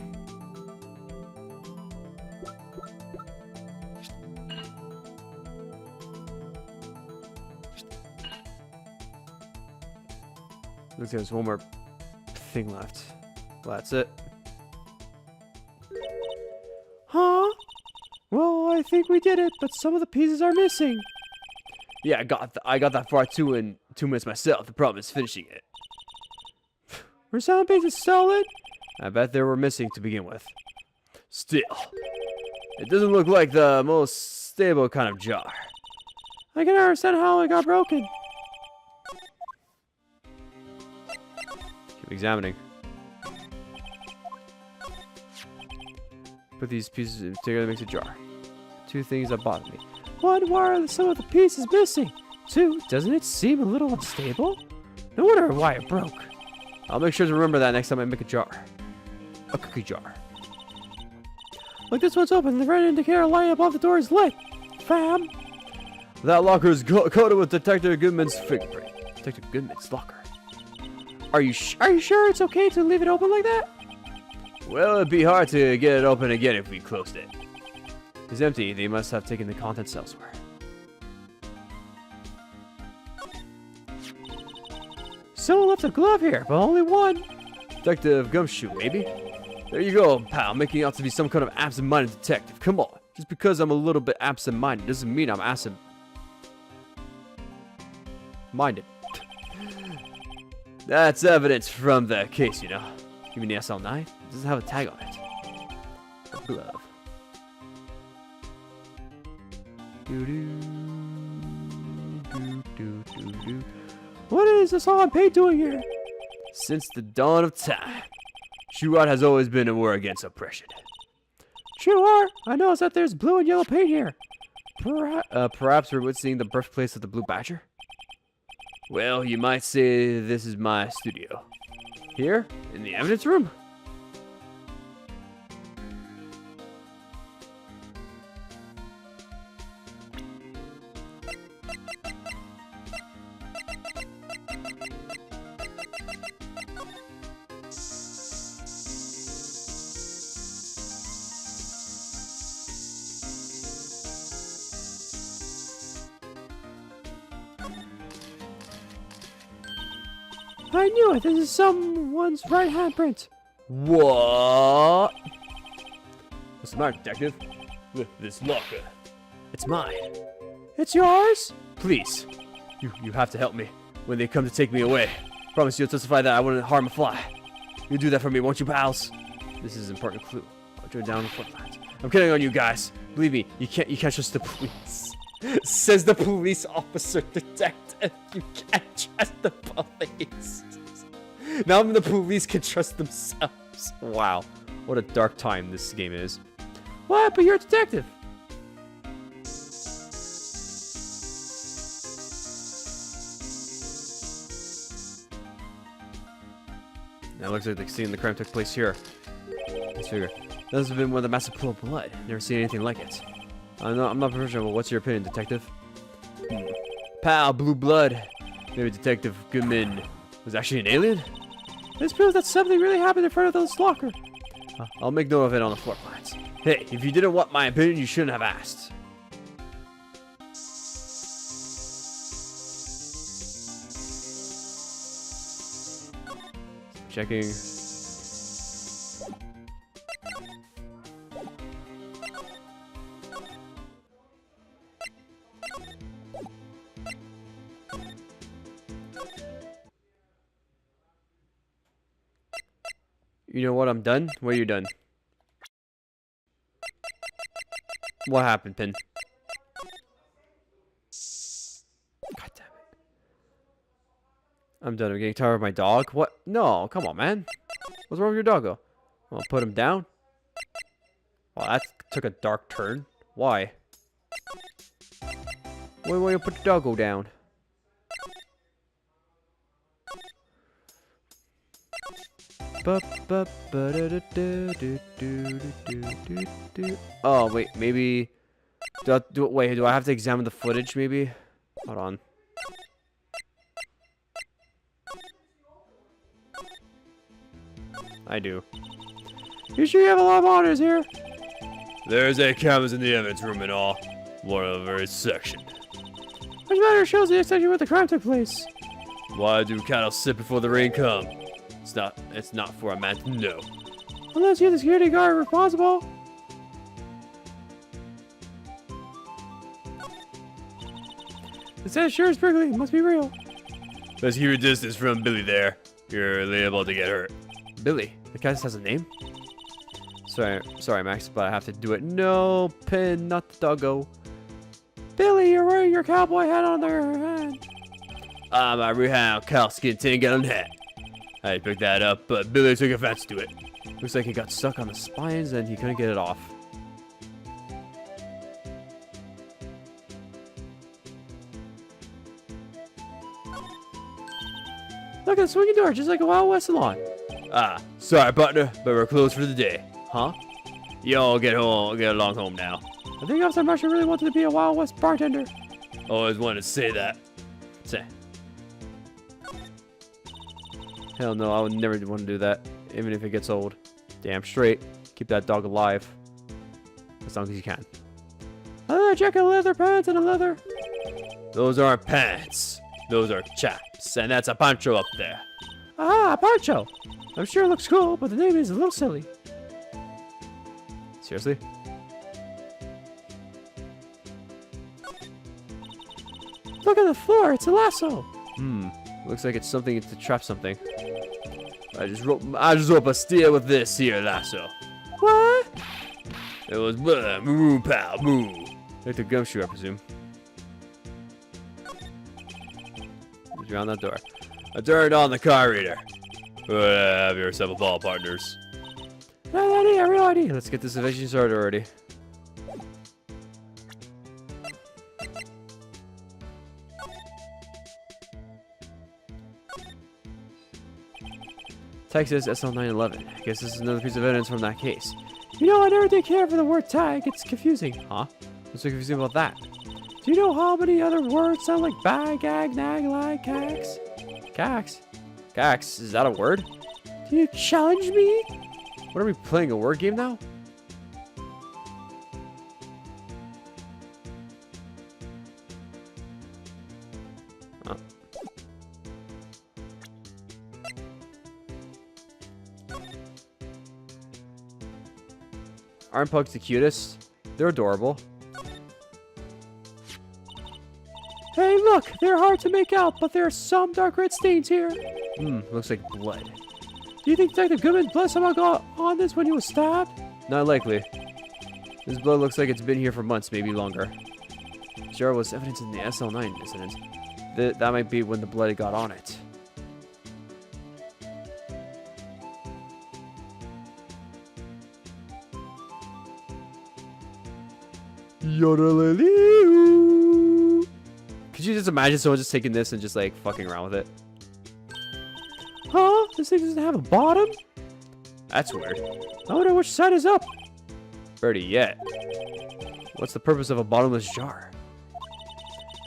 Looks like there's one more thing left. Well, that's it. Huh? Well, I think we did it, but some of the pieces are missing. Yeah, I got that far too in 2 minutes myself. The problem is finishing it. Were some pieces solid? I bet they were missing to begin with. Still, it doesn't look like the most stable kind of jar. I can understand how it got broken. Keep examining. Put these pieces together makes a jar. 2 things that bother me. 1, why are some of the pieces missing? 2, doesn't it seem a little unstable? No wonder why it broke. I'll make sure to remember that next time I make a jar. A cookie jar. Look, this one's open. The red indicator light above the door is lit. Fam. That locker is coated with Detective Goodman's fingerprint. Detective Goodman's locker. Are you sure it's okay to leave it open like that? Well, it'd be hard to get it open again if we closed it. It's empty. They must have taken the contents elsewhere. Someone left a glove here, but only one. Detective Gumshoe, maybe? There you go, pal, making out to be some kind of absent-minded detective. Come on. Just because I'm a little bit absent-minded doesn't mean I'm absent-minded. That's evidence from the case, you know. Even the SL9? It doesn't have a tag on it. A glove. What is this all paint doing here? Since the dawn of time, Wright has always been a war against oppression. Sure, I noticed that there's blue and yellow paint here. Perhaps we're witnessing the birthplace of the Blue Badger? Well, you might say this is my studio. Here, in the evidence room? I knew it. This is someone's right handprint. What? What's the matter, detective? With this locker. It's mine. It's yours? Please. You have to help me when they come to take me away. Promise you'll testify that I wouldn't harm a fly. You'll do that for me, won't you, pals? This is an important clue. I'll turn down the floodlights. I'm kidding on you guys. Believe me, you can't trust the police. Says the police officer detective. You can't trust the police. Now the police can trust themselves. Wow. What a dark time this game is. What? But you're a detective. Now it looks like the scene of the crime took place here. Let's figure. This has been one of the massive pool of blood. Never seen anything like it. I'm not professional, but what's your opinion, detective? Pal, blue blood. Maybe Detective Goodman was actually an alien? This proves that something really happened in front of this locker. I'll make note of it on the floor plans. Hey, if you didn't want my opinion, you shouldn't have asked. Checking. You know what? I'm done. Where you done? What happened, Pin? God damn it. I'm done. I'm getting tired of my dog. What? No, come on, man. What's wrong with your doggo? Well, put him down. Well, that took a dark turn. Why? Why you put the doggo down? Oh wait, maybe. Wait, do I have to examine the footage? Maybe. Hold on. I do. You sure you have a lot of monitors here? There's 8 cameras in the evidence room and all. One of every section. Which matter shows the extension where the crime took place. Why do cattle sit before the rain come? It's not for a man to know. Unless you're the security guard responsible. The set sure is prickly. It must be real. Let's keep your distance from Billy there. You're liable to get hurt. Billy. The cat has a name? Sorry, Max, but I have to do it. No, Pin, not the doggo. Billy, you're wearing your cowboy hat on their head. My rehound cowskin tin gallon hat. I picked that up, but Billy took offense to it. Looks like he got stuck on the spines and he couldn't get it off. Look at the swinging door, just like a Wild West salon. Sorry, partner, but we're closed for the day. Huh? Y'all get along home now. I think Officer Marshall really wanted to be a Wild West bartender. Always wanted to say that. Say. Hell no, I would never want to do that, even if it gets old. Damn straight. Keep that dog alive. As long as you can. A leather jacket, leather pants, and a leather. Those aren't pants. Those are chaps, and that's a poncho up there. Ah, Pancho! I'm sure it looks cool, but the name is a little silly. Seriously? Look at the floor, it's a lasso! Looks like it's something to trap something. I just rope a steer with this here lasso. What? It was moo pal moo. Like the gumshoe, I presume. It's around that door. I turned on the car reader. Have yourself a ball, partners. Real ID. Let's get this evasion started already. Texas SL911. I guess this is another piece of evidence from that case. You know, I never did care for the word tag. It's confusing. Huh? What's so confusing about that? Do you know how many other words sound like bag, gag, nag, lag, cax? Cax? Cax, is that a word? Do you challenge me? What are we playing, a word game now? Oh. Aren't pugs the cutest? They're adorable. Hey, look! They're hard to make out, but there are some dark red stains here. Looks like blood. Do you think Detective Goodman's blood somehow got on this when he was stabbed? Not likely. This blood looks like it's been here for months, maybe longer. Sure was evidence in the SL9 incident. That might be when the blood got on it. Yodelalioo. Could you just imagine someone just taking this and just like fucking around with it? Huh? This thing doesn't have a bottom? That's weird. I wonder which side is up. Better yet. What's the purpose of a bottomless jar?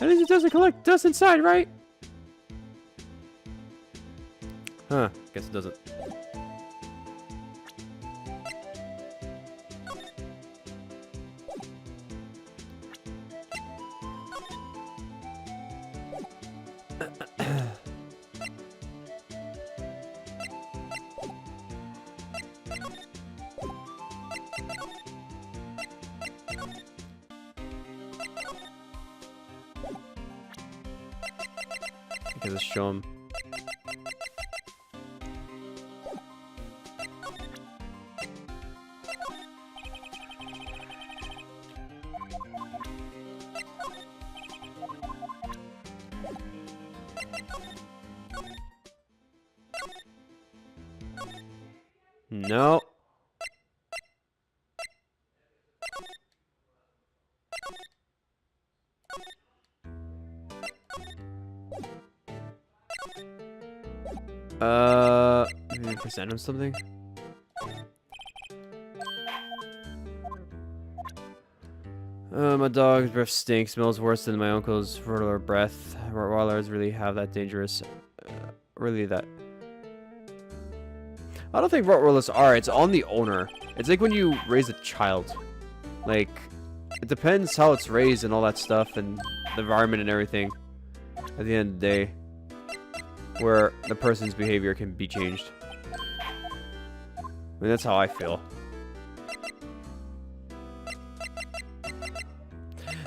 At least it doesn't collect dust inside, right? Huh, guess it doesn't. I can just show him. No. Maybe present him something? My dog's breath stinks. Smells worse than my uncle's Rottweiler breath. Rottweilers really have that dangerous. Really that. I don't think Rottweilers are. It's on the owner. It's like when you raise a child. Like, it depends how it's raised and all that stuff and the environment and everything. At the end of the day, where the person's behavior can be changed. I mean, that's how I feel.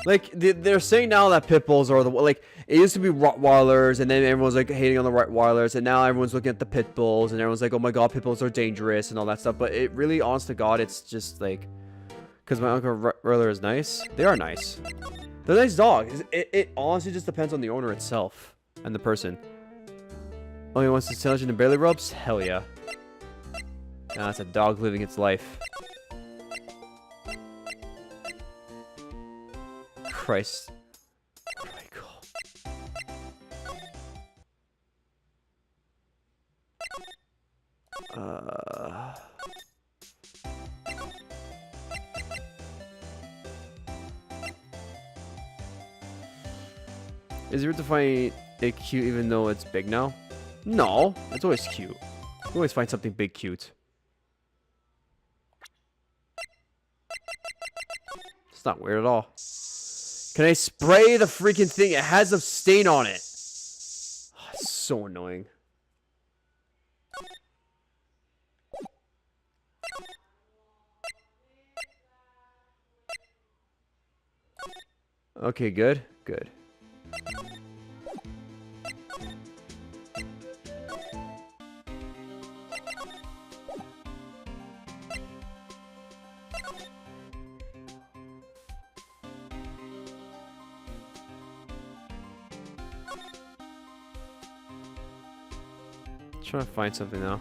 Like, they're saying now that pit bulls are the... Like, it used to be Rottweilers, and then everyone's, like, hating on the Rottweilers, and now everyone's looking at the pit bulls, and everyone's like, oh my god, pit bulls are dangerous, and all that stuff. But it really, honest to god, it's just, like... Because my Uncle Rottweiler is nice. They are nice. They're nice dogs. It honestly just depends on the owner itself and the person. Only wants to challenge and barely rubs? Hell yeah. Nah, that's a dog living its life. Christ. What do I call? Is it weird to find it cute even though it's big now? No, it's always cute. You always find something big cute. It's not weird at all. Can I spray the freaking thing? It has a stain on it. Oh, it's so annoying. Okay, good. Good. Trying to find something now.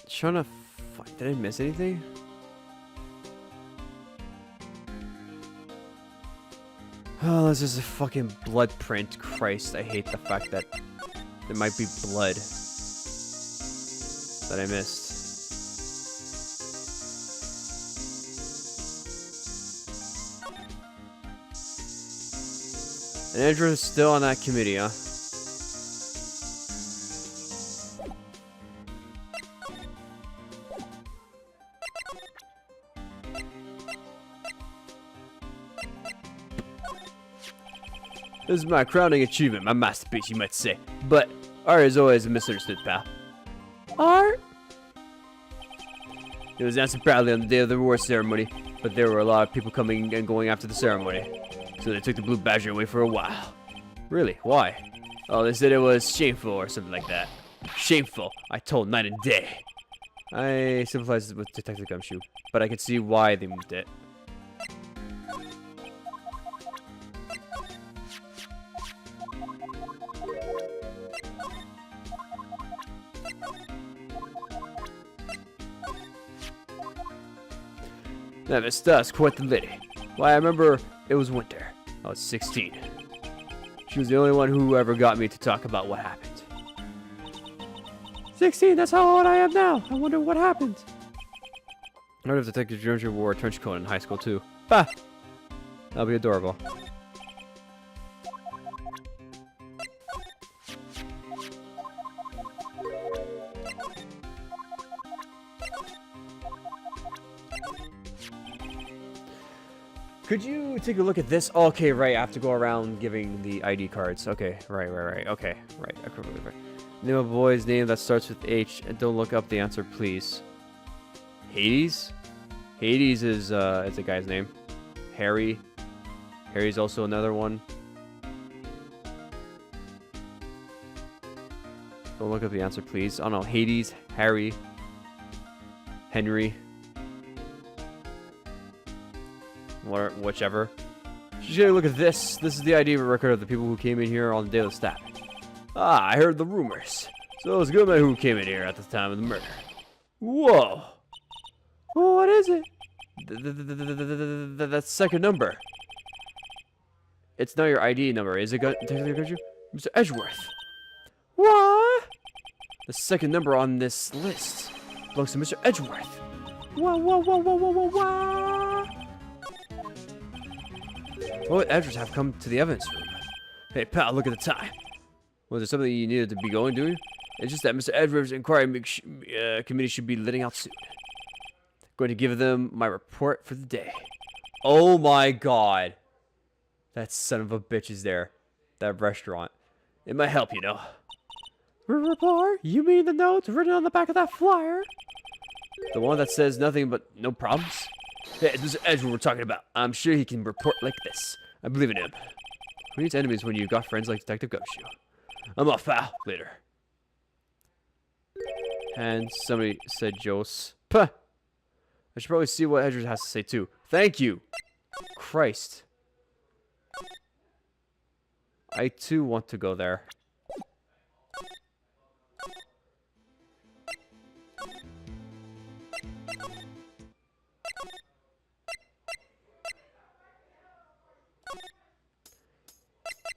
Trying to find. Did I miss anything? Oh, this is a fucking blood print. Christ, I hate the fact that there might be blood that I missed. And Andrew is still on that committee, huh? This is my crowning achievement, my masterpiece, you might say. But art is always a misunderstood, pal. Art? It was answered proudly on the day of the reward ceremony, but there were a lot of people coming and going after the ceremony. So they took the blue badger away for a while. Really? Why? Oh, they said it was shameful or something like that. Shameful, I told night and day. I sympathize with Detective Gumshoe, but I can see why they moved it. Now, Miss Dusk, quite the lady. Why, I remember it was winter. I was 16. She was the only one who ever got me to talk about what happened. 16, that's how old I am now. I wonder what happened. I wonder if Detective Jones wore a trench coat in high school, too. Bah! That'll be adorable. Could you take a look at this? Okay, right. I have to go around giving the ID cards. Okay, right. Okay, right. Name of a boy's name that starts with H. And don't look up the answer, please. Hades? Hades is a guy's name. Harry. Harry's also another one. Don't look up the answer, please. Oh no, Hades, Harry, Henry. Whichever. Just gotta look at this. This is the ID record of the people who came in here on the day of the stabbing. Ah, I heard the rumors. So it was Goodman who came in here at the time of the murder. Whoa. Well, what is it? That second number. It's not your ID number, is it, Mr. Edgeworth? What? The second number on this list belongs to Mr. Edgeworth. Whoa. What would Edgeworth have come to the evidence room? Hey, pal, look at the time. Was there something you needed to be doing? It's just that Mr. Edgeworth's inquiry committee should be letting out soon. Going to give them my report for the day. Oh my god. That son of a bitch is there. That restaurant. It might help, you know. Report? You mean the notes written on the back of that flyer? The one that says nothing but no problems? Hey, this is Edgeworth we're talking about. I'm sure he can report like this. I believe in him. Who needs enemies when you've got friends like Detective Gumshoe? I'm off, pal. Later. And somebody said Jose. Puh! I should probably see what Edgeworth has to say too. Thank you! Christ. I too want to go there.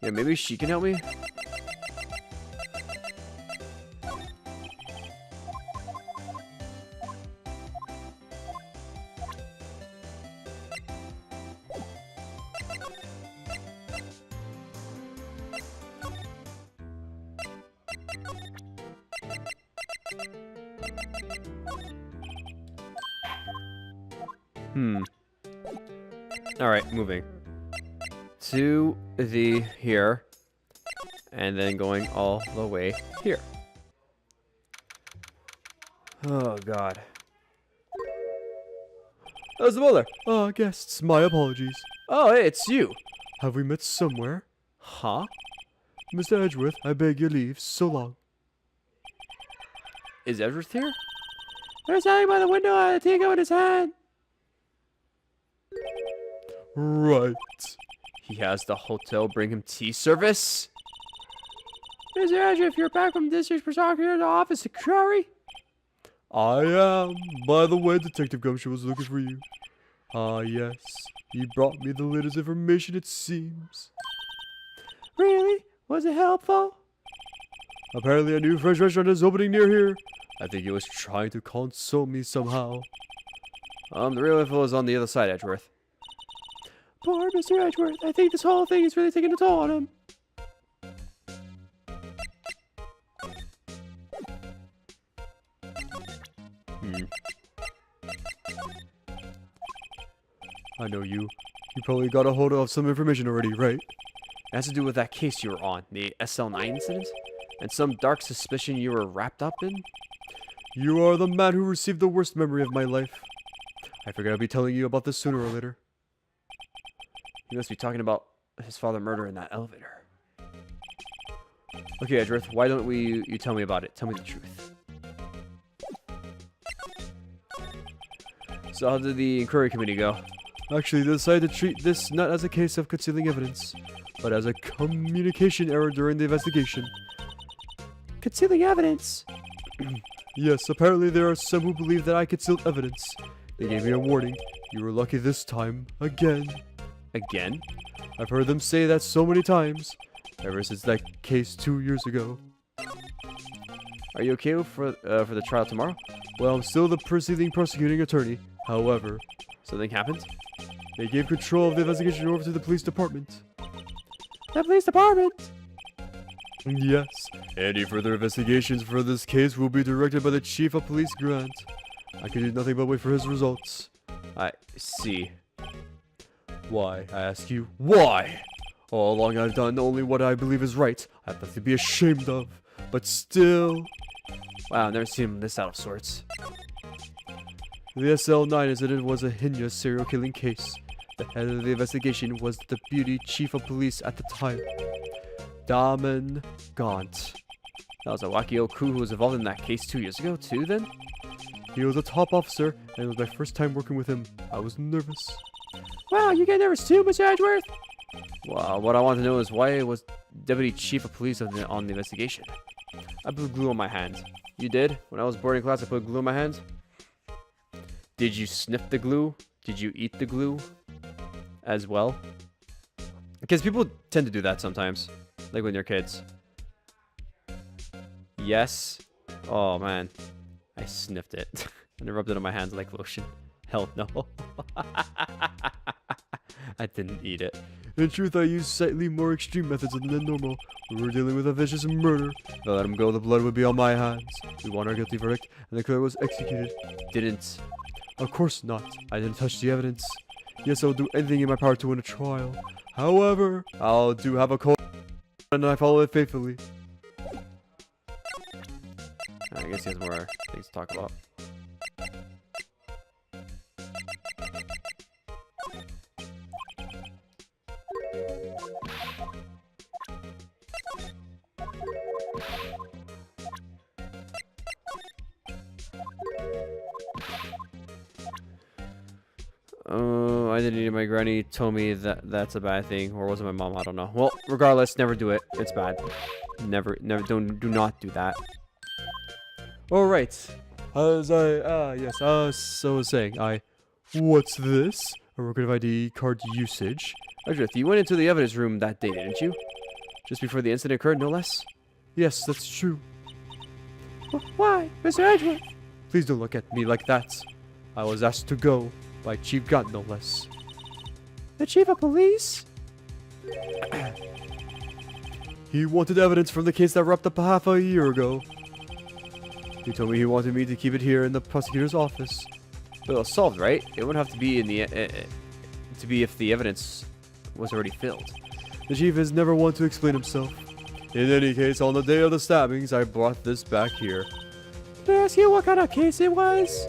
Yeah, maybe she can help me? Alright, moving. To the here. And then going all the way here. Oh, God. How's the butler? Guests, my apologies. Oh, hey, it's you. Have we met somewhere? Huh? Mr. Edgeworth, I beg your leave. So long. Is Edgeworth here? They're standing by the window at a teacup in his hand. Right. He has the hotel bring him tea service? Mr. Edgeworth, you're back from district prosecutor's office, secretary? I am. By the way, Detective Gumshoe was looking for you. Ah, yes. You brought me the latest information, it seems. Really? Was it helpful? Apparently a new French restaurant is opening near here. I think he was trying to console me somehow. The real info is on the other side, Edgeworth. Poor Mr. Edgeworth. I think this whole thing is really taking a toll on him. I know you. You probably got a hold of some information already, right? It has to do with that case you were on, the SL9 incident, and some dark suspicion you were wrapped up in. You are the man who received the worst memory of my life. I figured I'd be telling you about this sooner or later. He must be talking about his father murder in that elevator. Okay, Edgeworth, why don't you tell me about it? Tell me the truth. So how did the inquiry committee go? Actually, they decided to treat this not as a case of concealing evidence, but as a communication error during the investigation. Concealing evidence? Yes, apparently there are some who believe that I concealed evidence. They gave me a warning. You were lucky this time. Again. Again? I've heard them say that so many times. Ever since that case 2 years ago. Are you okay for the trial tomorrow? Well, I'm still the prosecuting attorney. However, something happened? They gave control of the investigation over to the police department. The police department? Yes. Any further investigations for this case will be directed by the Chief of Police Grant. I can do nothing but wait for his results. I see. Why, I ask you, why? All along I've done only what I believe is right. I have nothing to be ashamed of. But still... Wow, I've never seen this out of sorts. The SL9 incident was a heinous serial killing case. The head of the investigation was the deputy chief of police at the time, Damon Gaunt. That was a wacky old coup who was involved in that case 2 years ago, too, then? He was a top officer, and it was my first time working with him. I was nervous. Wow, you get nervous too, Mr. Edgeworth? Well, what I want to know is why was Deputy Chief of Police on the investigation? I put glue on my hand. You did? When I was boarding class, I put glue on my hand? Did you sniff the glue? Did you eat the glue as well? Because people tend to do that sometimes, like when they're kids. Yes. Oh, man. I sniffed it. And I rubbed it on my hands like lotion. Hell no. I didn't eat it. In truth, I used slightly more extreme methods than normal. We were dealing with a vicious murder. If I let him go, the blood would be on my hands. We won our guilty verdict, and the killer was executed. Didn't. Of course not. I didn't touch the evidence. Yes, I'll do anything in my power to win a trial. However, I'll do have a code, and I follow it faithfully. I guess he has more things to talk about. Oh, I didn't eat it. My granny told me that that's a bad thing, or was it my mom? I don't know. Well, regardless, never do it. It's bad. Never, do not do that. All right. As I was saying, what's this? A record of ID card usage. Edgeworth, you went into the evidence room that day, didn't you? Just before the incident occurred, no less? Yes, that's true. Why, Mr. Edgeworth? Please don't look at me like that. I was asked to go by Chief Gant, no less. The chief of police? He wanted evidence from the case that wrapped up half a year ago. He told me he wanted me to keep it here in the prosecutor's office. But it was solved, right? It wouldn't have to be in the to be if the evidence was already filled. The chief has never wanted to explain himself. In any case, on the day of the stabbings, I brought this back here. Can I ask you what kind of case it was?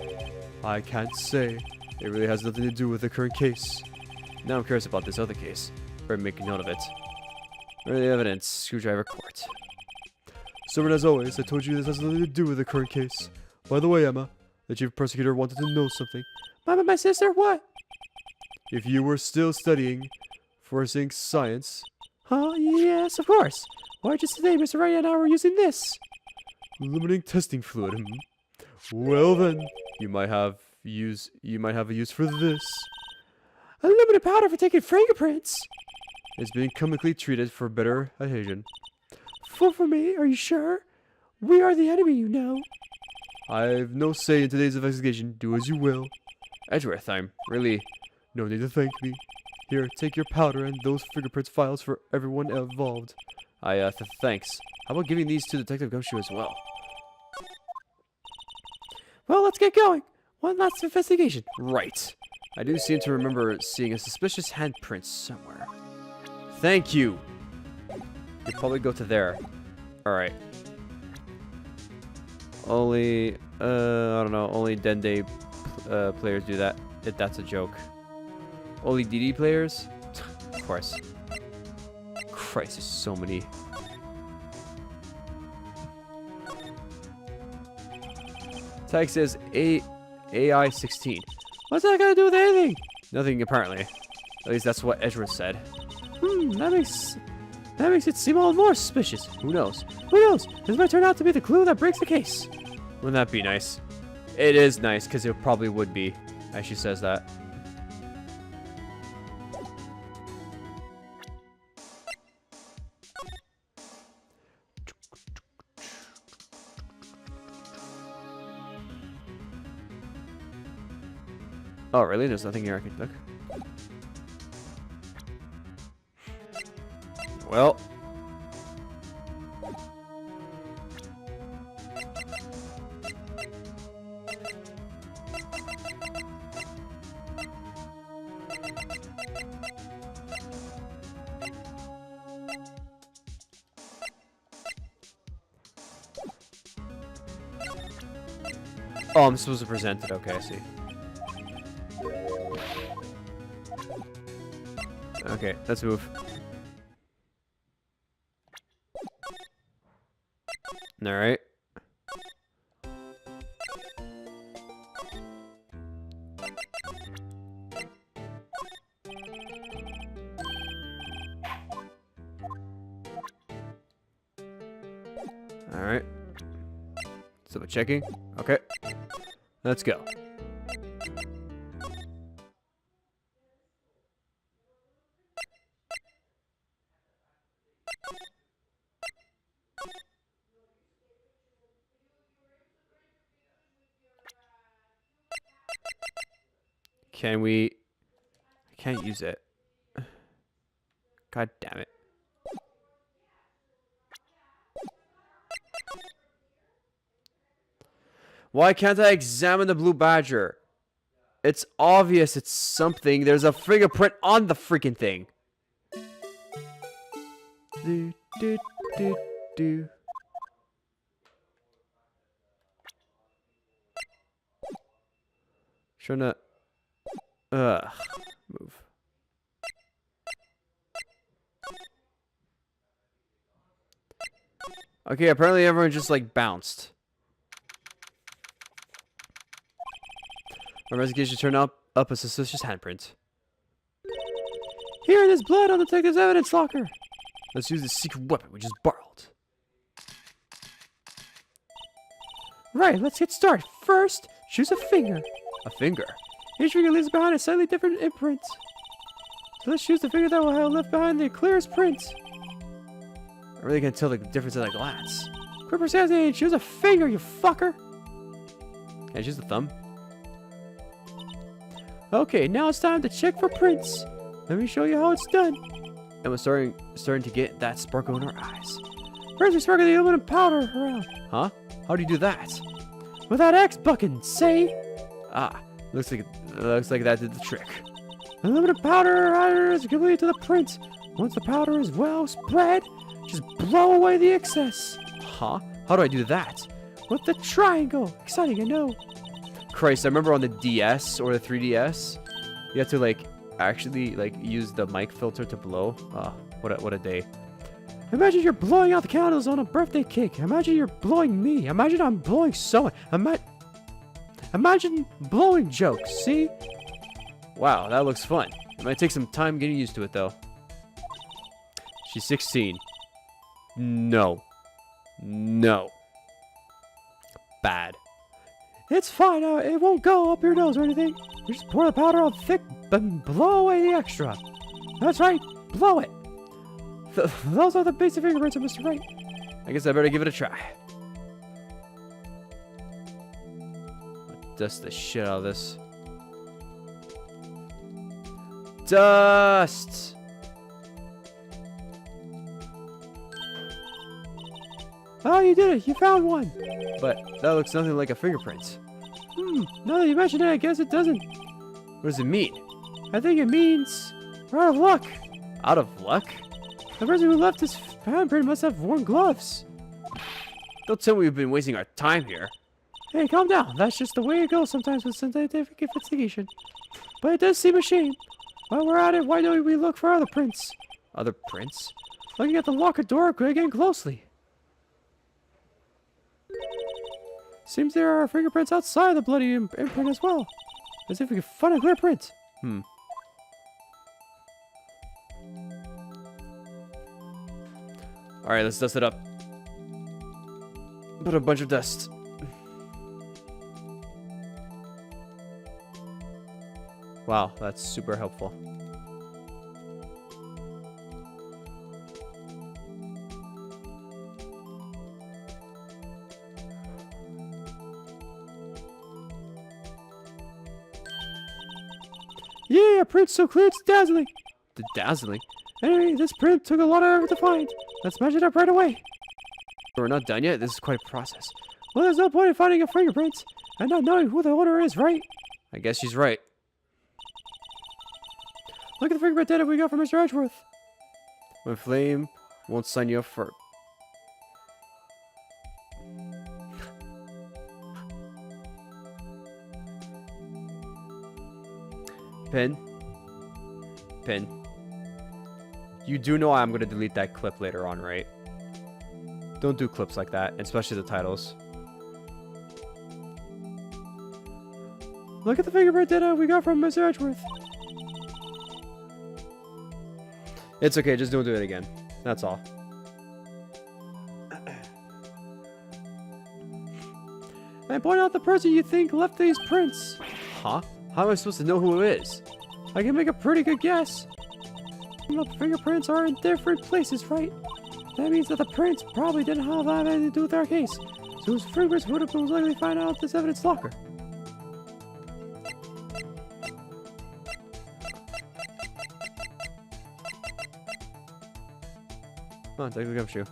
I can't say. It really has nothing to do with the current case. Now I'm curious about this other case. Better make a note of it. Where are the evidence? Screwdriver court. Sir, as always, I told you this has nothing to do with the current case. By the way, Emma, the chief prosecutor wanted to know something. Mama, my sister, what? If you were still studying forensic science... Oh, yes, of course. Why just today, Mr. Wright and I were using this? Limiting testing fluid, Well then, you might have a use for this. Aluminum powder for taking fingerprints. It's being chemically treated for better adhesion. For me, are you sure? We are the enemy, you know. I've no say in today's investigation. Do as you will. Edgeworth, I'm really... No need to thank me. Here, take your powder and those fingerprints files for everyone involved. Thanks. How about giving these to Detective Gumshoe as well? Well, let's get going. One last investigation. Right. I do seem to remember seeing a suspicious handprint somewhere. Thank you. You probably go to there. Alright. Only, I don't know, only Dende players do that. If that's a joke. Only DD players? Of course. Christ, there's so many. Tag says AI 16. What's that got to do with anything? Nothing apparently. At least that's what Edgeworth said. That makes it seem all the more suspicious. Who knows? Who knows? This might turn out to be the clue that breaks the case. Wouldn't that be nice? It is nice, because it probably would be. As she says that. Oh, really? There's nothing here I can look? Well. Oh, I'm supposed to present it. Okay, I see. Okay, let's move. Alright. Alright. So we're checking. Okay. Let's go. Can we... I can't use it. God damn it. Why can't I examine the blue badger? It's obvious it's something. There's a fingerprint on the freaking thing. Do, do, do, do. Trying to... Move. Okay, apparently everyone just like bounced. Our investigation turned up a suspicious handprint. Here, there's blood on the detective's evidence locker. Let's use the secret weapon we just borrowed. Right, let's get started. First, choose a finger. A finger? Each finger leaves behind a slightly different imprint. So let's choose the finger that will have left behind the clearest print. I really can't tell the difference at a glance. Quick processing, choose a finger, you fucker. Can I choose the thumb? Okay, now it's time to check for prints. Let me show you how it's done. And we're starting to get that sparkle in our eyes. First, we sparkle the aluminum powder around. Huh? How do you do that? With that X button, say. Ah, looks like that did the trick. Aluminum powder adds completely to the print. Once the powder is well spread, just blow away the excess. Huh? How do I do that? With the triangle. Exciting, I know. Christ, I remember on the DS or the 3DS, you had to like actually like use the mic filter to blow. Oh, what a day. Imagine you're blowing out the candles on a birthday cake. Imagine you're blowing me. Imagine I'm blowing someone. Imagine blowing jokes. See? Wow, that looks fun. It might take some time getting used to it though. She's 16. No. No. Bad. It's fine. It won't go up your nose or anything. You just pour the powder on thick and blow away the extra. That's right. Blow it. Those are the basic fingerprints of Mr. Wright. I guess I better give it a try. Dust the shit out of this. Dust! Oh, you did it. You found one. But that looks nothing like a fingerprint. Now that you mention it, I guess it doesn't. What does it mean? I think it means we're out of luck. Out of luck? The person who left his handprint must have worn gloves. Don't tell me we've been wasting our time here. Hey, calm down. That's just the way it goes sometimes with scientific investigation. But it does seem a shame. While we're at it, why don't we look for other prints? Other prints? Looking at the locker door again closely. Seems there are fingerprints outside the bloody imprint as well. As if we could find a clear print. Alright, let's dust it up. Put a bunch of dust. Wow, that's super helpful. Yeah, print's so clear it's dazzling. Dazzling? Anyway, this print took a lot of effort to find. Let's measure it up right away. We're not done yet. This is quite a process. Well, there's no point in finding a fingerprint and not knowing who the owner is, right? I guess she's right. Look at the fingerprint data we got from Mr. Edgeworth. When Flame won't sign you up for... Pin. You do know I'm going to delete that clip later on, right? Don't do clips like that, especially the titles. Look at the fingerprint data we got from Mr. Edgeworth. It's okay, just don't do it again. That's all. and point out the person you think left these prints. Huh? How am I supposed to know who it is? I can make a pretty good guess. The fingerprints are in different places, right? That means that the prints probably didn't have anything to do with our case. So his fingerprints would have most likely find out this evidence locker. Come on, take the gumshoe.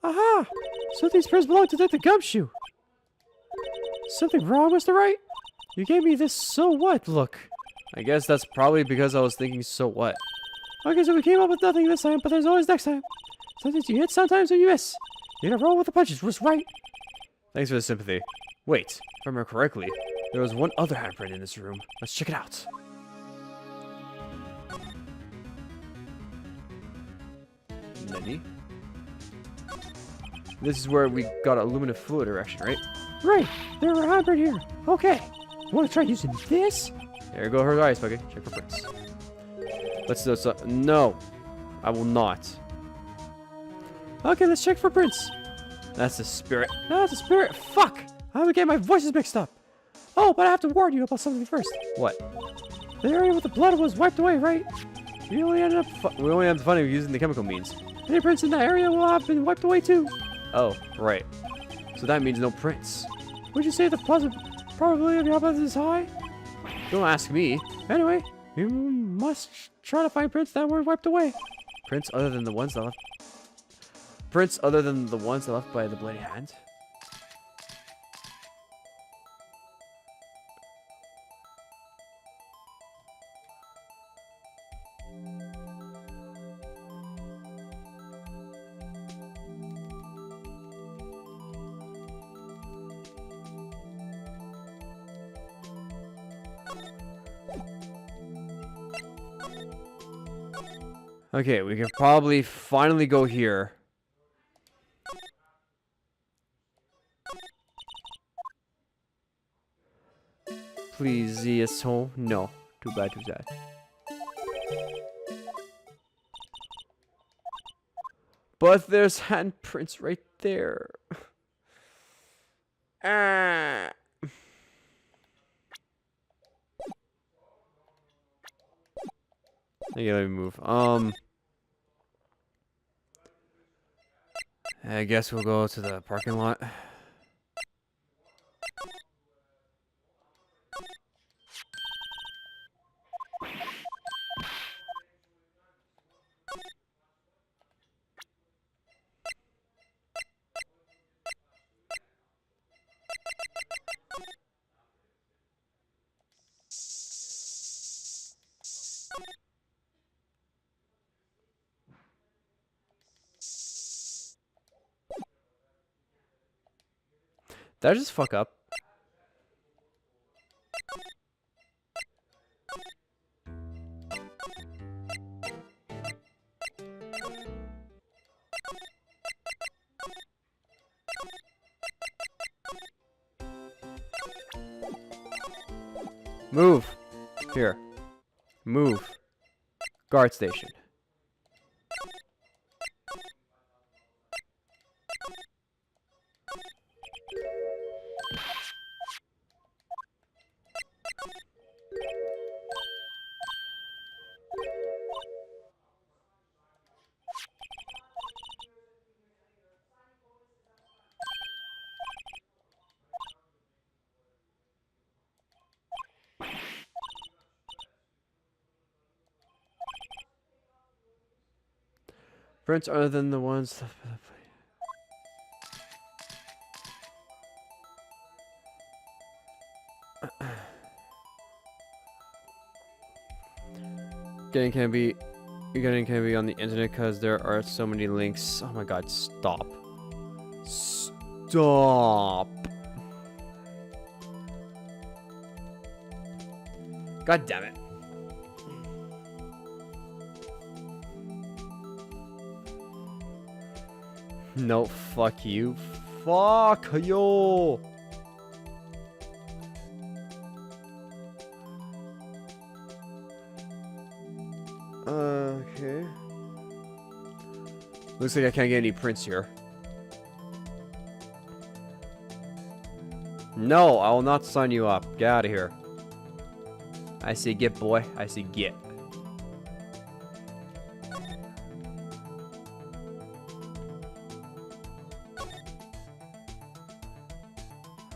Aha! So these prints belong to Detective Gumshoe. Something wrong, Mr. Wright? You gave me this so what look. I guess that's probably because I was thinking, so what? Okay, so we came up with nothing this time, but there's always next time. Sometimes you hit, sometimes you miss. You gotta roll with the punches, was right. Thanks for the sympathy. Wait, if I remember correctly, there was one other handprint in this room. Let's check it out. Nani? This is where we got aluminum fluid erection, right? Right, there were handprint here. Okay, wanna try using this? There you go, her eyes, Bucket. Check for prints. Let's do so. No, I will not. Okay, let's check for prints. That's the spirit. That's a spirit. Fuck! I'm getting my voices mixed up. Oh, but I have to warn you about something first. What? The area with the blood was wiped away, right? We only ended up. We only have the fun of using the chemical means. Any prints in that area will have been wiped away too. Oh, right. So that means no prints. Would you say the probability of your hypothesis is high? Don't ask me. Anyway, you must try to find prints that weren't wiped away. Prints other than the ones that left. Prints other than the ones left by the bloody hand. Okay, we can probably finally go here. Please, yes, home. No. Too bad, too sad. But there's handprints right there. Ah. Okay, let me move. I guess we'll go to the parking lot. Did I just fuck up? Move. Here. Move. Guard station. Prints other than the ones left by the Getting can be on the internet because there are so many links. Oh my god, stop. Stop. God damn it. No, fuck you. Fuck you. Looks like I can't get any prints here. No, I will not sign you up. Get out of here. I say get, boy. I say get.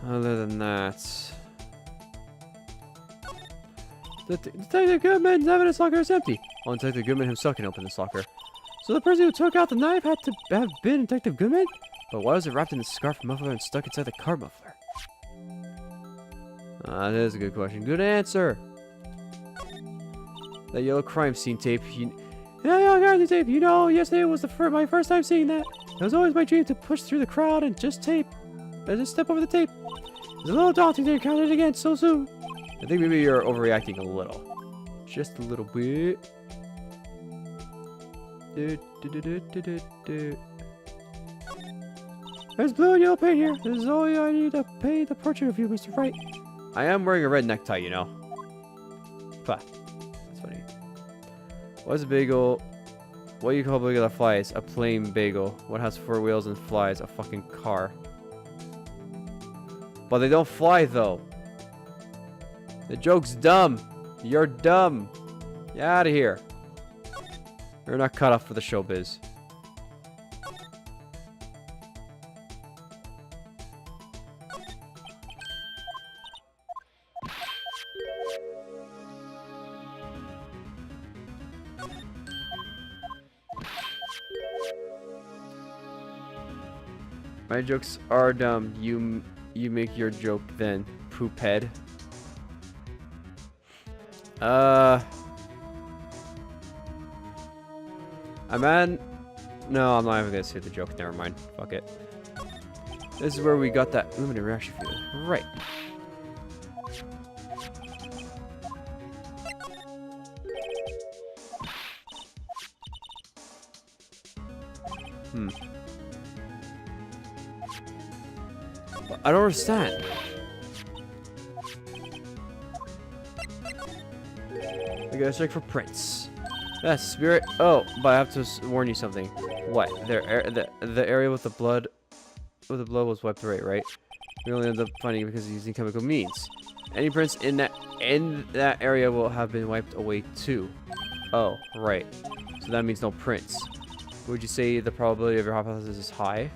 Other than that... Detective Goodman's evidence locker is empty. Only Detective Goodman himself can open this locker. So the person who took out the knife had to have been Detective Goodman? But why was it wrapped in the scarf muffler and stuck inside the car muffler? That is a good question. Good answer. That yellow crime scene tape. Yeah, guys, the tape. You know, yesterday was my first time seeing that. It was always my dream to push through the crowd and just step over the tape. It's a little daunting to encounter it again so soon. I think maybe you're overreacting a little. Just a little bit. There's blue and yellow paint here. This is all I need to paint the portrait of you, Mr. Wright. I am wearing a red necktie, you know. That's funny. What's a bagel? What do you call a bagel that flies? A plain bagel. What has 4 wheels and flies? A fucking car. But they don't fly, though. The joke's dumb. You're dumb. Get out of here. You're not cut off for the showbiz. My jokes are dumb. You make your joke then, poop head. Man. No, I'm not even gonna say the joke. Never mind. Fuck it. This is where we got that limited reaction feeling. Right. But I don't understand. I gotta check for prints. That's spirit. Oh, but I have to warn you something. What? The area with the blood was wiped away, right? We only ended up finding it because of using chemical means. Any prints in that area will have been wiped away too. Oh, right. So that means no prints. Would you say the probability of your hypothesis is high?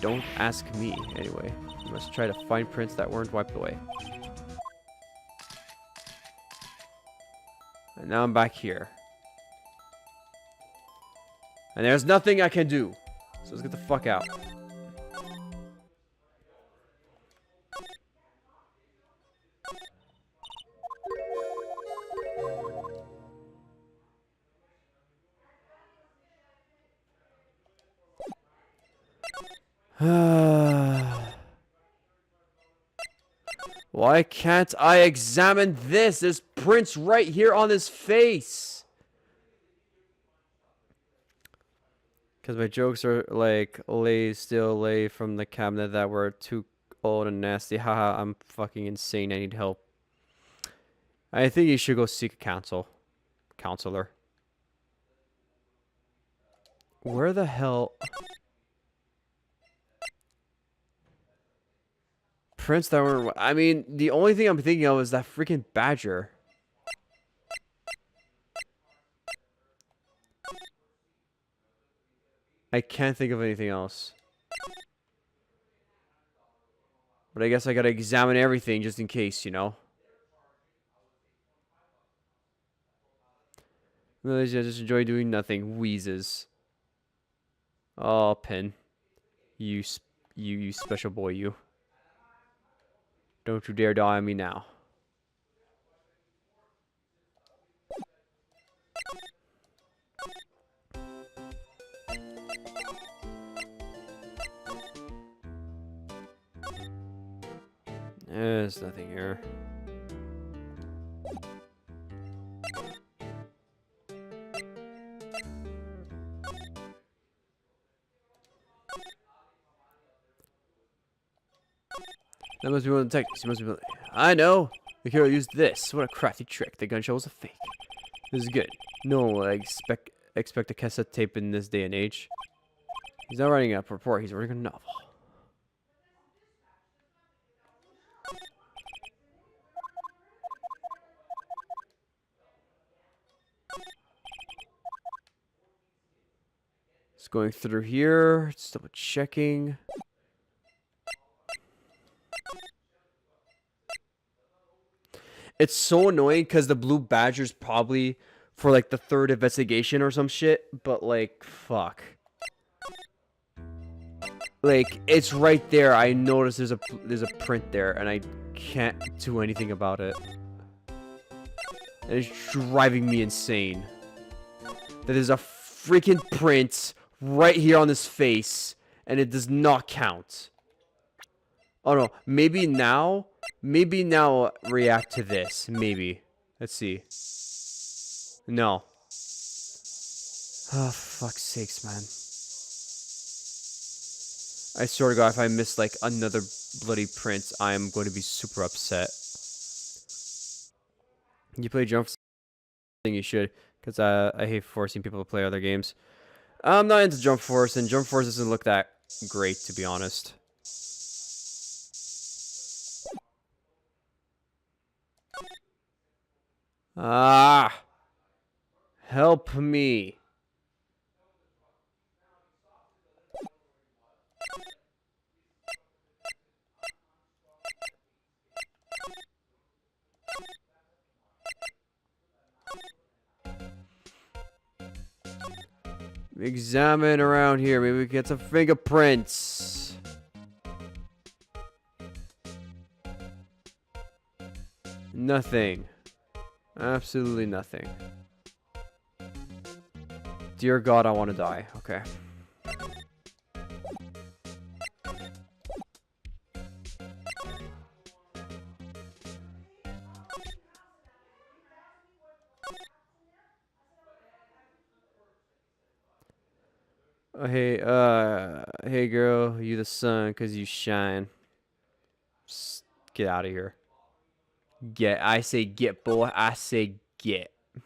Don't ask me, anyway. You must try to find prints that weren't wiped away. And now I'm back here. And there's nothing I can do. So let's get the fuck out. Why can't I examine this? There's prints right here on his face. Because my jokes are like lay from the cabinet that were too old and nasty. Haha, I'm fucking insane. I need help. I think you should go seek a counselor. Where the hell? Prints that were... I mean, the only thing I'm thinking of is that freaking badger. I can't think of anything else. But I guess I gotta examine everything just in case, you know? I just enjoy doing nothing. Wheezes. Oh, Pin. You special boy, you. Don't you dare die on me now. There's nothing here. That must be one of the detectives. He must be. I know. The hero used this. What a crafty trick. The gunshot was a fake. This is good. No one will expect a cassette tape in this day and age. He's not writing a report. He's writing a novel. Just going through here. Just double checking. It's so annoying because the blue badger's probably for like the third investigation or some shit, but like, fuck. Like, it's right there. I noticed there's a print there, and I can't do anything about it. And it's driving me insane. That there's a freaking print right here on this face, and it does not count. Oh no, maybe now react to this. Maybe. Let's see. No. Oh, fuck's sakes, man. I swear to God, if I miss like another bloody print, I am going to be super upset. You play Jump Force? I think you should, because I hate forcing people to play other games. I'm not into Jump Force, and Jump Force doesn't look that great, to be honest. Ah! Help me. Examine around here. Maybe we can get some fingerprints. Nothing. Absolutely nothing. Dear God, I want to die. Okay. Oh, hey girl, you the sun 'cause you shine. Just get out of here. Get, I say get, boy. I say get. I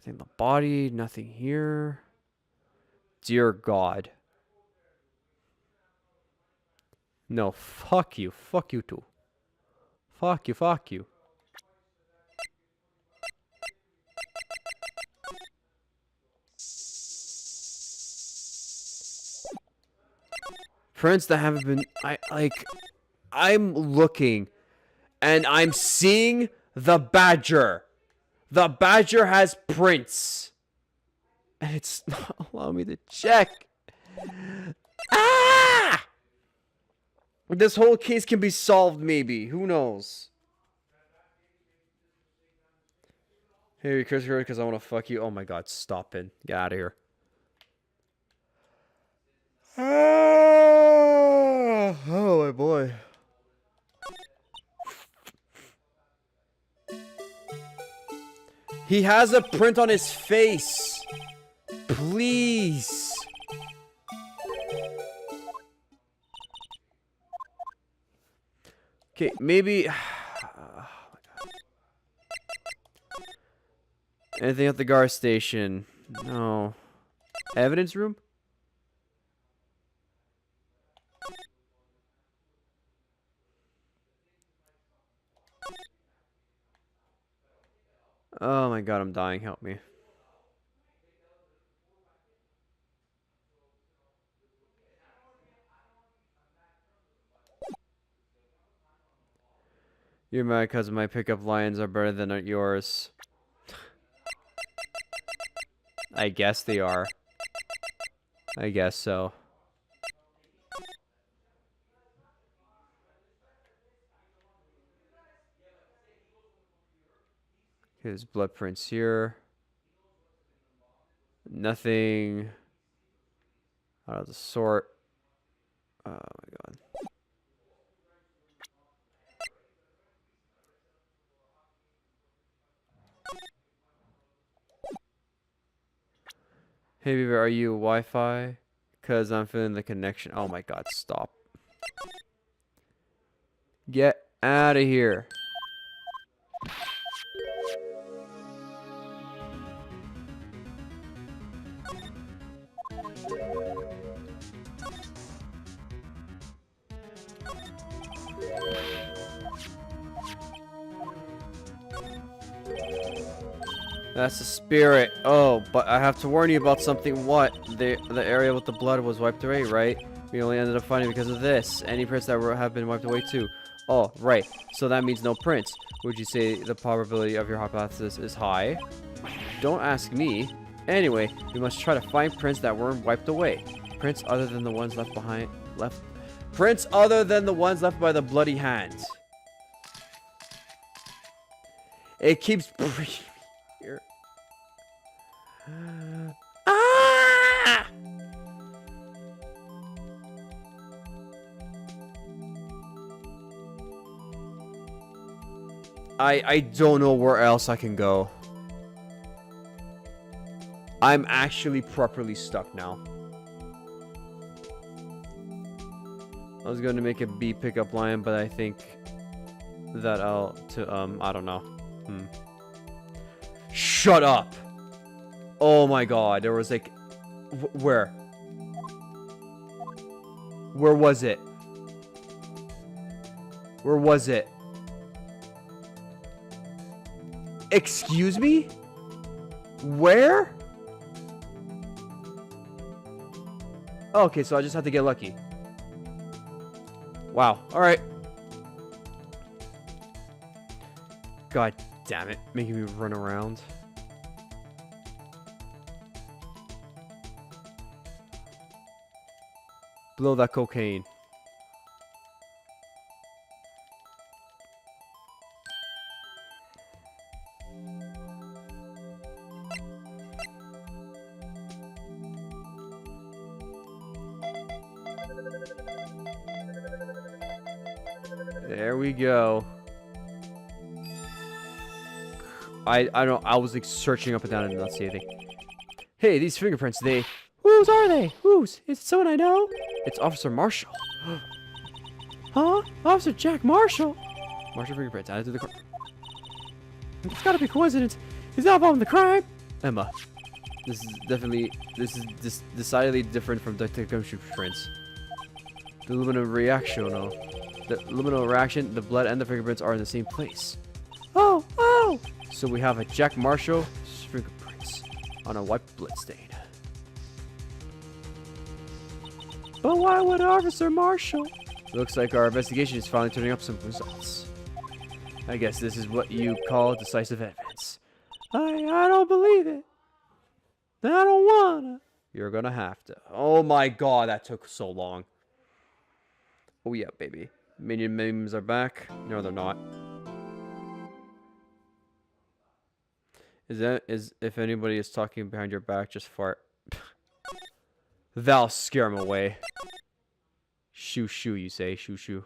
think the body, nothing here. Dear God. No, fuck you. Fuck you too. Fuck you, fuck you. Prints that haven't been, I'm looking and I'm seeing the badger. The badger has prints. And it's not allowing me to check. Ah! This whole case can be solved, maybe. Who knows? Hey, Christopher, because I want to fuck you. Oh my God, stop it. Get out of here. Oh, my boy. He has a print on his face. Please. Okay, maybe. Anything at the guard station? No. Evidence room? Oh my God, I'm dying. Help me. You're mad because my pickup lines are better than yours. I guess they are. I guess so. Okay, there's blood prints here. Nothing out of the sort. Oh my God. Hey, baby, are you Wi-Fi? Because I'm feeling the connection. Oh my God, stop. Get out of here. That's the spirit. Oh, but I have to warn you about something. What? The area with the blood was wiped away, right? We only ended up finding because of this. Any prints that have been wiped away too. Oh, right. So that means no prints. Would you say the probability of your hypothesis is high? Don't ask me. Anyway, we must try to find prints that weren't wiped away. Prints other than the ones left behind. Prints other than the ones left by the bloody hands. It keeps breathing here. Ah! I don't know where else I can go. I'm actually properly stuck now. I was going to make a B pickup line, but I think that I don't know. Shut up! Oh my god, there was like... Where? Where was it? Where was it? Excuse me? Where? Okay, so I just have to get lucky. Wow. Alright. God damn it. Making me run around. Blow that cocaine. There we go. I don't. I was like searching up and down and not see anything. Hey, these fingerprints, they... Whose are they? Whose? Is it someone I know? It's Officer Marshall. Huh? Officer Jack Marshall? Marshall fingerprints added to the... It's gotta be coincidence. He's not involved in the crime. Emma, this is decidedly different from Detective Gumshoe prints. The luminal reaction, the blood and the fingerprints are in the same place. Oh, oh! So we have a Jack Marshall fingerprints on a white blood stain. But why would Officer Marshall? Looks like our investigation is finally turning up some results. I guess this is what you call decisive evidence. I don't believe it. I don't wanna. You're gonna have to. Oh my god, that took so long. Oh yeah, baby. Minion memes are back. No, they're not. Is if anybody is talking behind your back, just fart. That'll scare him away. Shoo shoo, you say? Shoo shoo.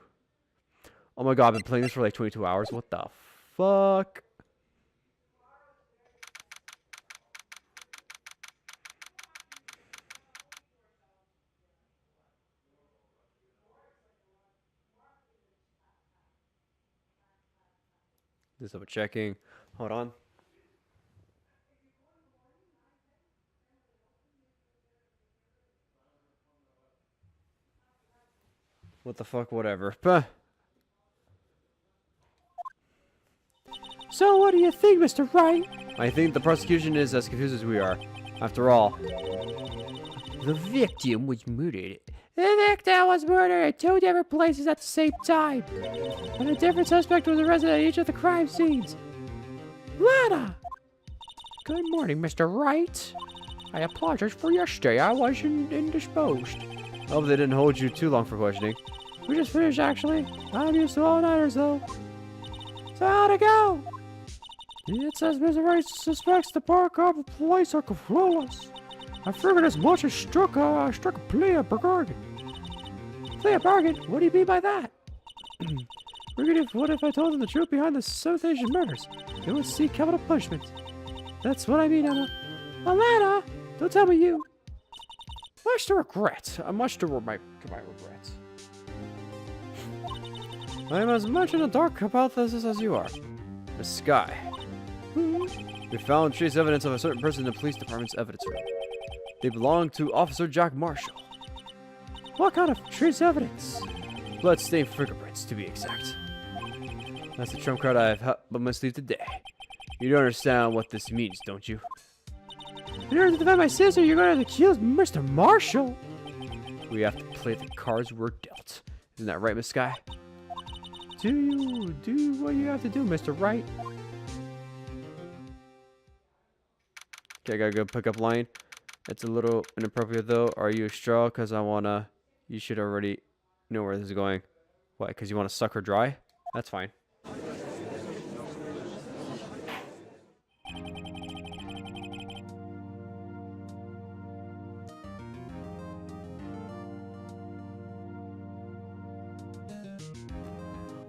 Oh my god, I've been playing this for like 22 hours. What the fuck? Just double checking. Hold on. What the fuck, whatever. Bah. So what do you think, Mr. Wright? I think the prosecution is as confused as we are. After all, the victim was murdered. The victim was murdered at 2 different places at the same time. And a different suspect was arrested at each of the crime scenes. Lana! Good morning, Mr. Wright. I apologize for yesterday. I was indisposed. I hope they didn't hold you too long for questioning. We just finished, actually. I'm used to all-nighters, though. So how'd it go? It says Mr. Wright suspects the park of the police are flawless. I figured as much as struck a plea of bargain. Plea of bargain? What do you mean by that? What if I told them the truth behind the South Asian murders? They would see capital punishment. That's what I mean, Emma. Alana, don't tell me you. Much to regret. Much to my regrets. I am as much in the dark about this as you are. The sky. We found trace evidence of a certain person in the police department's evidence room. They belong to Officer Jack Marshall. What kind of trace evidence? Blood-stained fingerprints, to be exact. That's the trump card I have up my sleeve today. You don't understand what this means, don't you? In order to defend my sister, you're going to accuse Mr. Marshall. We have to play the cards we're dealt. Isn't that right, Miss Sky? Do you do what you have to do, Mr. Wright? Okay, I gotta go pick up line. It's a little inappropriate though. Are you a straw? Because I wanna. You should already know where this is going. What? Because you want to suck her dry? That's fine.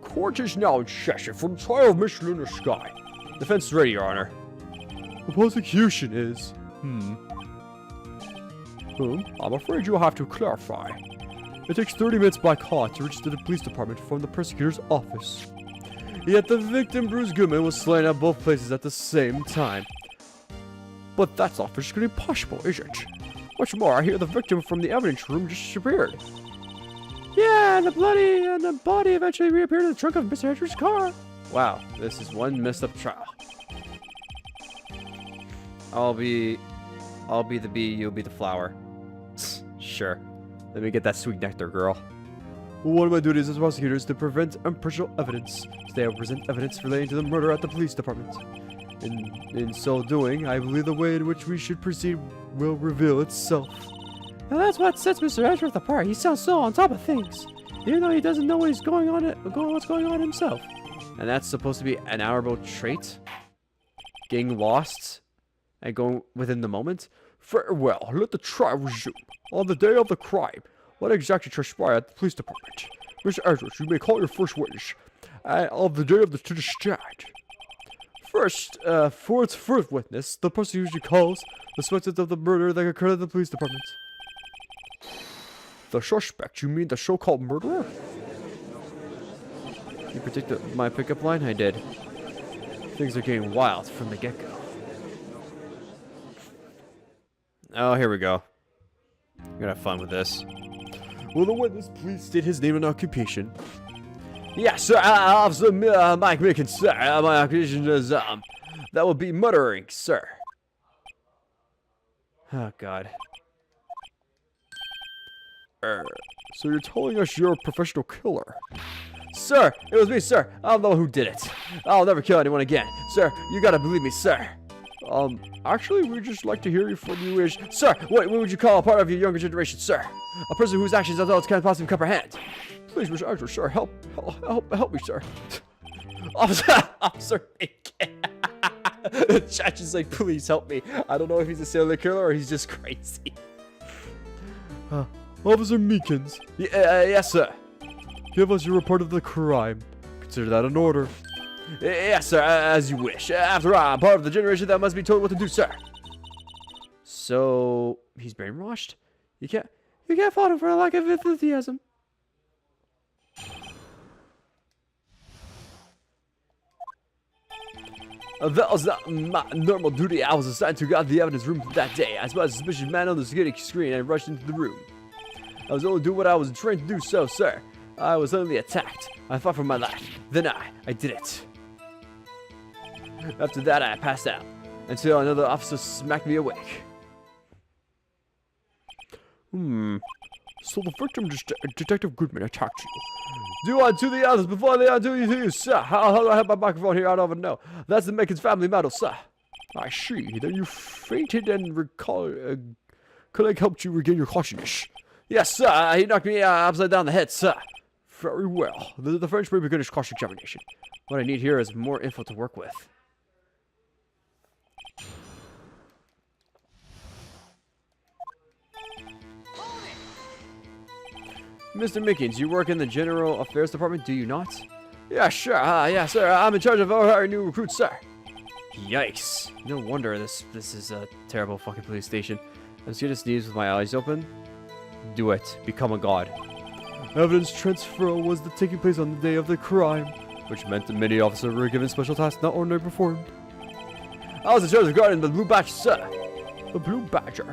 Court is now in session for the trial of Miss Lunar Sky. Defense is ready, Your Honor. The prosecution is... I'm afraid you'll have to clarify. It takes 30 minutes by car to reach the police department from the prosecutor's office. Yet the victim, Bruce Goodman, was slain at both places at the same time. But that's not physically possible, is it? What's more, I hear the victim from the evidence room just disappeared. Yeah, and the body eventually reappeared in the trunk of Mr. Hedger's car. Wow, this is one messed up trial. I'll be the bee, you'll be the flower. Sure. Let me get that sweet nectar, girl. One of my duties as prosecutor is to prevent impartial evidence. Today I will present evidence relating to the murder at the police department. In so doing, I believe the way in which we should proceed will reveal itself. Now that's what sets Mr. Edgeworth apart. He sounds so on top of things, even though he doesn't know what's going on himself. And that's supposed to be an honorable trait? Getting lost and going within the moment? Very well, let the trial resume. On the day of the crime, what exactly transpired at the police department? Mr. Edwards, you may call your first witness. On the day of the to the stand. First, for its first witness, the prosecution calls the suspect of the murder that occurred at the police department. The suspect? You mean the so-called murderer? You predicted my pickup line? I did. Things are getting wild from the get-go. Oh, here we go. I'm gonna have fun with this. Will the witness please state his name and occupation? Yes, sir. Officer Mike Mickens, sir. My occupation is, that would be murdering, sir. Oh, God. So you're telling us you're a professional killer? Sir, it was me, sir. I don't know who did it. I'll never kill anyone again. Sir, you gotta believe me, sir. Actually, we'd just like to hear you from you is... Sir, what would you call a part of your younger generation, sir? A person whose actions adults can't possibly comprehend. Please, Mr. Edwards, sir, help me, sir. Officer The judge is like, please help me. I don't know if he's a serial killer or he's just crazy. Officer Meekins. Yes, sir. Give us your report of the crime. Consider that an order. Yes, sir, as you wish. After all, I'm part of the generation that must be told what to do, sir. So, he's brainwashed? You can't fault him for a lack of enthusiasm. That was not my normal duty. I was assigned to guard the evidence room that day. I spotted a suspicious man on the security screen and rushed into the room. I was only doing what I was trained to do, so, sir. I was suddenly attacked. I fought for my life. Then I did it. After that, I passed out until another officer smacked me awake. So the victim, Detective Goodman, attacked you. Do unto the others before they undo you to you, sir. How do I have my microphone here? I don't even know. That's the Meekins family medal, sir. I see. Then you fainted and colleague helped you regain your consciousness. Yes, sir. He knocked me upside down the head, sir. Very well. The French may begin his cross-examination. What I need here is more info to work with. Mr. Mickens, you work in the General Affairs Department, do you not? Yeah, sure. Yeah, sir. I'm in charge of our new recruits, sir. Yikes. No wonder this is a terrible fucking police station. I'm just gonna sneeze with my eyes open. Do it. Become a god. Evidence transfer was taking place on the day of the crime, which meant that many officers were given special tasks not ordinarily performed. I was in charge of guarding the Blue Badger, sir. The Blue Badger?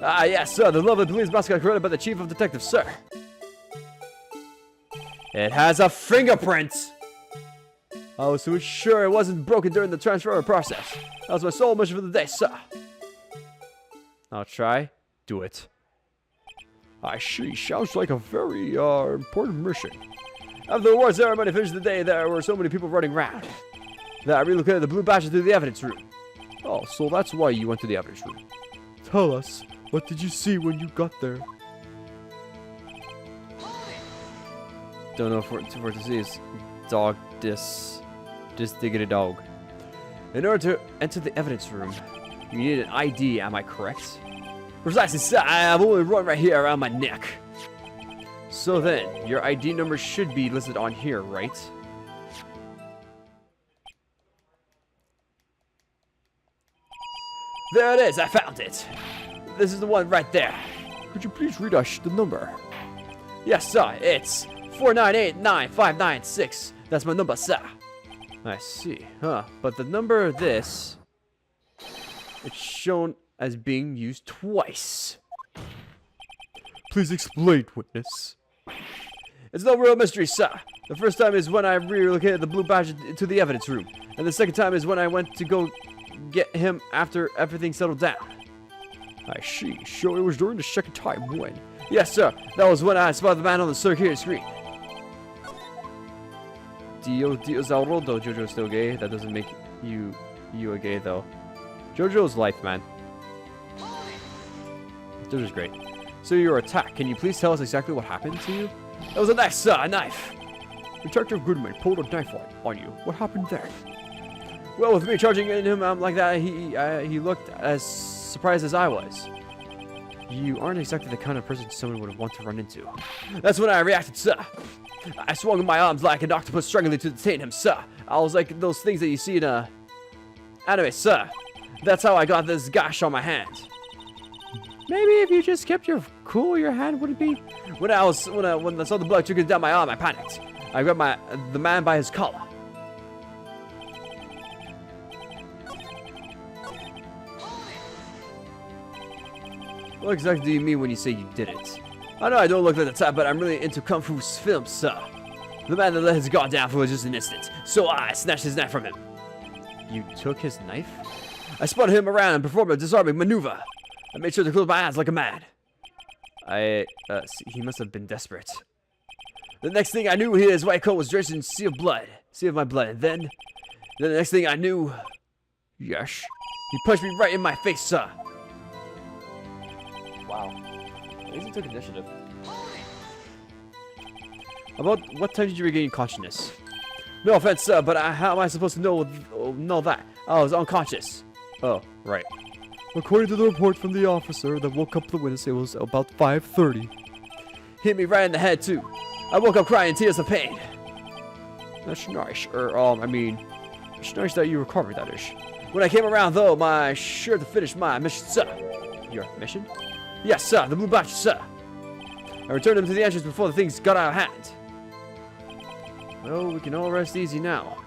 Ah, yes, sir. The lovely police mascot created by the chief of detectives, sir. It has a fingerprint. I was so sure it wasn't broken during the transfer process. That was my sole mission for the day, sir. I'll try. Do it. I see. Sounds like a very important mission. After the award ceremony finished the day, there were so many people running around that I relocated the blue badges to the evidence room. Oh, so that's why you went to the evidence room. Tell us, what did you see when you got there? Don't know if what to see is dog dis diggity dog. In order to enter the evidence room, you need an ID, am I correct? Precisely, sir. I have only one right here around my neck. So then, your ID number should be listed on here, right? There it is, I found it. This is the one right there. Could you please read us the number? Yes, sir, it's 4989596. That's my number, sir. I see, huh? But the number of this, it's shown as being used twice. Please explain, witness. It's no real mystery, sir. The first time is when I relocated the blue badge to the evidence room. And the second time is when I went to go get him after everything settled down. I see. So it was during the second time when? Yes, sir. That was when I spotted the man on the circular screen. Dio Zaurodo, Jojo's still gay. That doesn't make you a gay, though. Jojo's life, man. Jojo's great. So you were attacked. Can you please tell us exactly what happened to you? That was a knife, sir. A knife. Detective Goodman pulled a knife on you. What happened there? Well, with me charging in him like that, he looked as surprised as I was. You aren't exactly the kind of person someone would want to run into. That's when I reacted, sir. I swung my arms like an octopus struggling to detain him, sir. I was like those things that you see in a anime, sir. That's how I got this gash on my hand. Maybe if you just kept your cool, your hand wouldn't be. When I saw the blood trickling down my arm, I panicked. I grabbed the man by his collar. What exactly do you mean when you say you did it? I know I don't look like the type, but I'm really into kung fu films, sir. The man that let his guard down for just an instant, so I snatched his knife from him. You took his knife? I spun him around and performed a disarming maneuver. I made sure to close my eyes like a man. He must have been desperate. The next thing I knew, his white coat was drenched in sea of my blood, and then the next thing I knew, Yes. he punched me right in my face, sir. Wow. At least he took initiative. About what time did you regain consciousness? No offense, sir, but how am I supposed to know that? I was unconscious. Oh, right. According to the report from the officer that woke up the witness, it was about 5:30. Hit me right in the head, too. I woke up crying tears of pain. That's nice. It's nice that you recovered, that is. When I came around, though, my sure to finish my mission, sir. Your mission? Yes, sir. The blue badge, sir. I returned him to the entrance before the things got out of hand. Well, we can all rest easy now.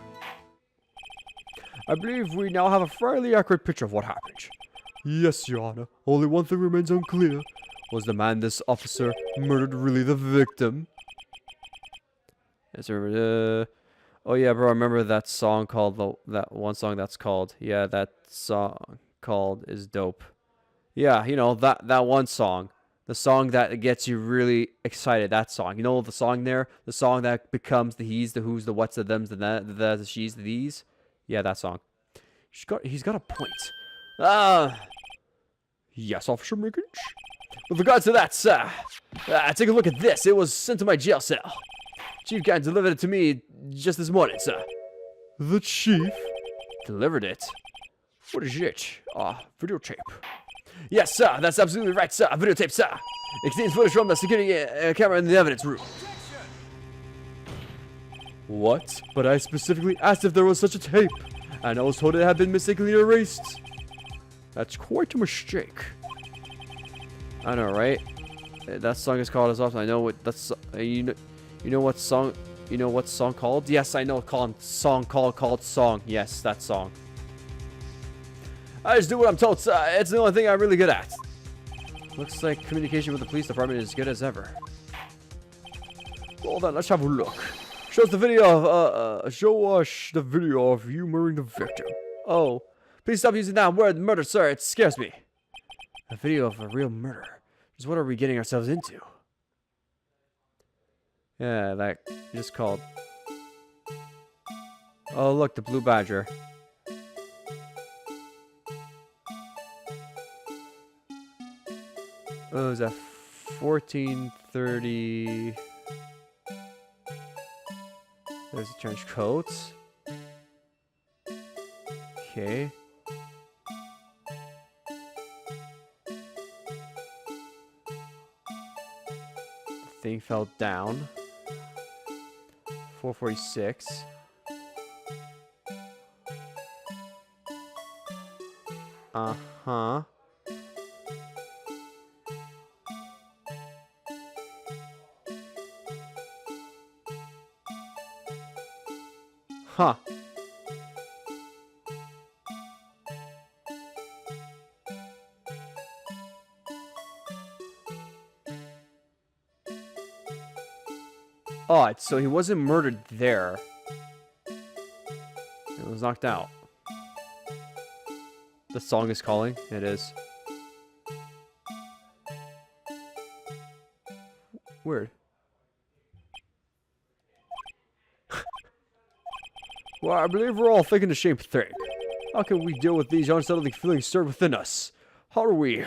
I believe we now have a fairly accurate picture of what happened. Yes, Your Honor. Only one thing remains unclear. Was the man this officer murdered really the victim? Yes, sir. Oh yeah, bro. I remember that song called that one song that's called. Yeah, that song called is dope. Yeah, you know that one song, the song that gets you really excited. That song, you know the song there, the song that becomes the he's, the who's, the what's, the them's, the that, the she's, the these. Yeah, that song. He's got a point. Yes, Officer Miggins? With regards to that, sir, take a look at this. It was sent to my jail cell. Chief guy delivered it to me just this morning, sir. The chief? Delivered it? What is it? Videotape. Yes, sir. That's absolutely right, sir. Videotape, sir. It contains footage from the security camera in the evidence room. What? But I specifically asked if there was such a tape, and I was told it had been mistakenly erased. That's quite a mistake. I know, right? That song is called as often. I know what that's. You know what song? You know what song called? Yes, I know. Called song. Yes, that song. I just do what I'm told, sir. It's the only thing I'm really good at. Looks like communication with the police department is as good as ever. Well then, let's have a look. Show us the video of you murdering the victim. Oh, please stop using that word murder, sir. It scares me. A video of a real murder. Just what are we getting ourselves into? Yeah, that just called. Oh, look, the blue badger. Oh, is that 1430? There's a trench coat. Okay. The thing fell down. 446. Uh-huh. Huh. Odd, so he wasn't murdered there. It was knocked out. The song is calling. It is. Weird. Well, I believe we're all thinking the same thing. How can we deal with these unsettling feelings stirred within us? How do we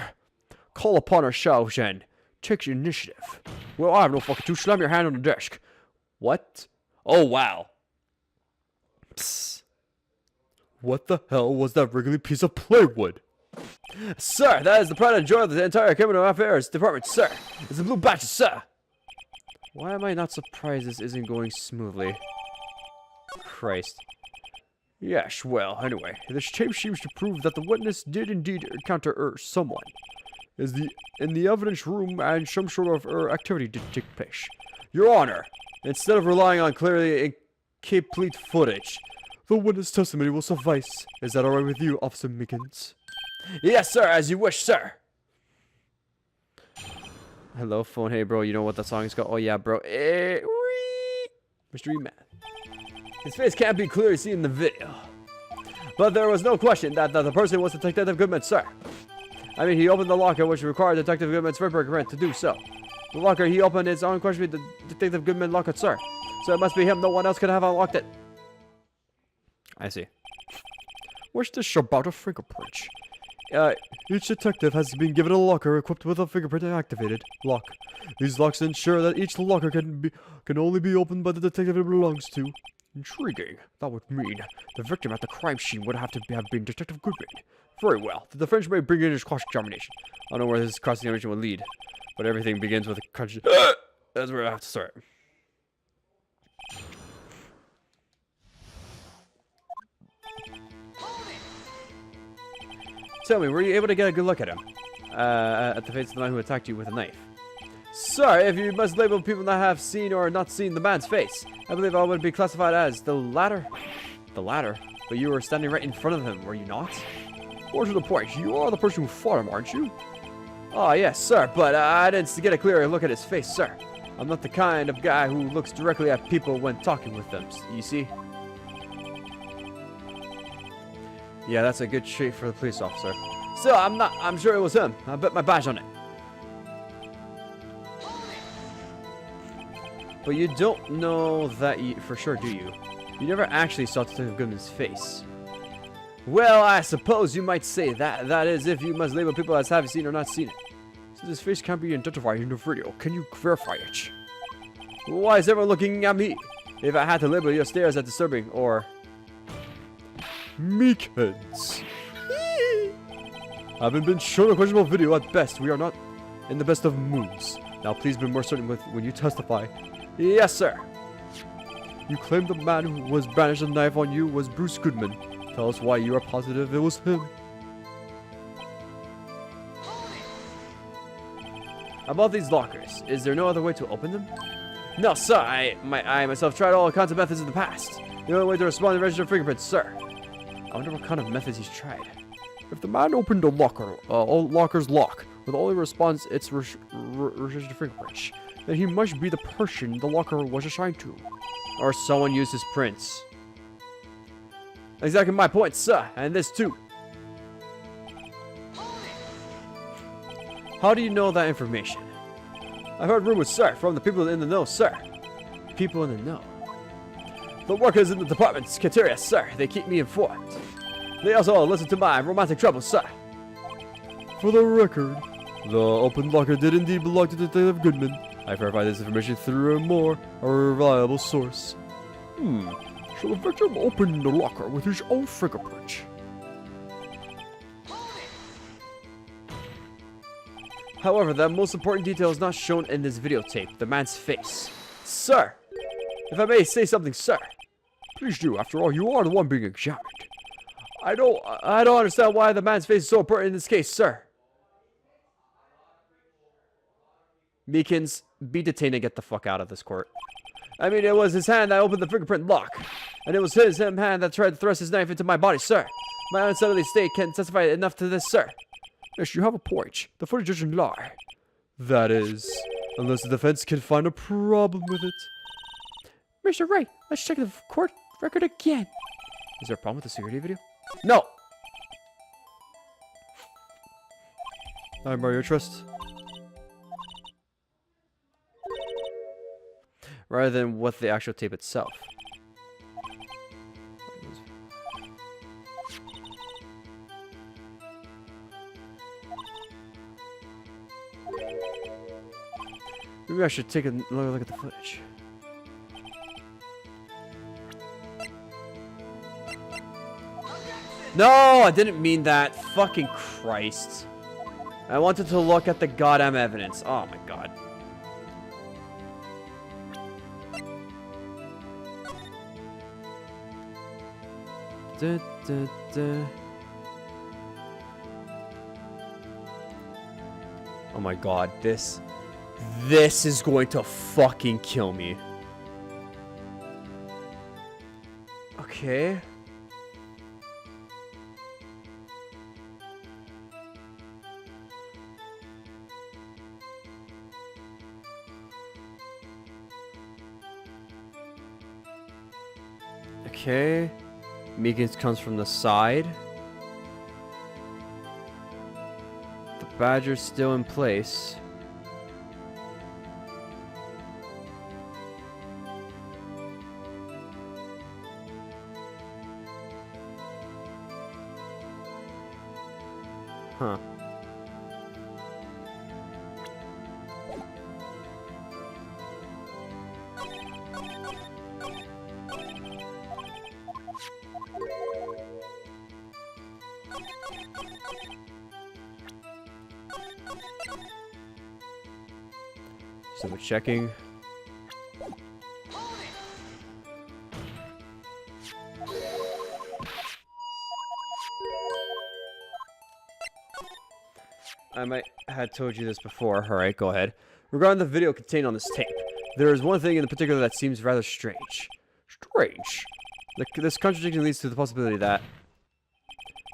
call upon ourselves and take the initiative? Well, I have no fucking clue. Slam your hand on the desk. What? Oh, wow. Psst. What the hell was that wriggly piece of plywood? Sir, that is the pride and joy of the entire criminal affairs department, sir. It's a blue badge, sir. Why am I not surprised this isn't going smoothly? Christ. Yes, well, anyway, this tape seems to prove that the witness did indeed encounter someone. In the evidence room and some sort of activity did take place. Your Honor, instead of relying on clearly incomplete footage, the witness testimony will suffice. Is that alright with you, Officer Mickens? Yes, sir, as you wish, sir. Hello, phone. Hey, bro, you know what that song is called? Oh, yeah, bro. Mystery Man. His face can't be clearly seen in the video. But there was no question that the person was Detective Goodman, sir. I mean, he opened the locker, which required Detective Goodman's fingerprint to do so. The locker he opened is unquestionably the Detective Goodman locker, sir. So it must be him. No one else could have unlocked it. I see. What's this about a fingerprint? Each detective has been given a locker equipped with a fingerprint activated lock. These locks ensure that each locker can only be opened by the detective it belongs to. Intriguing. That would mean the victim at the crime scene would have been Detective Goodman. Very well. The defense may bring in his cross-examination. I don't know where this cross-examination will lead, but everything begins with a country. That's where I have to start. Tell me, were you able to get a good look at him? At the face of the man who attacked you with a knife? Sir, if you must label people that have seen or not seen the man's face, I believe I would be classified as the latter. The latter? But you were standing right in front of him, were you not? More to the point, you are the person who fought him, aren't you? Oh, yes, sir, but I didn't get a clearer look at his face, sir. I'm not the kind of guy who looks directly at people when talking with them, you see? Yeah, that's a good trait for the police officer. So, I'm sure it was him. I bet my badge on it. But you don't know that for sure, do you? You never actually saw Detective Goodman's face. Well, I suppose you might say that. That is, if you must label people as having seen or not seen it. Since his face can't be identified in the video, can you verify it? Why is everyone looking at me? If I had to label your stares as disturbing, or... Meekheads. Haven't been shown a questionable video at best. We are not in the best of moods. Now please be more certain when you testify. Yes, sir. You claim the man who was brandished a knife on you was Bruce Goodman. Tell us why you are positive it was him. About these lockers, is there no other way to open them? No, sir. I myself tried all kinds of methods in the past. The only way to respond is register fingerprints, sir. I wonder what kind of methods he's tried. If the man opened a locker's lock with only response its registered fingerprints. Then he must be the person the locker was assigned to. Or someone used his prints. Exactly my point, sir. And this too. How do you know that information? I've heard rumors, sir, from the people in the know, sir. People in the know. The workers in the department's cafeteria, sir. They keep me informed. They also listen to my romantic troubles, sir. For the record, the open locker did indeed belong to Detective Goodman. I verified this information through a more reliable source. Shall the victim open the locker with his own fingerprint? However, the most important detail is not shown in this videotape. The man's face. Sir! If I may say something, sir. Please do. After all, you are the one being examined. I don't understand why the man's face is so important in this case, sir. Meekins, be detained and get the fuck out of this court. I mean, it was his hand that opened the fingerprint lock. And it was his hand that tried to thrust his knife into my body, sir. My unsettled state can't testify enough to this, sir. Yes, you have a point. The footage doesn't lie. That is, unless the defense can find a problem with it. Mr. Wright, let's check the court record again. Is there a problem with the security video? No! I admire your trust. Rather than what the actual tape itself. Maybe I should take another look at the footage. No, I didn't mean that. Fucking Christ. I wanted to look at the goddamn evidence. Oh my god. Oh my god, this is going to fucking kill me. Okay. Okay. Meekins comes from the side. The badger's still in place. Huh. So we're checking. I might have told you this before. Alright, go ahead. Regarding the video contained on this tape, there is one thing in particular that seems rather strange. Strange? This contradiction leads to the possibility that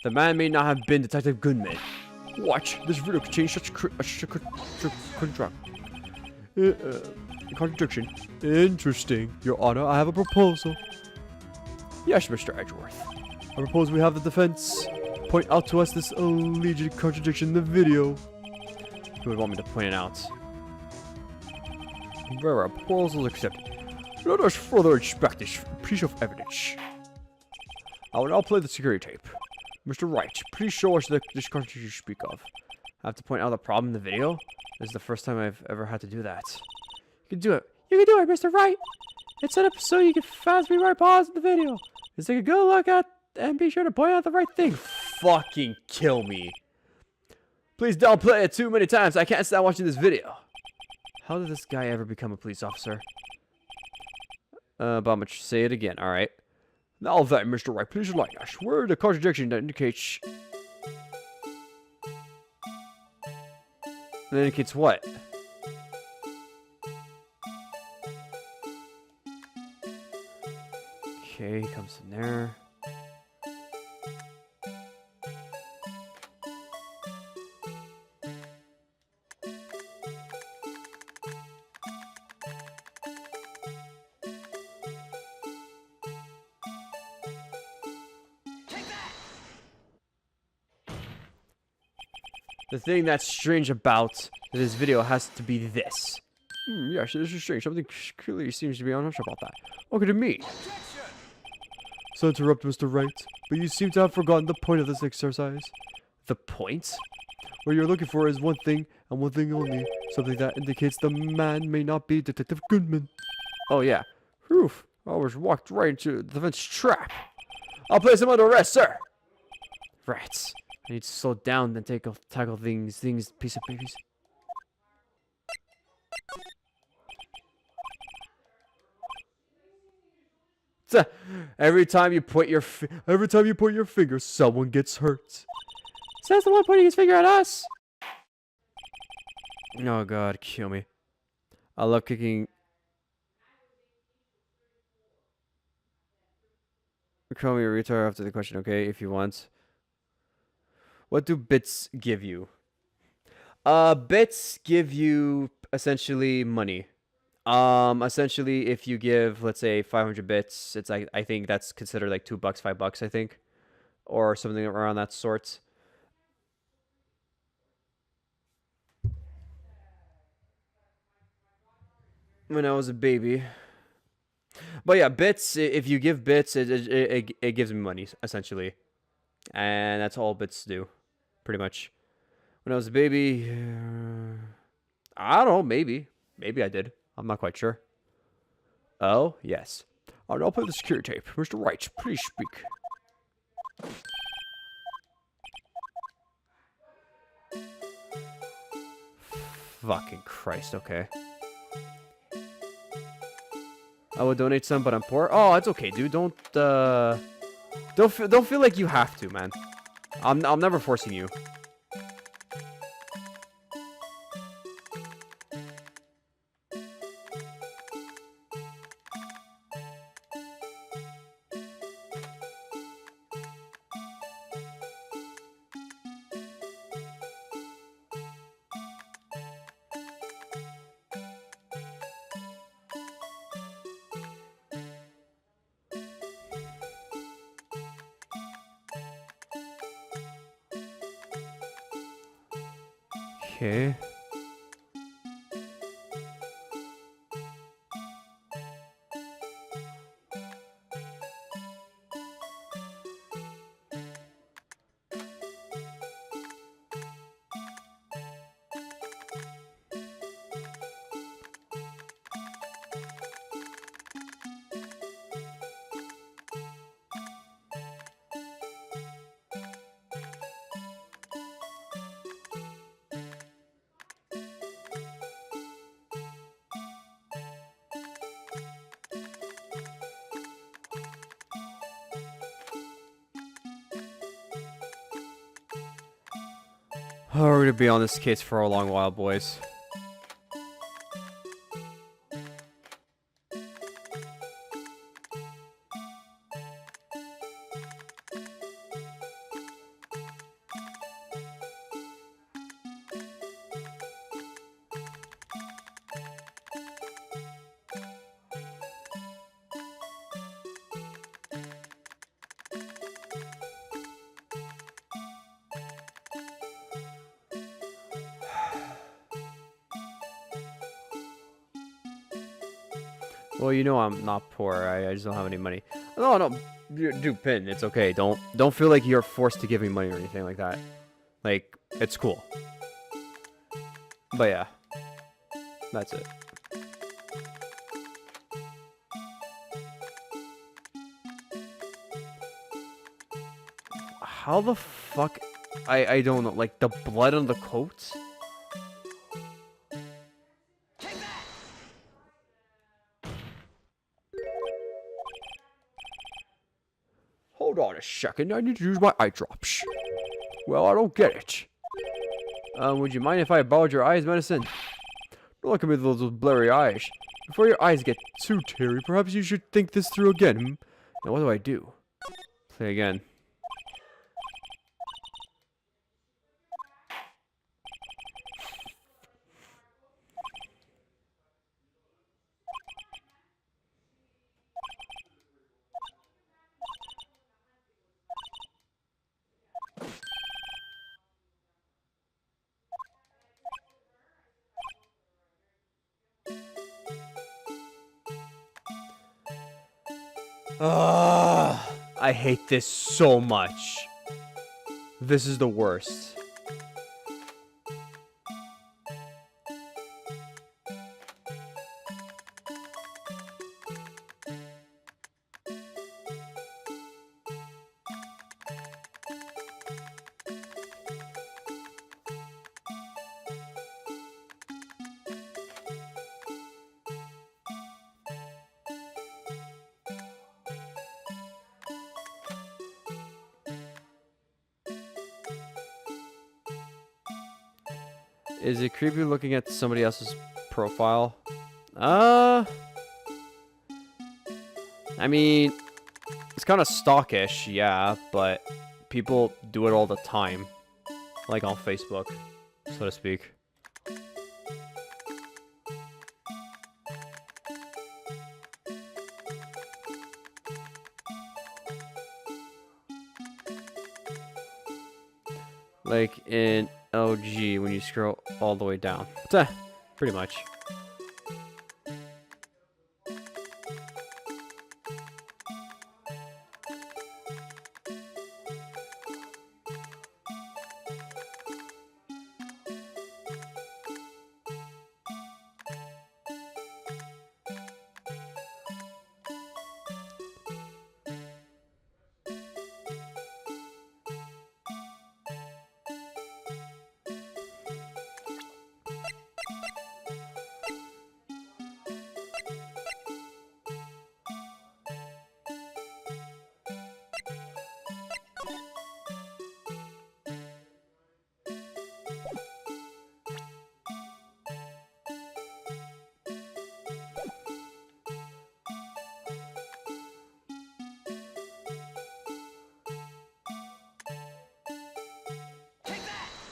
the man may not have been Detective Goodman. What? This video contains such contradiction. Interesting. Your Honor, I have a proposal. Yes, Mr. Edgeworth. I propose we have the defense point out to us this alleged contradiction in the video. Who would want me to point it out? Very proposal accepted. Let us further inspect this piece of evidence. I will now play the security tape. Mr. Wright, please show us this contradiction you speak of. I have to point out the problem in the video? This is the first time I've ever had to do that. You can do it. You can do it, Mr. Wright. It's set up so you can fast rewind pause the video. Just take a good look at and be sure to point out the right thing. Fucking kill me. Please don't play it too many times. I can't stand watching this video. How did this guy ever become a police officer? But I'm gonna say it again, alright. Now then, Mr. Wright, please enlighten us. Where the contradiction that indicates... That indicates what? Okay, he comes in there. The thing that's strange about this video has to be this. Yes, this is strange. Something clearly seems to be on hush about that. What could it mean? So interrupt, Mr. Wright, but you seem to have forgotten the point of this exercise. The point? What you're looking for is one thing, and one thing only. Something that indicates the man may not be Detective Goodman. Oh, yeah. Whew. I almost walked right into the defense trap. I'll place him under arrest, sir. Right. I need to slow down and tackle things, piece of babies. Every time you point your finger, someone gets hurt. Says the one pointing his finger at us. Oh god, kill me. I love kicking. Call me a retard after the question, okay? If you want. What do bits give you? Bits give you essentially money. Essentially, if you give, let's say, 500 bits, it's like I think that's considered like $2, $5, I think, or something around that sort. When I was a baby. But yeah, bits. If you give bits, it gives me money essentially, and that's all bits do, pretty much. When I was a baby, I don't know. Maybe I did. I'm not quite sure. Oh yes. I'll play the security tape. Mr. Wright, please speak. Fucking Christ. Okay. I would donate some, but I'm poor. Oh, it's okay, dude. Don't feel like you have to, man. I'm never forcing you. Okay. Oh, we're gonna be on this case for a long while, boys. Well, you know I'm not poor. I just don't have any money. No, dude, Pin, it's okay. Don't feel like you're forced to give me money or anything like that. Like, it's cool. But yeah, that's it. How the fuck? I don't know. Like, the blood on the coat? Hold on a second, I need to use my eye drops. Well, I don't get it. Would you mind if I borrowed your eyes medicine? Don't look at me with those blurry eyes. Before your eyes get too teary, perhaps you should think this through again. Now what do I do? Play again. I hate this so much. This is the worst. Is it creepy looking at somebody else's profile? I mean, it's kind of stalkish, yeah, but people do it all the time. Like on Facebook, so to speak. Like in LG when you scroll all the way down. Pretty much.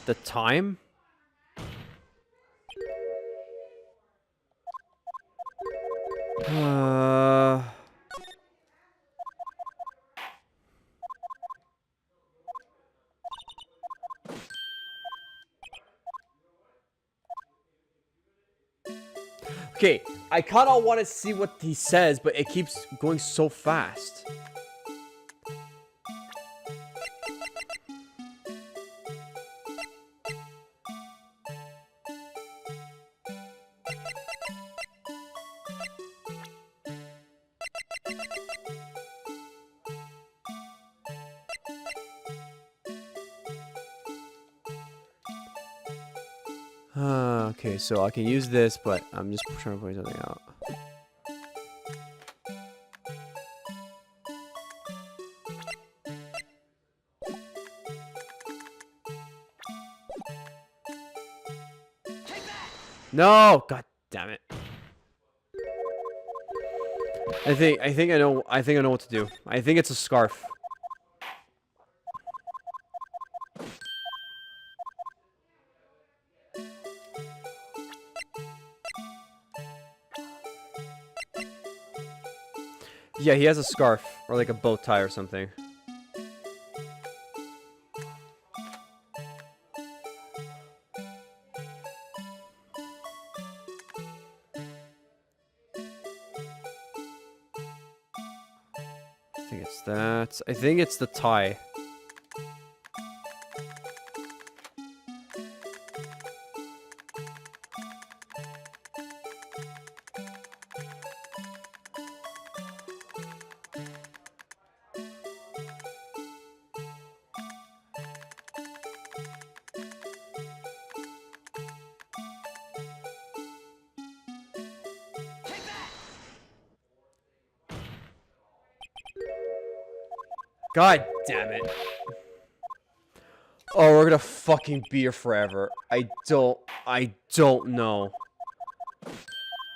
The time? Okay, I kind of want to see what he says, but it keeps going so fast. Okay, so I can use this, but I'm just trying to point something out. No! God damn it. I think I know what to do. I think it's a scarf. Yeah, he has a scarf or like a bow tie or something. I think it's that. I think it's the tie. God damn it. Oh, we're gonna fucking be here forever. I don't know.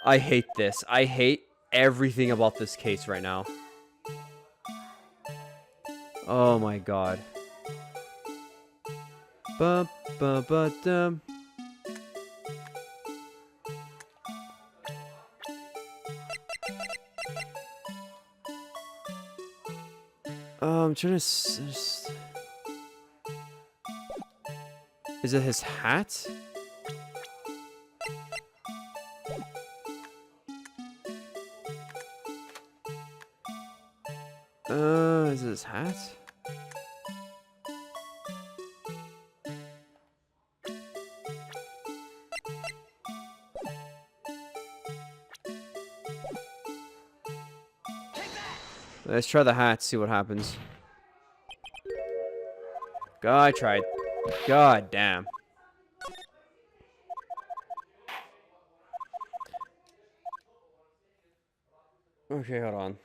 I hate this. I hate everything about this case right now. Oh my god. Ba ba ba dum. I'm trying to. Is it his hat? Is it his hat? Let's try the hat, see what happens. God, I tried. God damn. Okay, hold on.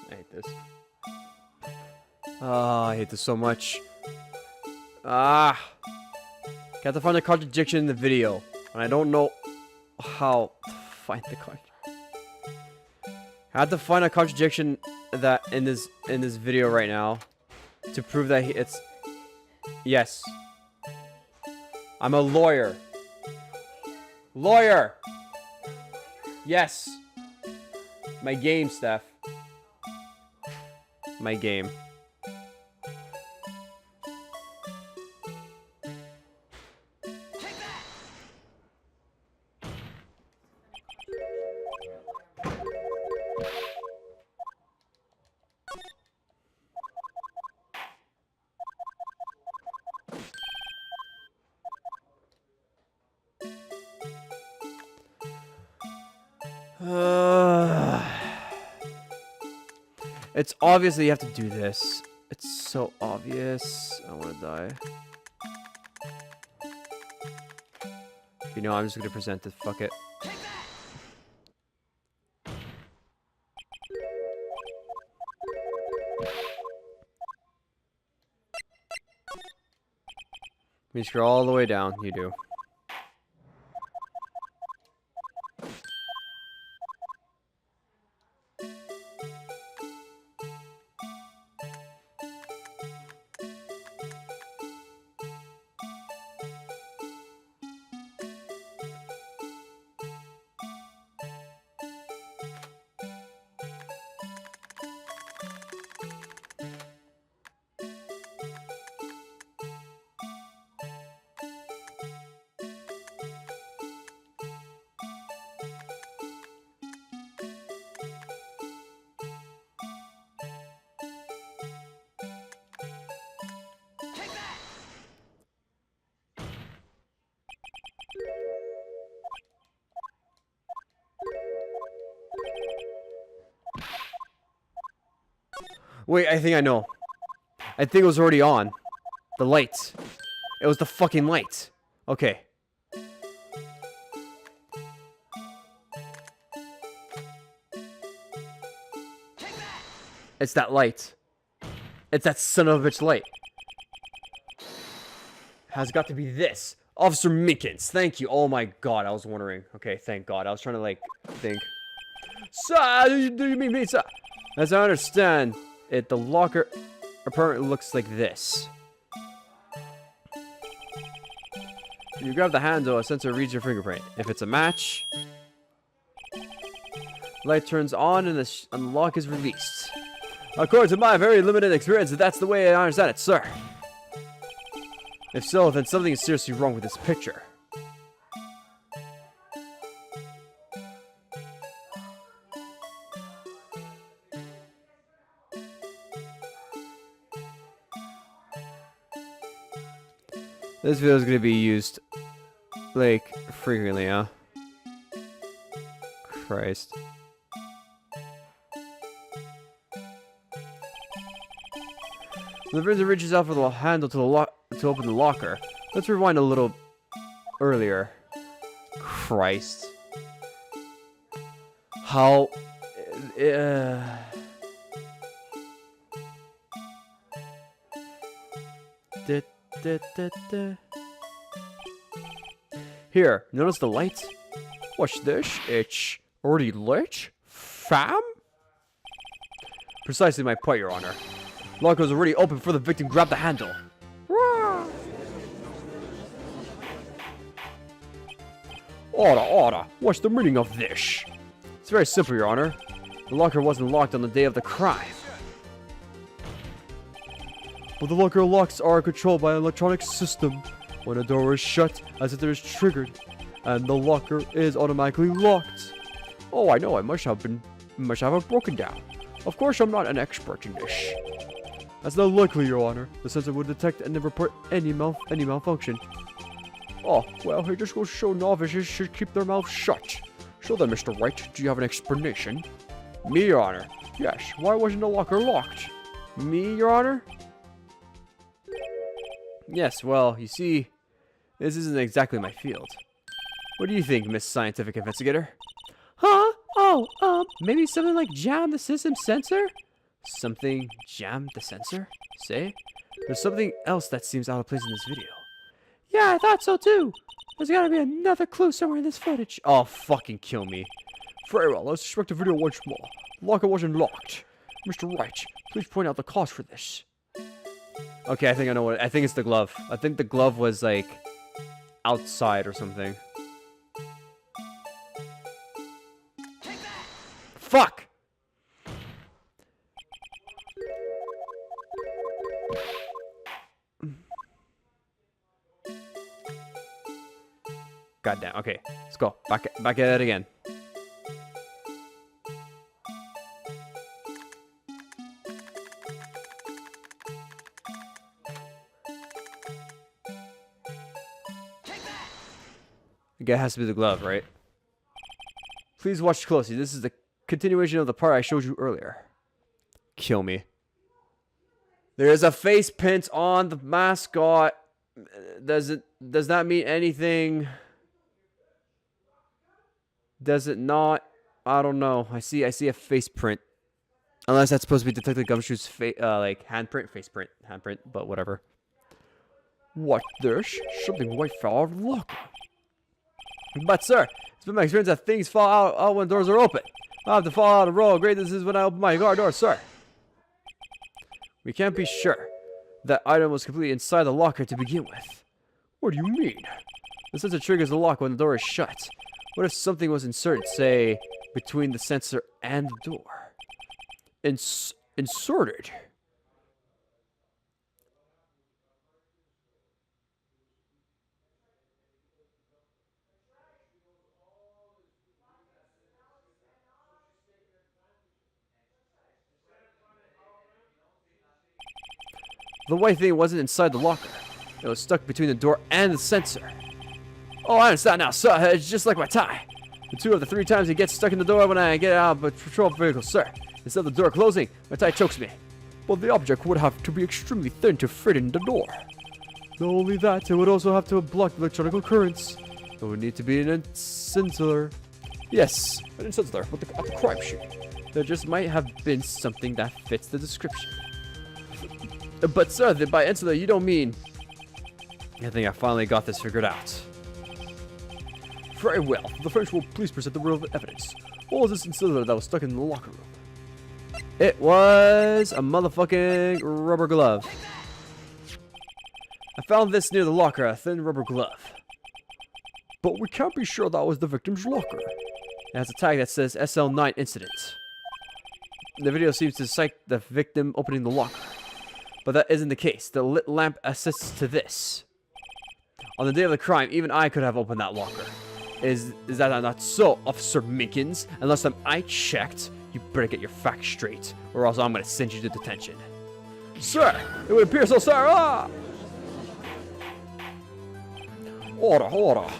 I hate this. Oh, I hate this so much. Ah! Got to find a contradiction in the video, and I don't know how to find the I have to find a contradiction that in this video right now to prove that it's yes. I'm a lawyer. Lawyer. Yes. My game, Steph. My game. It's obvious that you have to do this. It's so obvious. I want to die. You know, I'm just gonna present it. Fuck it. You scroll all the way down. You do. Wait, I think I know. I think it was already on. The light. It was the fucking light. Okay. It's that light. It's that son of a bitch light. Has got to be this. Officer Mickens. Thank you. Oh my god, I was wondering. Okay, thank god. I was trying to, like, think. Sir, do you mean me, sir? As I understand it, the locker apparently looks like this. You grab the handle, a sensor reads your fingerprint. If it's a match, light turns on and the lock is released. According to my very limited experience, that's the way I understand it, sir. If so, then something is seriously wrong with this picture. This video is going to be used, like, frequently, huh? Christ. The visitor reaches out for the handle to open the locker. Let's rewind a little earlier. Christ. How... Here, notice the light? Watch this, it's already lit, fam? Precisely my point, Your Honor. Lock was already open before the victim grabbed the handle. Order. What's the meaning of this? It's very simple, Your Honor. The locker wasn't locked on the day of the crime. But the locker locks are controlled by an electronic system. When a door is shut, a sensor is triggered, and the locker is automatically locked. Oh, I know. I must have it broken down. Of course, I'm not an expert in this. That's not likely, Your Honor. The sensor would detect and report any malfunction. Oh, well, it just goes to show novices should keep their mouths shut. So then, Mr. Wright, do you have an explanation? Me, Your Honor. Yes. Why wasn't the locker locked? Me, Your Honor? Yes, well, you see, this isn't exactly my field. What do you think, Miss Scientific Investigator? Huh? Oh, maybe something like jam the system sensor? Something jammed the sensor? Say? There's something else that seems out of place in this video. Yeah, I thought so too. There's gotta be another clue somewhere in this footage. Oh, fucking kill me. Very well, let's check the video once more. The locker wasn't locked. Mr. Wright, please point out the cause for this. Okay, I think I know what. I think it's the glove. I think the glove was like outside or something. Fuck! Goddamn. Okay, let's go. Back at it again. I guess it has to be the glove, right? Please watch closely. This is the continuation of the part I showed you earlier. Kill me. There is a face print on the mascot. Does that mean anything? Does it not? I don't know. I see a face print. Unless that's supposed to be Detective Gumshoe's like handprint, face print, handprint, but whatever. What this? Something white fell out of the locker. But sir, it's been my experience that things fall out when doors are open. I have to fall out of row. Great, this is when I open my car door, sir. We can't be sure. That item was completely inside the locker to begin with. What do you mean? The sensor triggers the lock when the door is shut. What if something was inserted, say, between the sensor and the door? Inserted? The white thing wasn't inside the locker. It was stuck between the door and the sensor. Oh, I understand now, sir. It's just like my tie. The 2 of the 3 times it gets stuck in the door when I get out of a patrol vehicle, sir. Instead of the door closing, my tie chokes me. But the object would have to be extremely thin to fit in the door. Not only that, it would also have to block electrical currents. It would need to be an insular. Yes, an insular, but at the crime scene. There just might have been something that fits the description. But sir, by insular, you don't mean... I think I finally got this figured out. Very well. The French will please present the real evidence. What was this insular that was stuck in the locker room? It was a motherfucking rubber glove. I found this near the locker, a thin rubber glove. But we can't be sure that was the victim's locker. It has a tag that says SL9 incident. The video seems to cite the victim opening the locker. But that isn't the case. The lit lamp assists to this. On the day of the crime, even I could have opened that locker. Is that not so, Officer Minkins? Unless I checked, you better get your facts straight, or else I'm gonna send you to detention. Sir, it would appear so, sir. Ah! Order.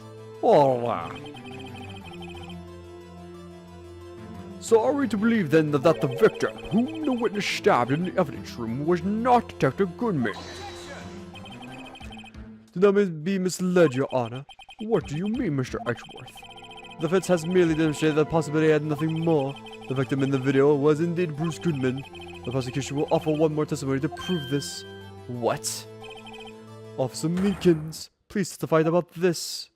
So are we to believe then that the victim, whom the witness stabbed in the evidence room, was not Detective Goodman? Do not be misled, Your Honor. What do you mean, Mr. Edgeworth? The defense has merely demonstrated that the possibility had nothing more. The victim in the video was indeed Bruce Goodman. The prosecution will offer one more testimony to prove this. What? Officer Meekins, please testify about this.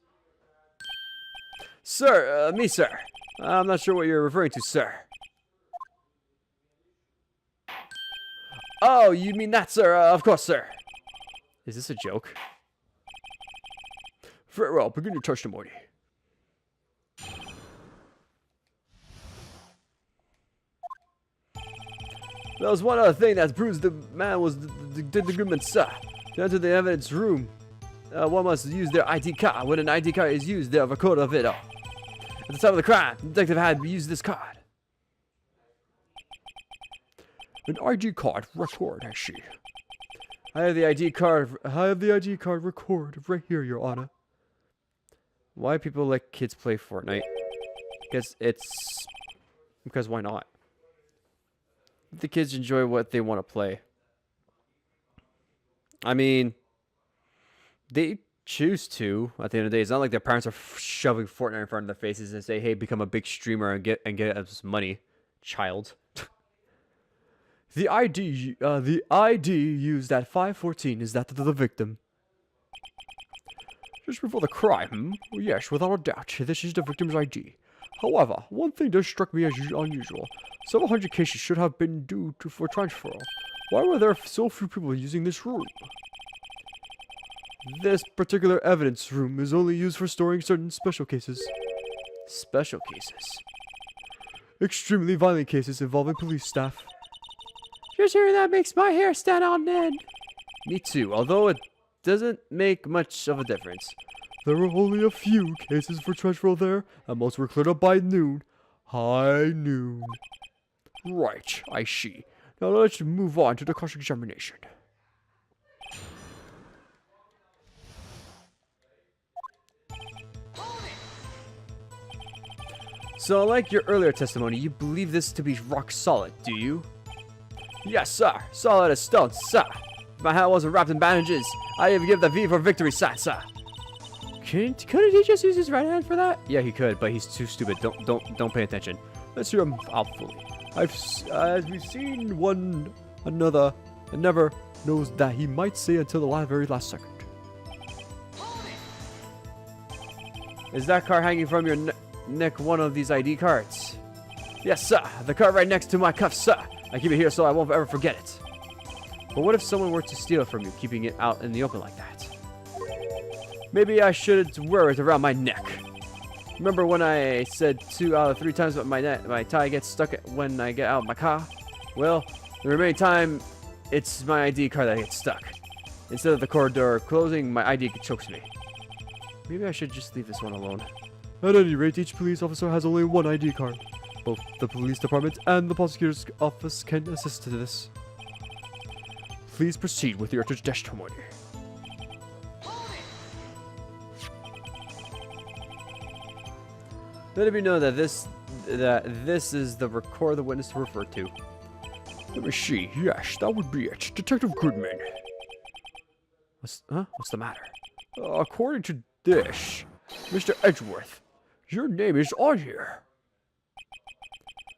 Sir, me, sir. I'm not sure what you're referring to, sir. Oh, you mean that, sir? Of course, sir. Is this a joke? Very well, begin your testimony. There was one other thing that proves the man did the agreement, sir. To enter the evidence room, one must use their ID card. When an ID card is used, they have a record of it all. At the time of the crime, the detective had used this card. An ID card record, I see. I have the ID card. I have the ID card record right here, Your Honor. Why people let kids play Fortnite? Because why not? The kids enjoy what they want to play. I mean, they choose to. At the end of the day, it's not like their parents are shoving Fortnite in front of their faces and say, "Hey, become a big streamer and get us money, child." The ID used at 514 is that of the victim. Just before the crime, well, yes, without a doubt, this is the victim's ID. However, one thing does strike me as unusual. Several hundred cases should have been due for transfer. Why were there so few people using this room? This particular evidence room is only used for storing certain special cases. Special cases. Extremely violent cases involving police staff. Just hearing that makes my hair stand on end. Me too, although it doesn't make much of a difference. There were only a few cases for transfer there, and most were cleared up by noon. High noon. Right, I see. Now let's move on to the cross-examination. So, like your earlier testimony, you believe this to be rock solid, do you? Yes, sir. Solid as stone, sir. If my hat wasn't wrapped in bandages, I'd even give the V for victory sign, sir. Couldn't he just use his right hand for that? Yeah, he could, but he's too stupid. Don't pay attention. Let's hear him out fully. As we've seen one another, and never knows that he might say until the very last second. Is that card hanging from your neck one of these ID cards? Yes, sir. The card right next to my cuff, sir. I keep it here so I won't ever forget it. But what if someone were to steal it from you, keeping it out in the open like that? Maybe I should wear it around my neck. Remember when I said 2 out of 3 times that my tie gets stuck when I get out of my car? Well, the remaining time, it's my ID card that gets stuck. Instead of the corridor closing, my ID chokes me. Maybe I should just leave this one alone. At any rate, each police officer has only one ID card. Both the police department and the prosecutor's office can assist to this. Please proceed with your testimony. Let it be known that this is the record the witness to refer to. Let me see. Yes, that would be it. Detective Goodman. What's the matter? According to this, Mr. Edgeworth, your name is on here.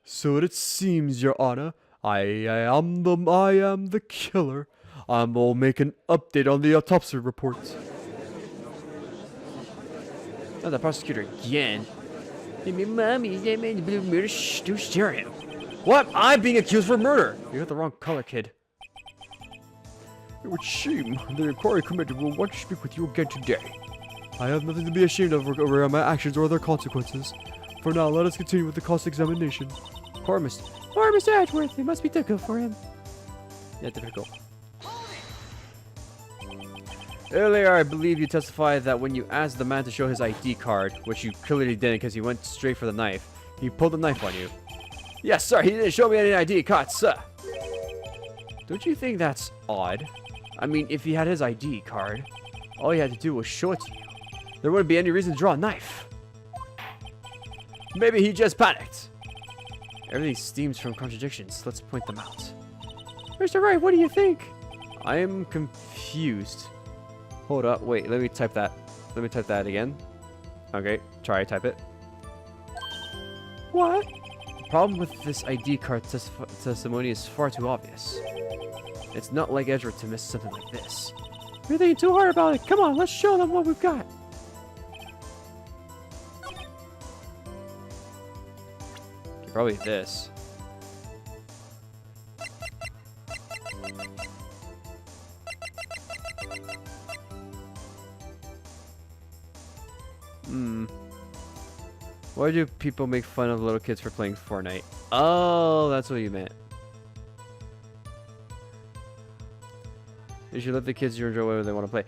So it seems, Your Honor. I am the killer. I will make an update on the autopsy report. Oh, the prosecutor again. Mommy, they made the blue murder to steer him. What? I'm being accused for murder. You got the wrong color, kid. It would seem the inquiry committee will want to speak with you again today. I have nothing to be ashamed of regarding my actions or their consequences. For now, let us continue with the cross-examination. Poor Mr. Edgeworth. It must be difficult for him. Yeah, difficult. Earlier, I believe you testified that when you asked the man to show his ID card, which you clearly didn't because he went straight for the knife, he pulled the knife on you. Yes, sir, he didn't show me any ID card, sir. Don't you think that's odd? I mean, if he had his ID card, all he had to do was show it to you. There wouldn't be any reason to draw a knife. Maybe he just panicked. Everything steams from contradictions. Let's point them out. Mr. Wright, what do you think? I am confused. Hold up, wait, let me type that. Let me type that again. Okay, try type it. What? The problem with this ID card testimony is far too obvious. It's not like Edgeworth to miss something like this. You're thinking too hard about it. Come on, let's show them what we've got. Okay, probably this. Why do people make fun of little kids for playing Fortnite? Oh, that's what you meant. You should let the kids enjoy whatever they want to play.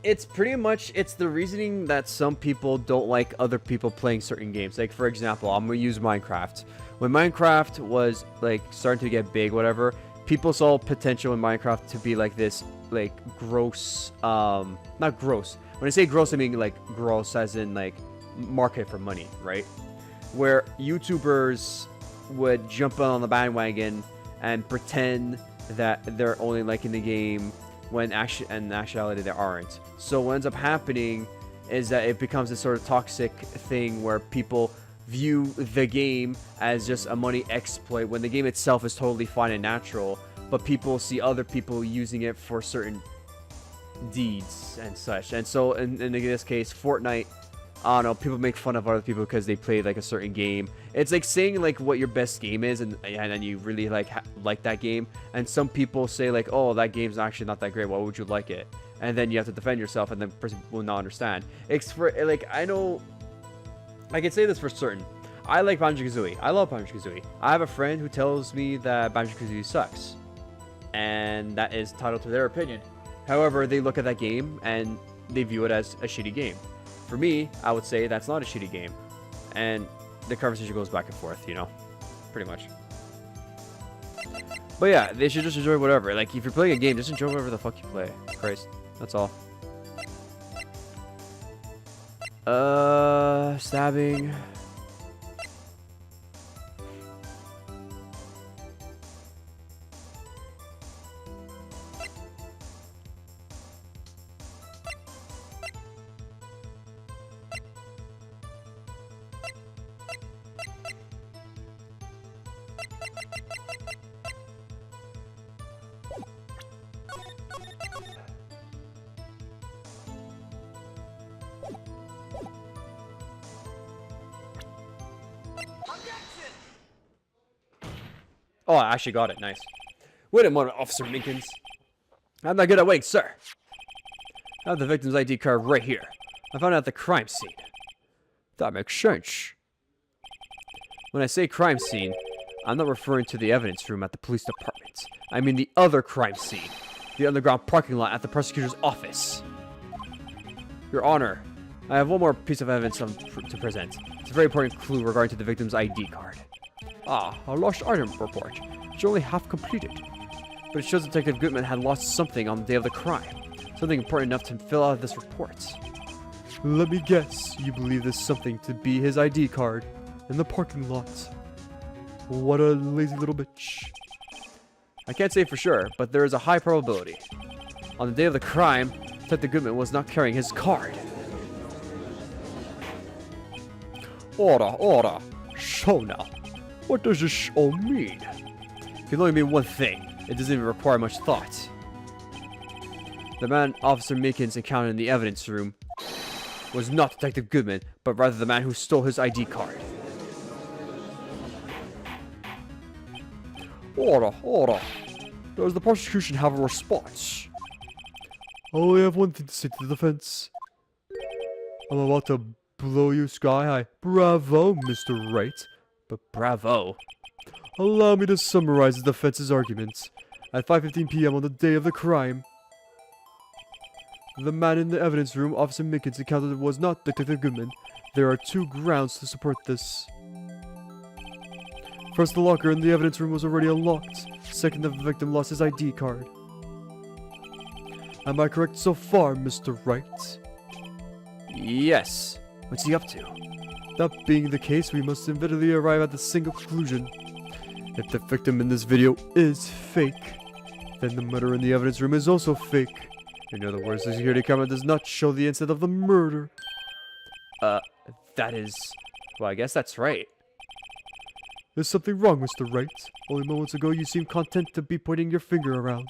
It's pretty much, it's the reasoning that some people don't like other people playing certain games. Like, for example, I'm going to use Minecraft. When Minecraft was, like, starting to get big, whatever, people saw potential in Minecraft to be, like, this, like, gross, not gross. When I say gross, I mean, like, gross as in, like, market for money, right? Where YouTubers would jump on the bandwagon and pretend that they're only liking the game when in actuality they aren't. So what ends up happening is that it becomes this sort of toxic thing where people view the game as just a money exploit when the game itself is totally fine and natural, but people see other people using it for certain deeds and such. And so in this case, Fortnite, I don't know, people make fun of other people because they played like a certain game. It's like saying like what your best game is, and then you really like that game. And some people say like, oh, that game's actually not that great. Why would you like it? And then you have to defend yourself, and then the person will not understand. It's for like, I know, I can say this for certain. I like Banjo-Kazooie. I love Banjo-Kazooie. I have a friend who tells me that Banjo-Kazooie sucks, and that is entitled to their opinion. However, they look at that game and they view it as a shitty game. For me, I would say that's not a shitty game. And the conversation goes back and forth, you know? Pretty much. But yeah, they should just enjoy whatever. Like, if you're playing a game, just enjoy whatever the fuck you play. Christ. That's all. Stabbing. Oh, I actually got it. Nice. Wait a moment, Officer Minkins. I'm not good at waiting, sir. I have the victim's ID card right here. I found it at the crime scene. That makes sense. When I say crime scene, I'm not referring to the evidence room at the police department. I mean the other crime scene. The underground parking lot at the prosecutor's office. Your Honor, I have one more piece of evidence to present. It's a very important clue regarding to the victim's ID card. Ah, a lost item report. It's only half completed. But it shows Detective Goodman had lost something on the day of the crime. Something important enough to fill out this report. Let me guess, you believe this something to be his ID card in the parking lot. What a lazy little bitch. I can't say for sure, but there is a high probability. On the day of the crime, Detective Goodman was not carrying his card. Order. So now, what does this all mean? It can only mean one thing. It doesn't even require much thought. The man Officer Minkins encountered in the evidence room was not Detective Goodman, but rather the man who stole his ID card. Order. Does the prosecution have a response? I only have one thing to say to the defense. I'm about to blow you sky high. Bravo, Mr. Wright. But bravo. Allow me to summarize the defense's arguments. At 5:15 p.m. on the day of the crime, the man in the evidence room Officer Minkins encountered was not Detective Goodman. There are two grounds to support this. First, the locker in the evidence room was already unlocked. Second, the victim lost his ID card. Am I correct so far, Mr. Wright? Yes. What's he up to? That being the case, we must inevitably arrive at the single conclusion. If the victim in this video is fake, then the murder in the evidence room is also fake. In other words, the security camera does not show the incident of the murder. That is... Well, I guess that's right. There's something wrong, Mr. Wright. Only moments ago you seemed content to be pointing your finger around.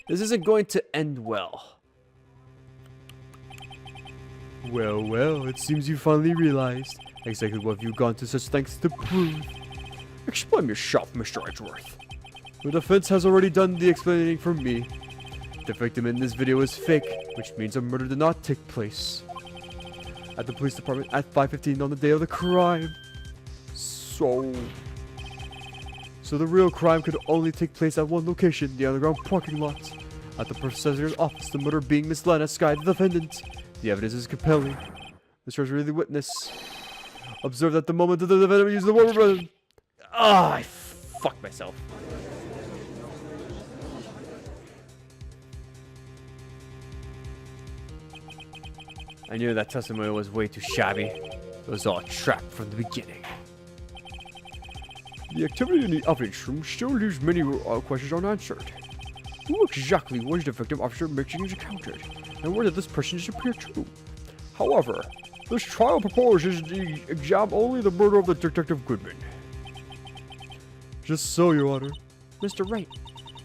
This isn't going to end well. Well, it seems you finally realized. Exactly what have you gone to such lengths to prove? Explain yourself, Mr. Edgeworth. The defense has already done the explaining for me. The victim in this video is fake, which means a murder did not take place at the police department at 5:15 on the day of the crime. So So the real crime could only take place at one location, the underground parking lot. At the prosecutor's office, the murder being Miss Lana Sky, the defendant. The evidence is compelling. Mr. Treasury, the witness. Observe that the moment that the defendant used the word button. Ah, I fucked myself. I knew that testimony was way too shabby. It was all a trap from the beginning. The activity in the evidence room still leaves many questions unanswered. Who exactly was the victim officer Mixing is encountered, and where did this person disappear to? However, this trial proposes to examine only the murder of the Detective Goodman. Just so, Your Honor. Mr. Wright.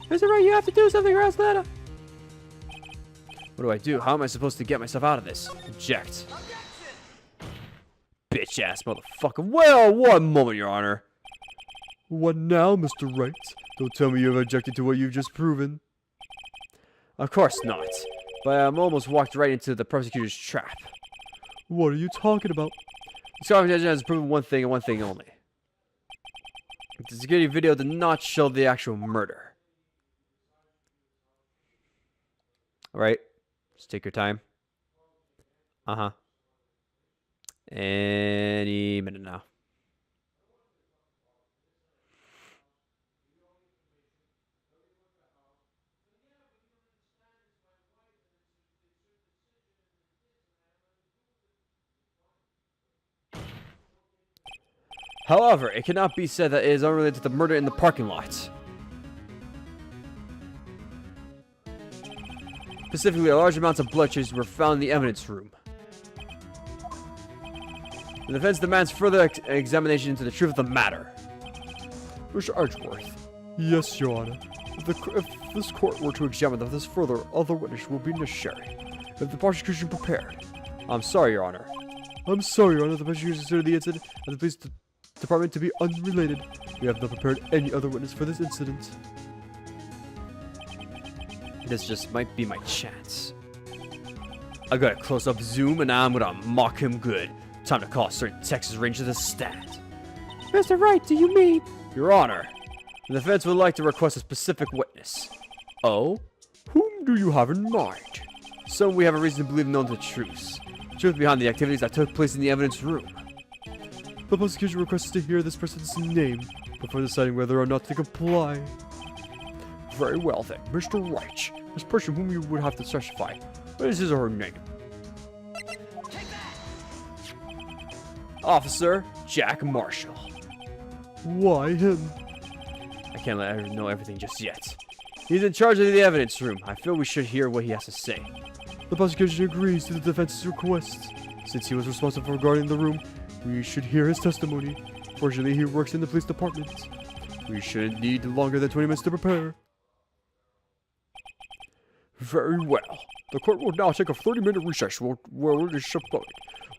Mr. Wright, you have to do something or else, Lana. What do I do? How am I supposed to get myself out of this? Object. Bitch ass motherfucker. Well, one moment, Your Honor. What now, Mr. Wright? Don't tell me you have objected to what you've just proven. Of course not. But I'm almost walked right into the prosecutor's trap. What are you talking about? The Scotland has proven one thing and one thing only. The security video did not show the actual murder. Alright. Just take your time. Uh-huh. Any minute now. However, it cannot be said that it is unrelated to the murder in the parking lot. Specifically, large amounts of blood traces were found in the evidence room. The defense demands further examination into the truth of the matter. Mr. Edgeworth. Yes, Your Honor. If this court were to examine this further, other witnesses will be necessary. If the prosecution prepared. I'm sorry, Your Honor. I'm sorry, Your Honor. The prosecution considered the incident and the police department to be unrelated. We have not prepared any other witness for this incident. This just might be my chance. I got a close-up zoom and now I'm gonna mock him good. Time to call certain Texas Ranger to the stand. Mr. Wright, do you mean? Your Honor, the defense would like to request a specific witness. Oh? Whom do you have in mind? Someone we have a reason to believe known the truth. Truth behind the activities that took place in the evidence room. The prosecution requests to hear this person's name before deciding whether or not to comply. Very well then, Mr. Wright. This person whom you would have to specify. What is his or her name? Officer Jack Marshall. Why him? I can't let her know everything just yet. He's in charge of the evidence room. I feel we should hear what he has to say. The prosecution agrees to the defense's request. Since he was responsible for guarding the room, we should hear his testimony. Fortunately, he works in the police department. We shouldn't need longer than 20 minutes to prepare. Very well. The court will now take a 30-minute recess while it is voted.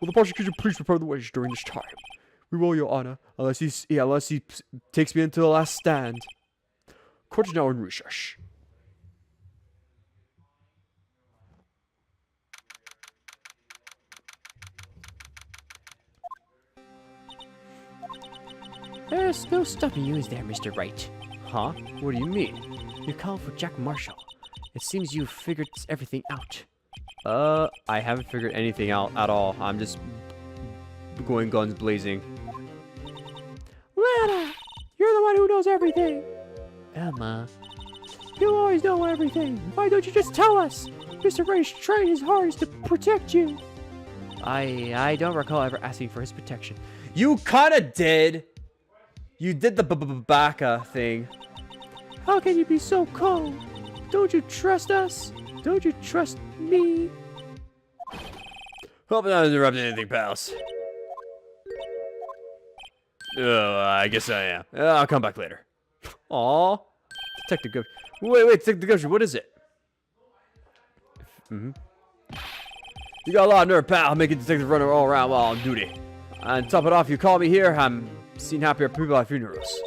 Will the prosecution please prepare the witness during this time? We will, Your Honor, unless he takes me into the last stand. Court is now in recess. There's no stopping you, is there, Mr. Wright? Huh? What do you mean? You called for Jack Marshall. It seems you figured everything out. I haven't figured anything out at all. I'm just going guns blazing. Lana! You're the one who knows everything! Emma. You always know everything! Why don't you just tell us? Mr. Wright's trying his hardest to protect you! I don't recall ever asking for his protection. You kinda did! You did the baka thing. How can you be so cold? Don't you trust us? Don't you trust me? Hope I'm not interrupting anything, pals. Oh, I guess I am. I'll come back later. Aw. Detective Governor. Wait, Detective Governor, what is it? Mm-hmm. You got a lot of nerve, pal, making detective runner all around while on duty. And top it off, you call me here, I'm seen happier people at funerals.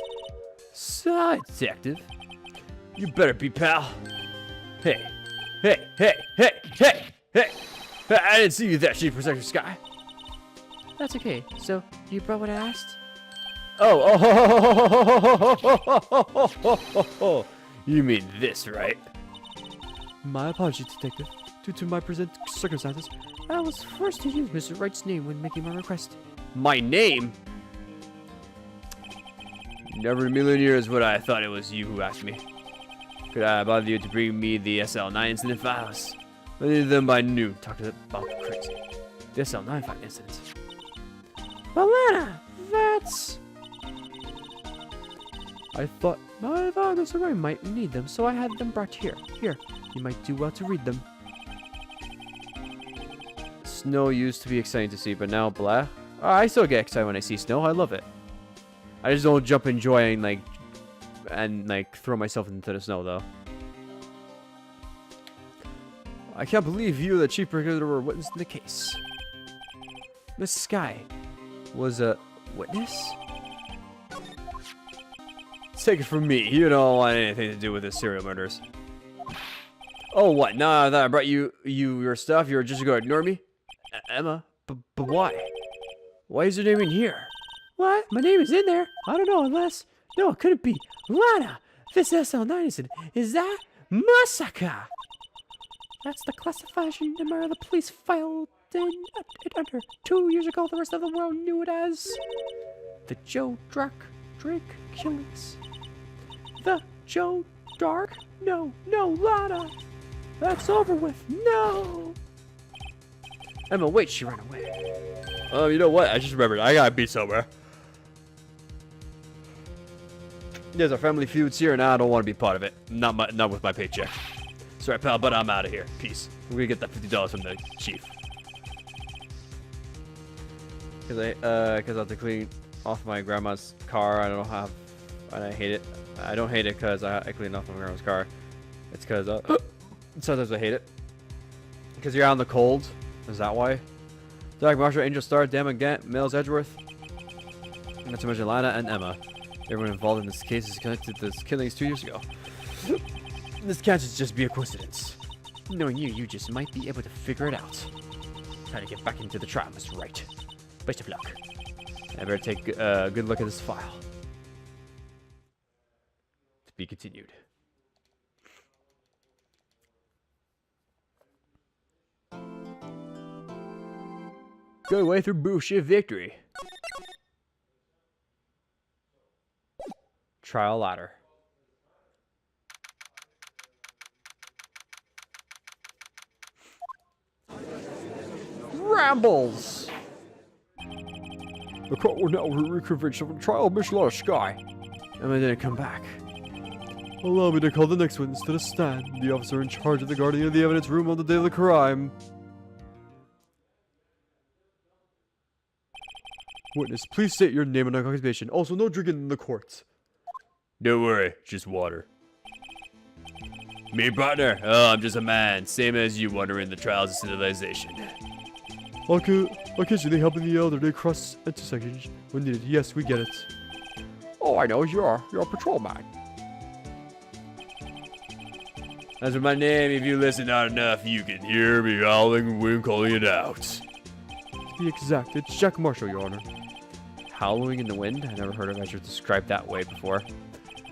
Side detective. You better be, pal. Hey. I didn't see you there, Chief Protector Sky. That's okay. So, you brought what I asked? Oh, you mean this, right? My apologies, Detective. Due to my present circumstances, I was forced to use Mr. Wright's name when making my request. My name? Never in a million years would I have thought it was you who asked me. Could I bother you to bring me the SL9 incident files? I needed them by noon. Talk to them about crazy. The SL9 file incident. But Lana, that's... I thought Mr. Wright might need them, so I had them brought here. Here, you might do well to read them. Snow used to be exciting to see, but now blah. I still get excited when I see snow. I love it. I just don't jump in joy and throw myself into the snow though. I can't believe you, the chief prosecutor, were witness in the case. Miss Sky was a witness? Take it from me. You don't want anything to do with the serial murders. Oh, what? Now that I brought you your stuff, you're just gonna ignore me? Emma, but why? Why is your name in here? What? My name is in there. I don't know unless... No, it couldn't be. Lana, this SL9 is that massacre? That's the classification number the police filed it under 2 years ago. The rest of the world knew it as the Joe Drake killings. The Joe Dark? No, Lana. That's over with. No. Emma, wait, she ran away. You know what? I just remembered. I gotta be somewhere. There's a family feuds here, and I don't want to be part of it. Not with my paycheck. Sorry, pal, but I'm out of here. Peace. We're gonna get that $50 from the chief. Cause I have to clean off my grandma's car. I don't have, and I hate it. I don't hate it because I clean off my grandma's car. It's because sometimes I hate it. Because you're out in the cold. Is that why? Jack Marshall, Angel Star, Damon Gant, Mills Edgeworth. Not to mention Lana and Emma. Everyone involved in this case is connected to this killings 2 years ago. This can't just be a coincidence. Knowing you just might be able to figure it out. Try to get back into the trial, Mr. Wright. Best of luck. I better take a good look at this file. To be continued. Good way through bullshit victory. Trial ladder. Rambles. The court will now reconvene the trial of Miss Laura Sky. Emma didn't come back. Allow me to call the next witness to the stand. The officer in charge of the guarding of the evidence room on the day of the crime. Witness, please state your name and occupation. Also, no drinking in the court. Don't worry, just water. Me, partner? Oh, I'm just a man, same as you, wandering the trials of civilization. Occasionally helping the elderly cross intersections when needed. Yes, we get it. Oh, I know, you're a patrolman. As for my name, if you listen hard enough, you can hear me howling when calling it out. To be exact, it's Jack Marshall, Your Honor. Howling in the wind? I never heard of it described that way before.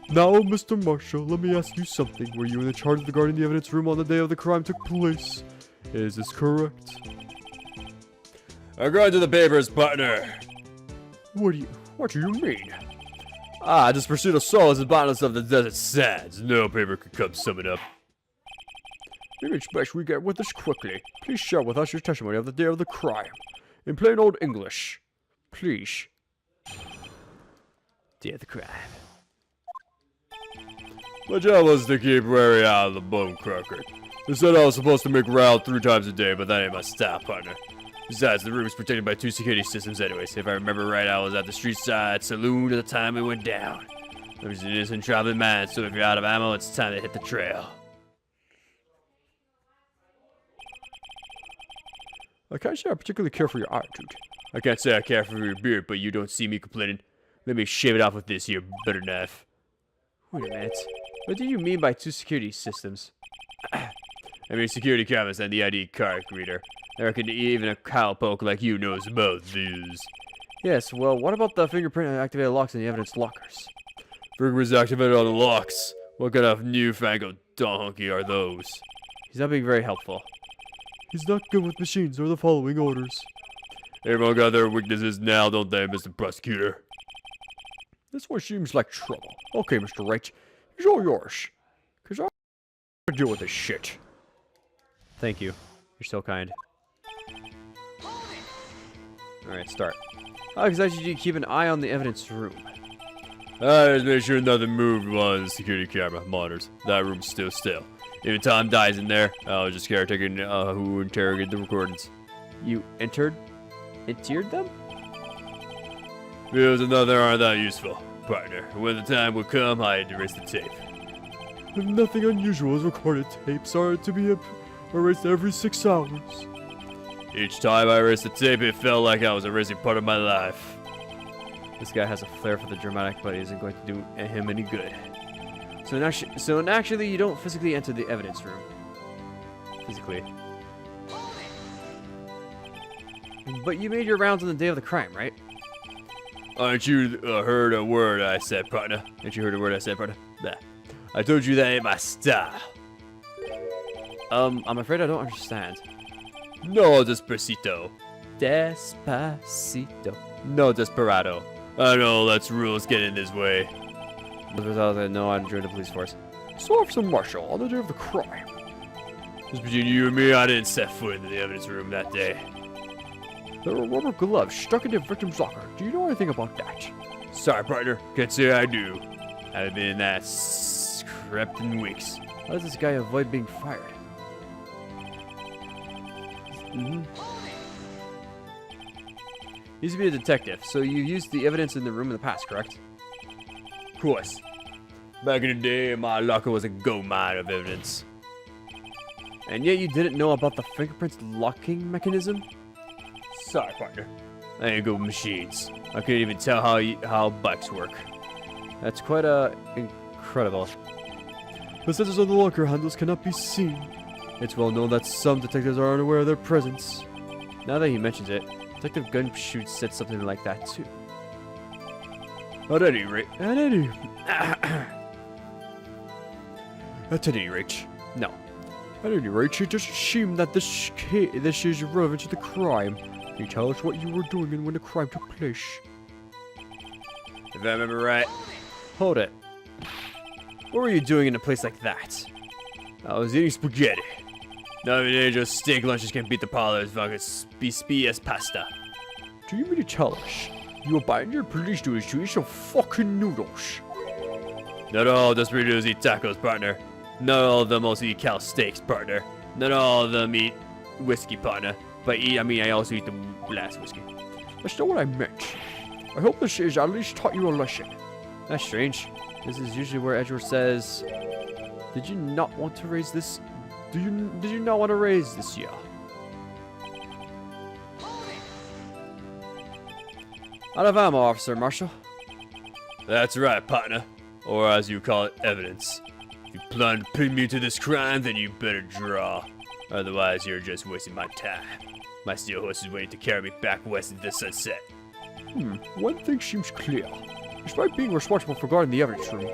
Now, Mr. Marshall, let me ask you something. Were you in charge of the guarding the evidence room on the day of the crime took place? Is this correct? According to the papers, partner. What do you mean? Just pursuit of souls and boundless of the desert sands. No paper could come sum it up. It's best we get with this quickly. Please share with us your testimony of the day of the crime. In plain old English. Please. Day of the crime. My job was to keep Rary out of the bone crocker. They said I was supposed to make round 3 times a day, but that ain't my style, partner. Besides, the room is protected by 2 security systems anyways. If I remember right, I was at the street side saloon at the time it went down. I was an innocent traveling man, so if you're out of ammo, it's time to hit the trail. I can't say I particularly care for your attitude. I can't say I care for your beard, but you don't see me complaining. Let me shave it off with this here butter knife. Wait a minute. What do you mean by 2 security systems? I mean security cameras and the ID card reader. I reckon even a cowpoke like you knows about these. Yes, well, what about the fingerprint activated locks in the evidence lockers? Fingerprints activated on the locks. What kind of newfangled donkey are those? He's not being very helpful. He's not good with machines or the following orders. Everyone got their weaknesses now, don't they, Mr. Prosecutor? This one seems like trouble. Okay, Mr. Wright, he's all yours. Cause I to deal with this shit. Thank you. You're so kind. Alright, start. How exactly do you keep an eye on the evidence room? I just made sure nothing moved on the security camera monitors. That room's still still. If Tom dies in there, I'll just caretaking who interrogated the recordings. You entered them? Bills and nothing aren't that useful, partner. When the time will come, I'd erase the tape. If nothing unusual is recorded, tapes are to be erased every 6 hours. Each time I erased the tape, it felt like I was erasing part of my life. This guy has a flair for the dramatic, but it isn't going to do him any good. So naturally, you don't physically enter the evidence room. Physically. But you made your rounds on the day of the crime, right? Aren't you heard a word I said, partner? Ain't you heard a word I said, partner? Nah. I told you that ain't my style. I'm afraid I don't understand. No despacito. Despacito. No desperado. I know, let's rules get in this way. No, I joined the police force. So, Officer Marshall, on the day of the crime, Just between you and me, I didn't set foot in the evidence room that day. there were rubber gloves stuck in the victim's locker. Do you know anything about that? Sorry, partner. Can't say I do. I haven't been in that crept in weeks. How does this guy avoid being fired? Used to be a detective, so you used the evidence in the room in the past, correct? Of course. Back in the day, my locker was a gold mine of evidence. And yet you didn't know about the fingerprints locking mechanism? Sorry, partner. I ain't good with machines. I couldn't even tell how bikes work. That's quite incredible. The sensors on the locker handles cannot be seen. It's well known that some detectives are unaware of their presence. Now that he mentions it, Detective Gunshoot said something like that too. At any rate, At any rate. No. At any rate, it doesn't seem that this is relevant to the crime. Can you tell us what you were doing and when the crime took place? If I remember right, Hold it. What were you doing in a place like that? I was eating spaghetti. Not even any just steak lunches can beat the parlor's fucking BS pasta. Do you mean to tell us you abandoned your police duties to eat some fucking noodles? Not all desperados eat tacos, partner. Not all of them also eat cow steaks, partner. Not all of them eat whiskey, partner. By eat, I mean I also eat the last whiskey. That's not what I meant. I hope this has at least taught you a lesson. That's strange. This is usually where Edgeworth says, "Did you not want to raise this? Did you not want to raise this year?" Out of ammo, Officer Marshall. That's right, partner. Or as you call it, evidence. If you plan to pin me to this crime, then you better draw. Otherwise, you're just wasting my time. My steel horse is waiting to carry me back west into the sunset. One thing seems clear. Despite being responsible for guarding the evidence room,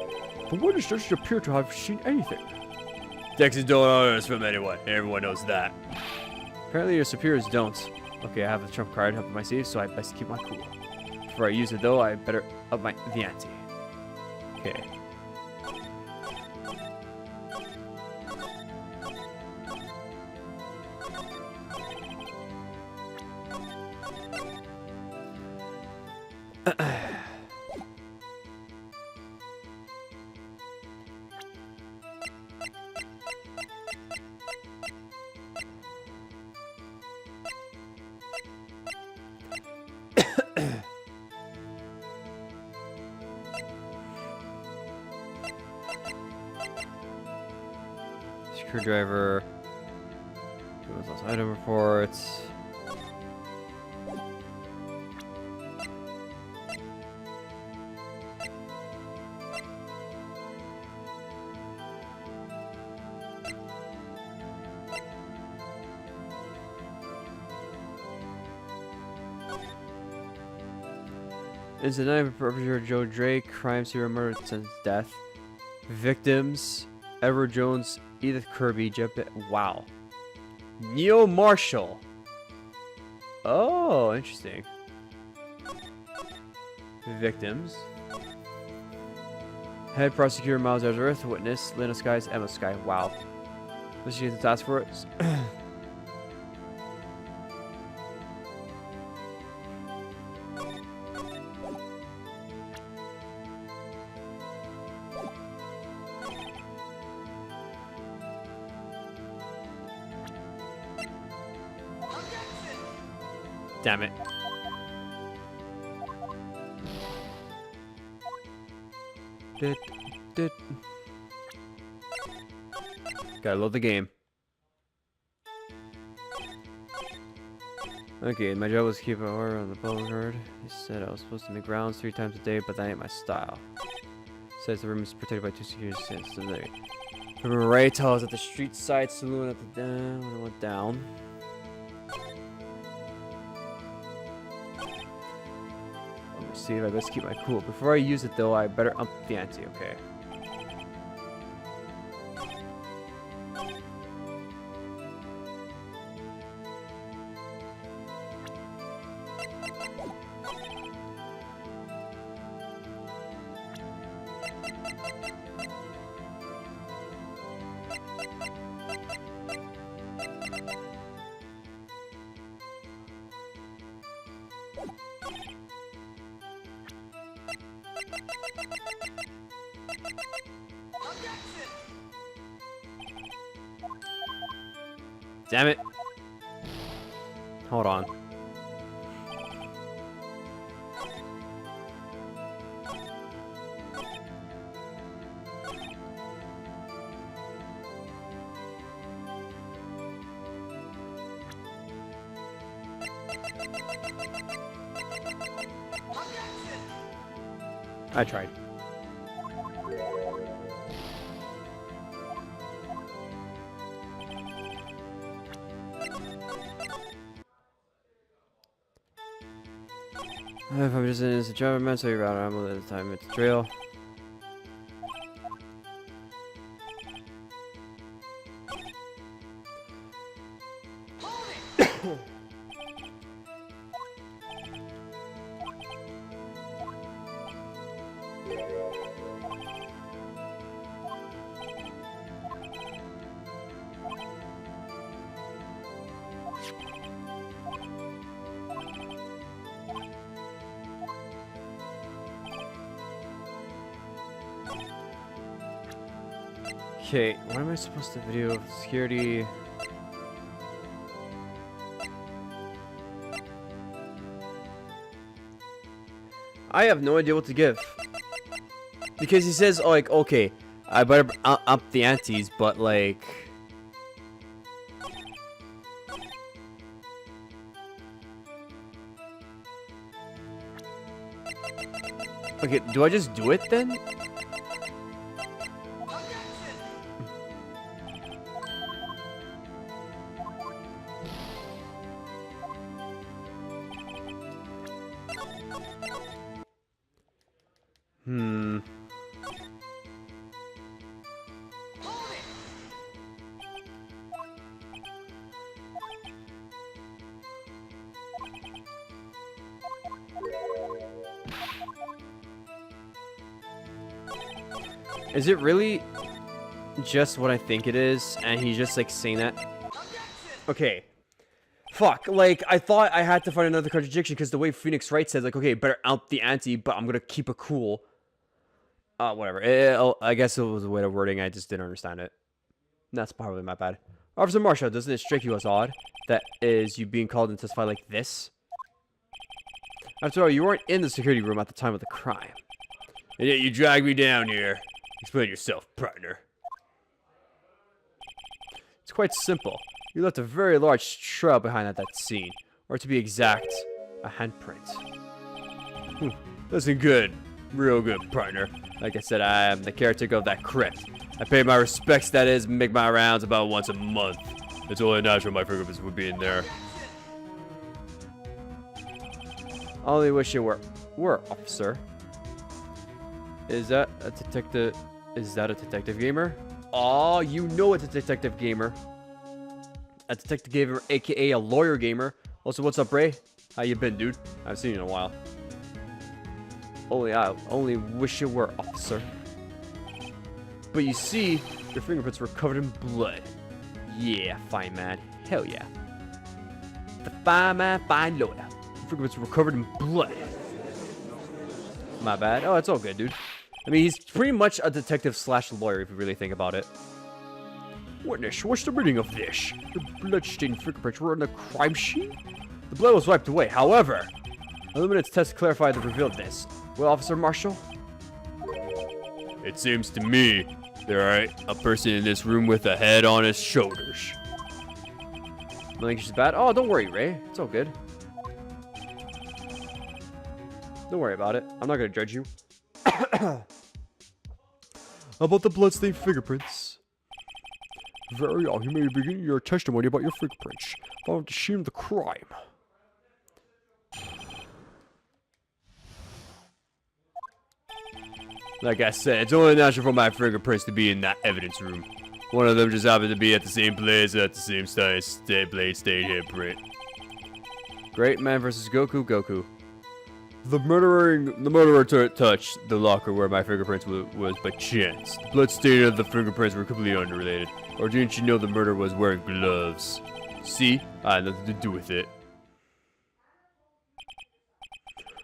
the witness doesn't appear to have seen anything. Texans don't order us from anyone. Everyone knows that. Apparently your superiors don't. Okay, I have the trump card up in my sleeve, so I best keep my cool. Before I use it though, I better up the ante. Okay. Screwdriver. Item reports. Incident perpetrator Joe Drake, crime serial murder since death. Victims: Edward Jones, Edith Kirby, wow. Neil Marshall. Oh, interesting. Victims: Head prosecutor Miles Ellsworth, witness Lena Skies, Emma Sky. Wow. Let's use the task force. Damn it. Gotta load the game. Okay, my job was to keep an order on the boulevard. He said I was supposed to make rounds 3 times a day, but that ain't my style. Says the room is protected by 2 security systems. Remember Wright, I was at the street side saloon at the when I went down. Let me see if I best keep my cool. Before I use it though, I better up the ante, okay? Damn it. Hold on. I tried. If I'm just in this job, man, so you're out of ammo at the time. It's a drill. Okay, what am I supposed to video? Security. I have no idea what to give. Because he says, oh, like, okay, I better up the antes, but like... Okay, do I just do it then? Is it really just what I think it is, and he's just like saying that? Okay. Fuck, like, I thought I had to find another contradiction, because the way Phoenix Wright says, like, okay, better out the ante, but I'm gonna keep it cool. Whatever. I guess it was a way of wording, I just didn't understand it. That's probably my bad. Officer Marshall, doesn't it strike you as odd that is you being called in to testify like this? After all, you weren't in the security room at the time of the crime. And yet you dragged me down here. Explain yourself, partner. It's quite simple. You left a very large trail behind at that scene. Or to be exact, a handprint. Listen good. Real good, partner. Like I said, I am the caretaker of that crypt. I pay my respects, that is, make my rounds about once a month. It's only natural my fingerprints would be in there. I only wish it were were, officer. Is that a detective? Is that a detective gamer? Oh, you know it's a detective gamer. A detective gamer, aka a lawyer gamer. Also, what's up, Ray? How you been, dude? I haven't seen you in a while. I only wish you were, officer. But you see, your fingerprints were covered in blood. Yeah, fine man. Hell yeah. The fine man, fine lawyer. Your fingerprints were covered in blood. My bad. Oh, it's all good, dude. I mean, he's pretty much a detective slash lawyer if you really think about it. Witness, what's the meaning of this? The bloodstained fingerprints were on the crime scene? The blood was wiped away. However, Illuminate's test clarified that revealed this. Well, Officer Marshall? It seems to me there ain't a person in this room with a head on his shoulders. I think she's bad. Oh, don't worry, Ray. It's all good. Don't worry about it. I'm not gonna judge you. About the bloodstained fingerprints. Very well, you may begin your testimony about your fingerprints. Found at the scene of the crime. Like I said, it's only natural for my fingerprints to be in that evidence room. One of them just happened to be at the same place at the same size, blade stain handprint. Great man versus Goku. The murderer touched the locker where my fingerprints was by chance. The blood stain of the fingerprints were completely unrelated. Or didn't you know the murderer was wearing gloves? See? I had nothing to do with it.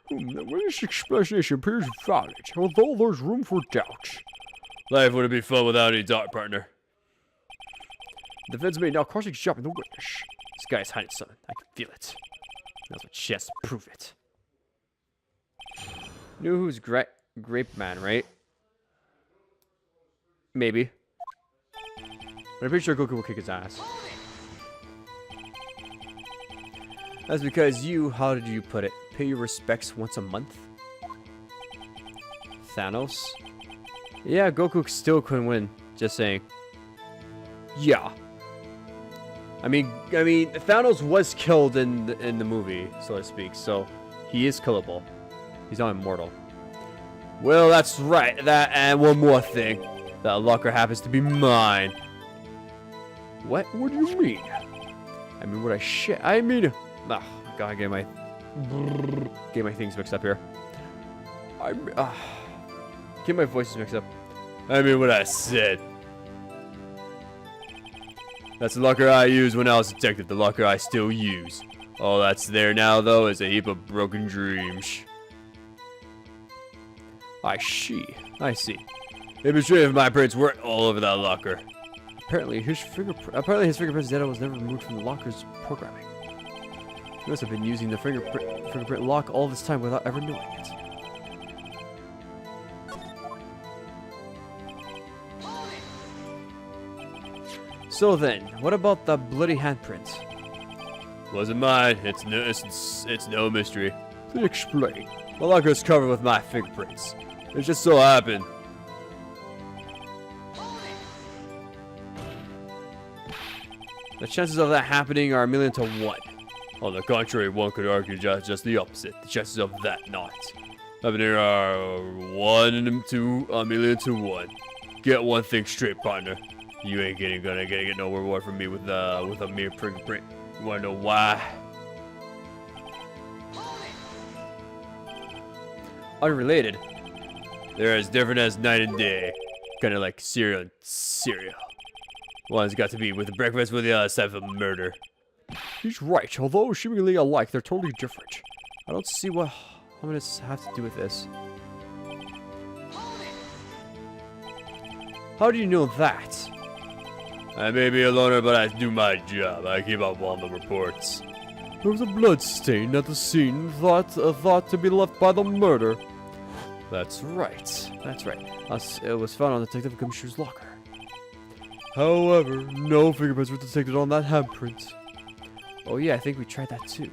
This explanation appears valid, although there's room for doubt. Life wouldn't be fun without any doubt, partner. The defense may now cross-examine the witness. This guy's hiding something. I can feel it. That's what she has to prove it. Knew who's Grape Man, right? Maybe. But I'm pretty sure Goku will kick his ass. That's because you, how did you put it? Pay your respects once a month? Thanos? Yeah, Goku still couldn't win. Just saying. Yeah. I mean, Thanos was killed in the movie, so to speak. So he is killable. He's not immortal. Well, that's right. That and one more thing. That locker happens to be mine. What? What do you mean? I mean, what I mean. Oh, God, get my things mixed up here. Get my voices mixed up. I mean what I said. That's the locker I used when I was a detective, the locker I still use. All that's there now, though, is a heap of broken dreams. I see. It'd be strange if my prints weren't all over that locker. Apparently his fingerprint data was never removed from the locker's programming. He must have been using the fingerprint lock all this time without ever knowing it. So then, what about the bloody handprint? Wasn't mine. It's no mystery. Then explain. The locker's covered with my fingerprints. It just so happened. The chances of that happening are 1,000,000 to 1. On the contrary, one could argue just the opposite. The chances of that not happening are 1 to 1,000,000 to 1. Get one thing straight, partner. You ain't gonna get no reward from me with a mere fingerprint. You wanna know why? Unrelated. They're as different as night and day. Kinda like cereal and cereal. One's got to be with breakfast, with the other side of murder. He's right, although seemingly alike, they're totally different. I don't see what I'm gonna have to do with this. How do you know that? I may be a loner, but I do my job. I keep up on the reports. There was a blood stain at the scene thought to be left by the murder. That's right. It was found on Detective Gumshoe's locker. However, no fingerprints were detected on that handprint. Oh yeah, I think we tried that too.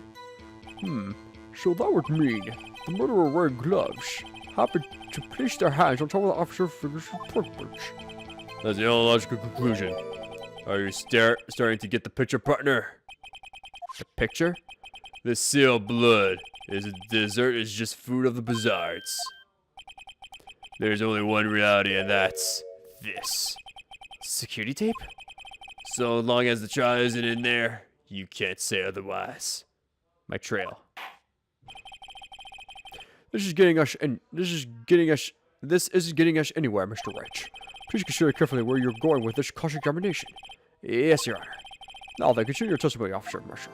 So that would mean the murderer wearing gloves happened to place their hands on top of the officer's fingers for footprints. That's the only logical conclusion. Are you starting to get the picture, partner? The picture? This sealed blood. is a dessert is just food of the bizarres. There's only one reality, and that's this. Security tape? So long as the trial isn't in there, you can't say otherwise. My trail. This isn't getting us anywhere, Mr. Wright. Please consider carefully where you're going with this cross-examination. Yes, Your Honor. Now then, continue your testimony, Officer Marshall.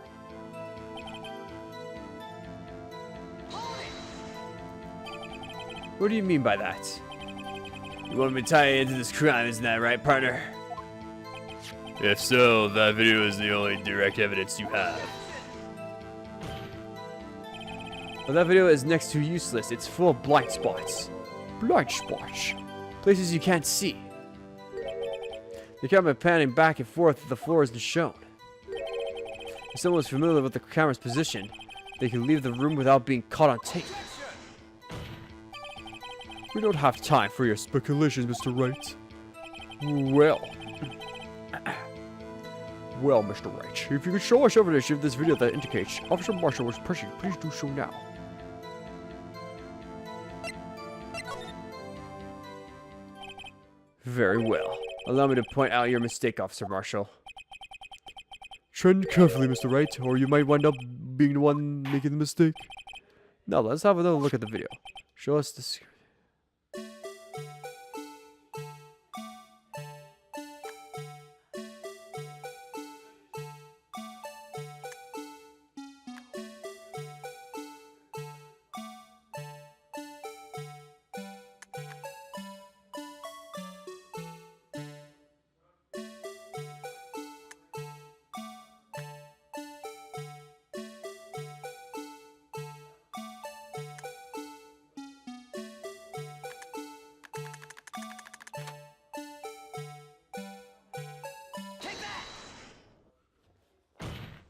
What do you mean by that? You want me to tie you into this crime, isn't that right, partner? If so, that video is the only direct evidence you have. Well, that video is next to useless. It's full of blind spots. Blind spots? Places you can't see. The camera panning back and forth, the floor isn't shown. If someone was familiar with the camera's position, they could leave the room without being caught on tape. We don't have time for your speculations, Mr. Wright. Well, Mr. Wright, if you could show us evidence of this video that indicates Officer Marshall was present, please do so now. Very well. Allow me to point out your mistake, Officer Marshall. Tread carefully, Mr. Wright, or you might wind up being the one making the mistake. Now, let's have another look at the video. Show us this.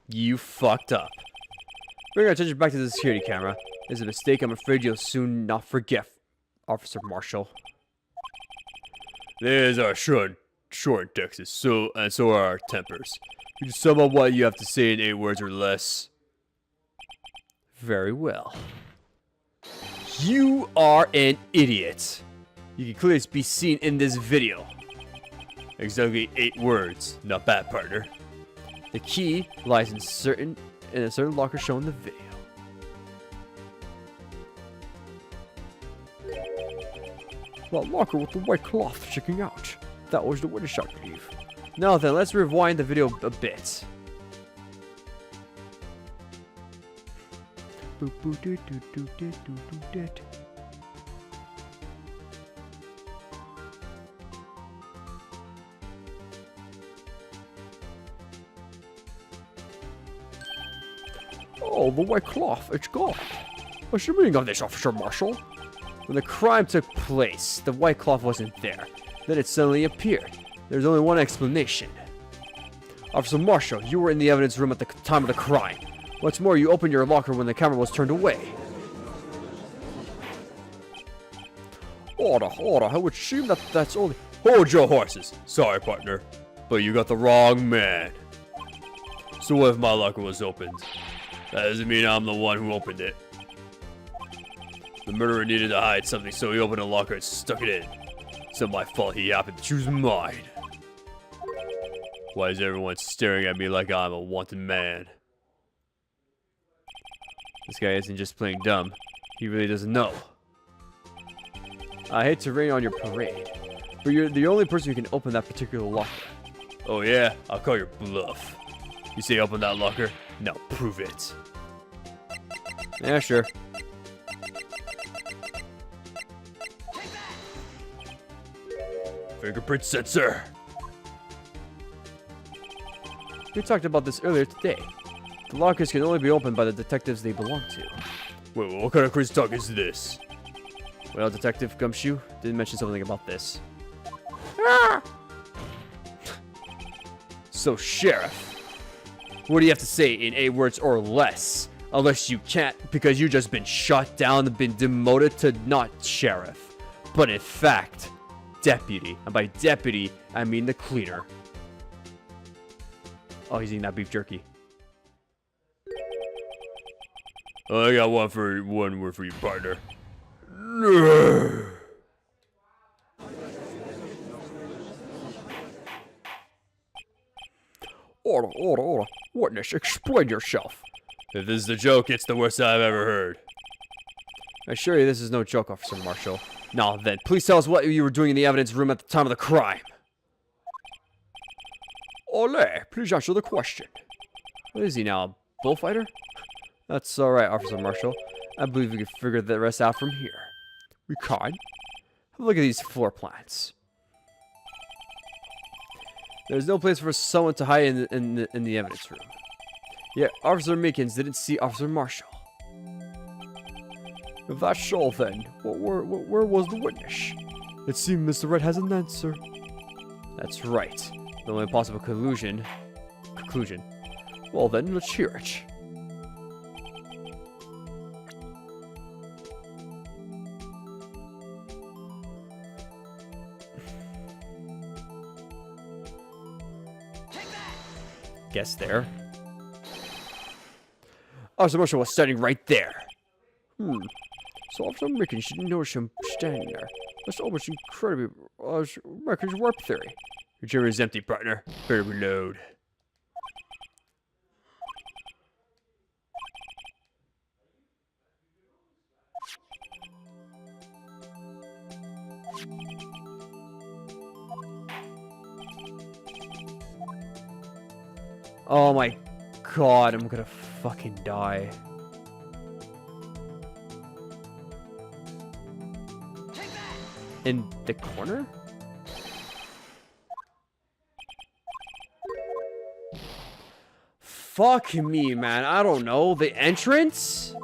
You fucked up. Bring our attention back to the security camera. It's a mistake I'm afraid you'll soon not forget, Officer Marshall. There's our short Texas, so are our tempers. Could you sum up what you have to say in 8 words or less? Very well. You are an idiot. You can clearly be seen in this video. Exactly 8 words. Not bad, partner. The key lies in a certain locker shown in the video. That locker with the white cloth sticking out. That was the witness shot, I believe. Now then, let's rewind the video a bit. Oh, the white cloth, it's gone. What's your meaning of this, Officer Marshall? When the crime took place, the white cloth wasn't there. Then it suddenly appeared. There's only one explanation. Officer Marshall, you were in the evidence room at the time of the crime. What's more, you opened your locker when the camera was turned away. Order, it would seem that that's only... Hold your horses. Sorry, partner, but you got the wrong man. So what if my locker was opened? That doesn't mean I'm the one who opened it. The murderer needed to hide something, so he opened a locker and stuck it in. It's not my fault he happened to choose mine. Why is everyone staring at me like I'm a wanted man? This guy isn't just playing dumb. He really doesn't know. I hate to rain on your parade, but you're the only person who can open that particular locker. Oh yeah? I'll call your bluff. You say open that locker? Now prove it. Yeah, sure. Fingerprint sensor. We talked about this earlier today. The lockers can only be opened by the detectives they belong to. Wait, what kind of crazy talk is this? Well, Detective Gumshoe did mention something about this. So, Sheriff, what do you have to say in 8 words or less? Unless you can't, because you just been shot down and been demoted to not Sheriff, but in fact, Deputy. And by Deputy, I mean the cleaner. Oh, he's eating that beef jerky. Oh, I got one word for you, partner. Order. Witness, explain yourself. If this is a joke, it's the worst I've ever heard. I assure you this is no joke, Officer Marshall. Now then, please tell us what you were doing in the evidence room at the time of the crime. Ole, please answer the question. What is he now, a bullfighter? That's alright, Officer Marshall. I believe we can figure the rest out from here. We can. Have a look at these floor plans. There's no place for someone to hide in the evidence room. Yet Officer Meekins didn't see Officer Marshall. If that's so, then, where was the witness? It seems Mr. Wright has an answer. That's right. The only possible conclusion. Well then, let's hear it. Guess there. Officer Marshall was standing right there. So Officer Mickens didn't notice him standing there. That's almost incredibly Mickens' warp theory. Your chamber is empty, partner. Better reload. Oh my god, I'm gonna fucking die. In the corner? Fuck me, man. I don't know. The entrance?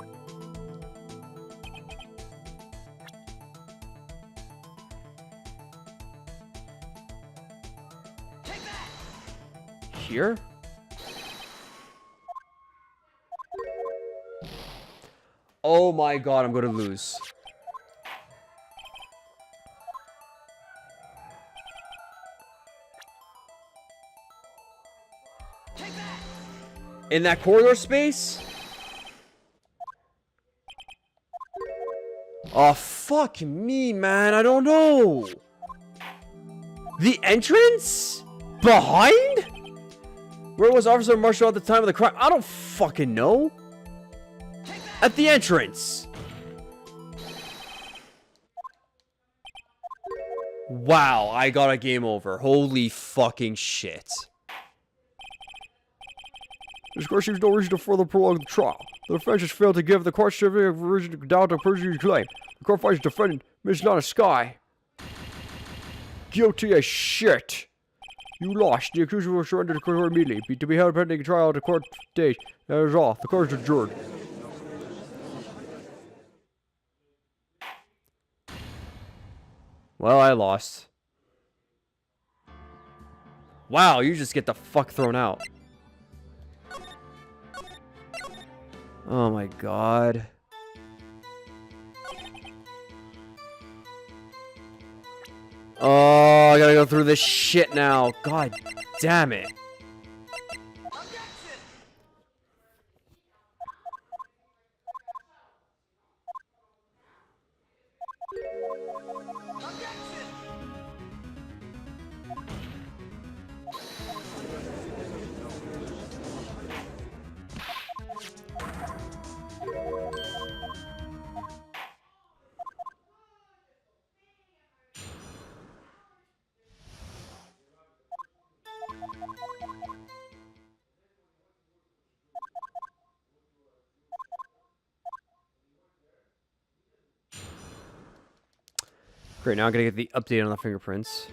Here? Oh my god, I'm gonna lose. In that corridor space? Oh, fuck me, man. I don't know. The entrance? Behind? Where was Officer Marshall at the time of the crime? I don't fucking know. At the entrance. Wow, I got a game over. Holy fucking shit. This court seems no reason to further prolong the trial. The defense has failed to give the court certificate of reason to doubt the perjury claim. The court finds the defendant, Miss Lana Sky, guilty as shit. You lost. The accused will surrender to court immediately. To be held pending trial at the court date. That is all. The court is adjourned. Well, I lost. Wow, you just get the fuck thrown out. Oh my god. Oh, I gotta go through this shit now. God damn it. Great, now I'm gonna get the update on the fingerprints.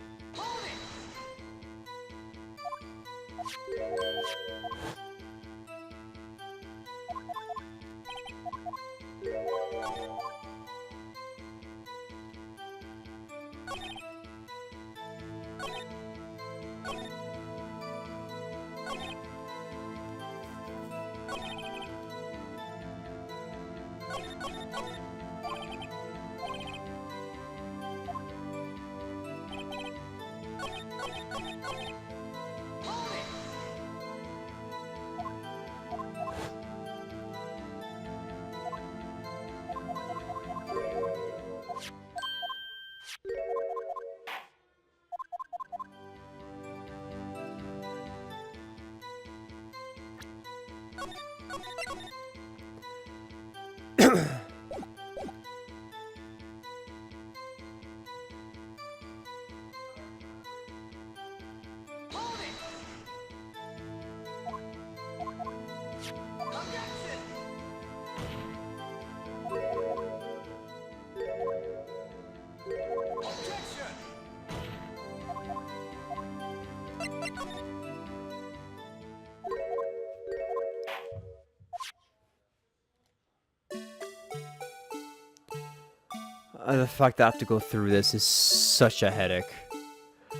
The fact that I have to go through this is such a headache.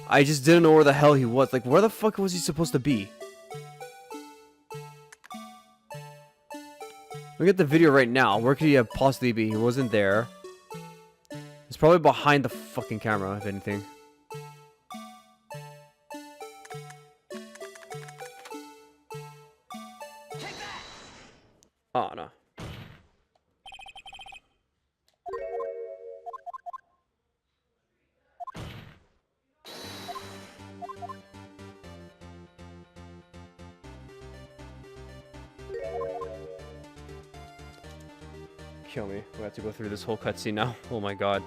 I just didn't know where the hell he was. Like, where the fuck was he supposed to be? Look at the video right now. Where could he have possibly be? He wasn't there. He's probably behind the fucking camera, if anything. Oh, no. Kill me. We have to go through this whole cutscene now. Oh my god.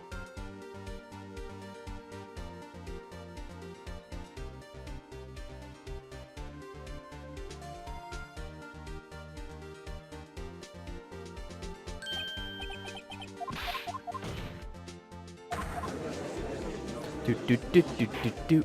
Do do do do do do.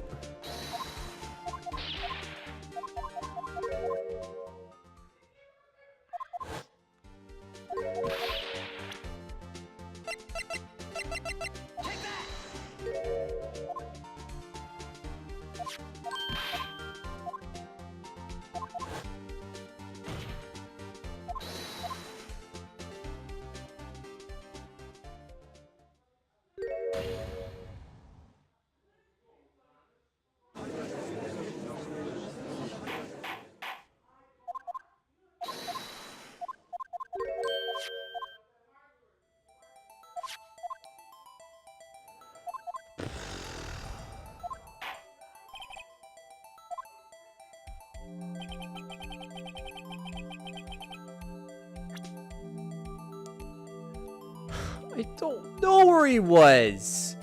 I don't know where he was.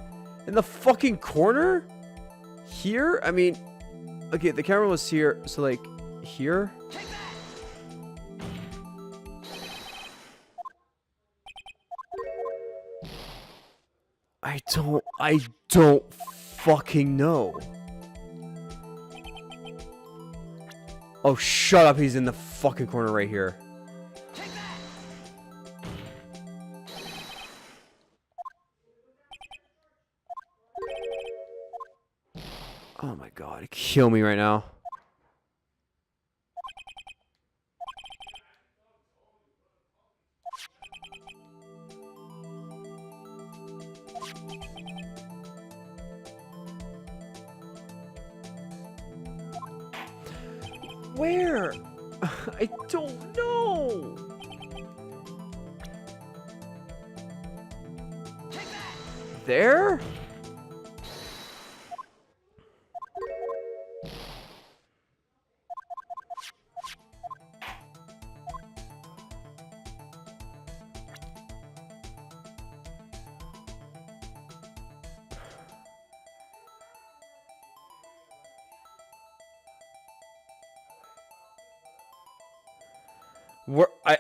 In the fucking corner? Here? I mean, okay, the camera was here, so like, here? I don't fucking know. Oh, shut up, he's in the fucking corner right here. Oh my god, kill me right now. Where? I don't know. There? Where I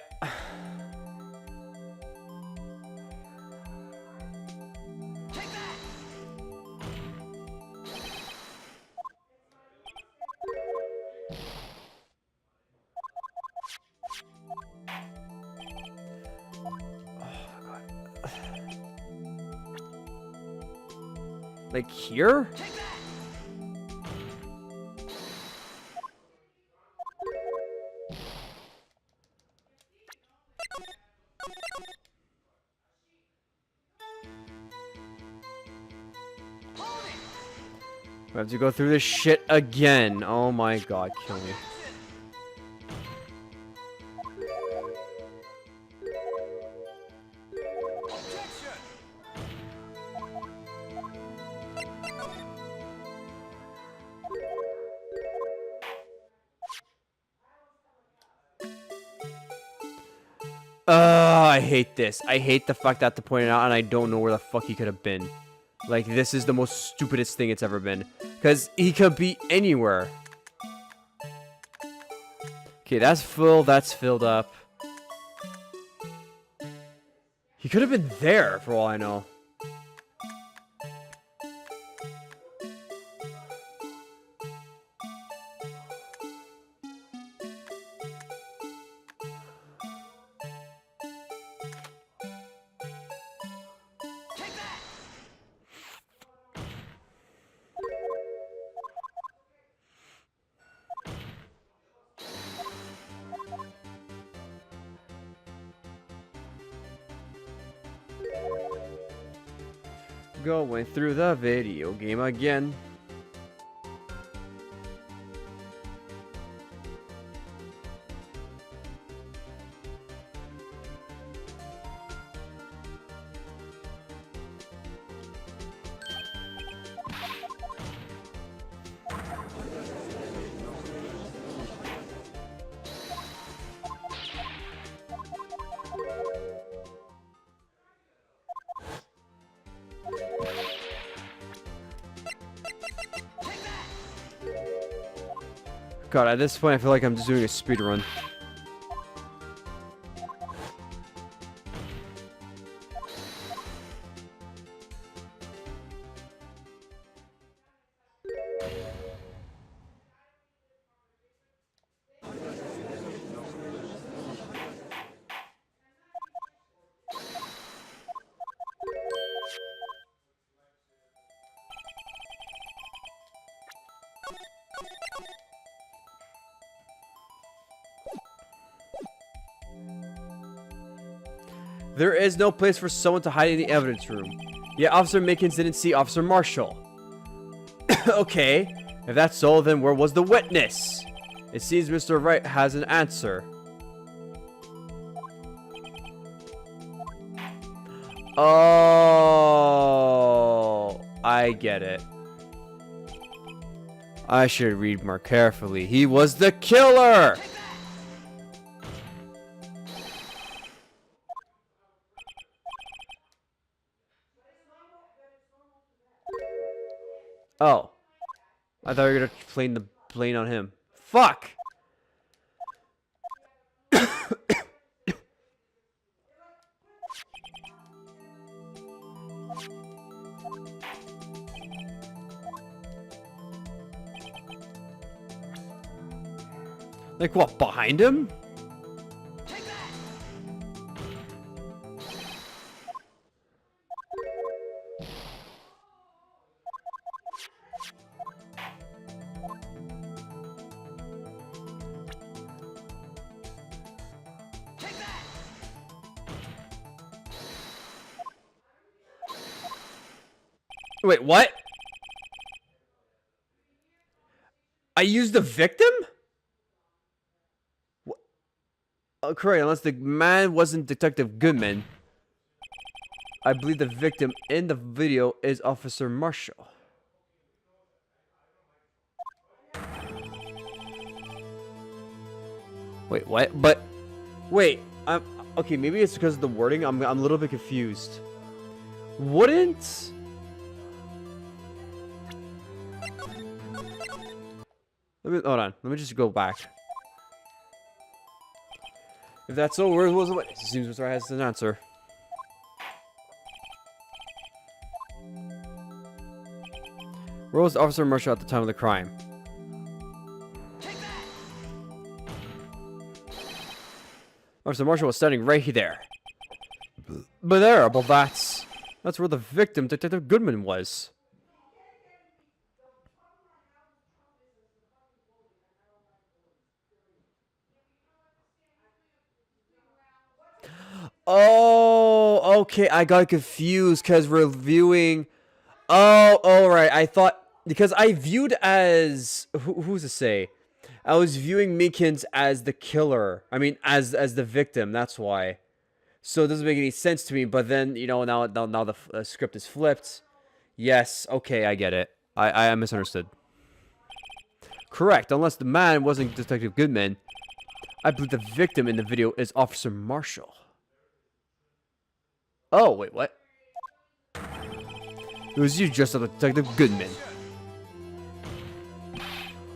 like here? We have to go through this shit again. Oh my god, kill me. I hate this. I hate the fact that I have to point it out and I don't know where the fuck he could have been. Like, this is the most stupidest thing it's ever been. Because he could be anywhere. Okay, that's full. That's filled up. He could have been there, for all I know. Going through the video game again. God, at this point, I feel like I'm just doing a speed run. There is no place for someone to hide in the evidence room. Yet Officer Mickens didn't see Officer Marshall. Okay, if that's so, then where was the witness? It seems Mr. Wright has an answer. Oh, I get it. I should read more carefully. He was the killer! Oh. I thought you were gonna blame the blame on him. Fuck! Like what, behind him? Wait, what? I used the victim? What? Oh, correct, unless the man wasn't Detective Goodman. I believe the victim in the video is Officer Marshall. Wait, what? But, wait, okay, maybe it's because of the wording. I'm a little bit confused. Wouldn't... hold on. Let me just go back. If that's so, where was the witness? It seems Mr. Wright has an answer. Where was Officer Marshall at the time of the crime? Officer Marshall was standing right there. But there, well, that's where the victim, Detective Goodman, was. Oh, okay. I got confused because we're viewing. Oh, all right. I thought because I viewed as who's to say? I was viewing Meekins as the killer. I mean, as the victim. That's why. So it doesn't make any sense to me. But then now the script is flipped. Yes. Okay, I get it. I misunderstood. Correct. Unless the man wasn't Detective Goodman, I believe the victim in the video is Officer Marshall. Oh, wait, what? It was you dressed up as Detective Goodman.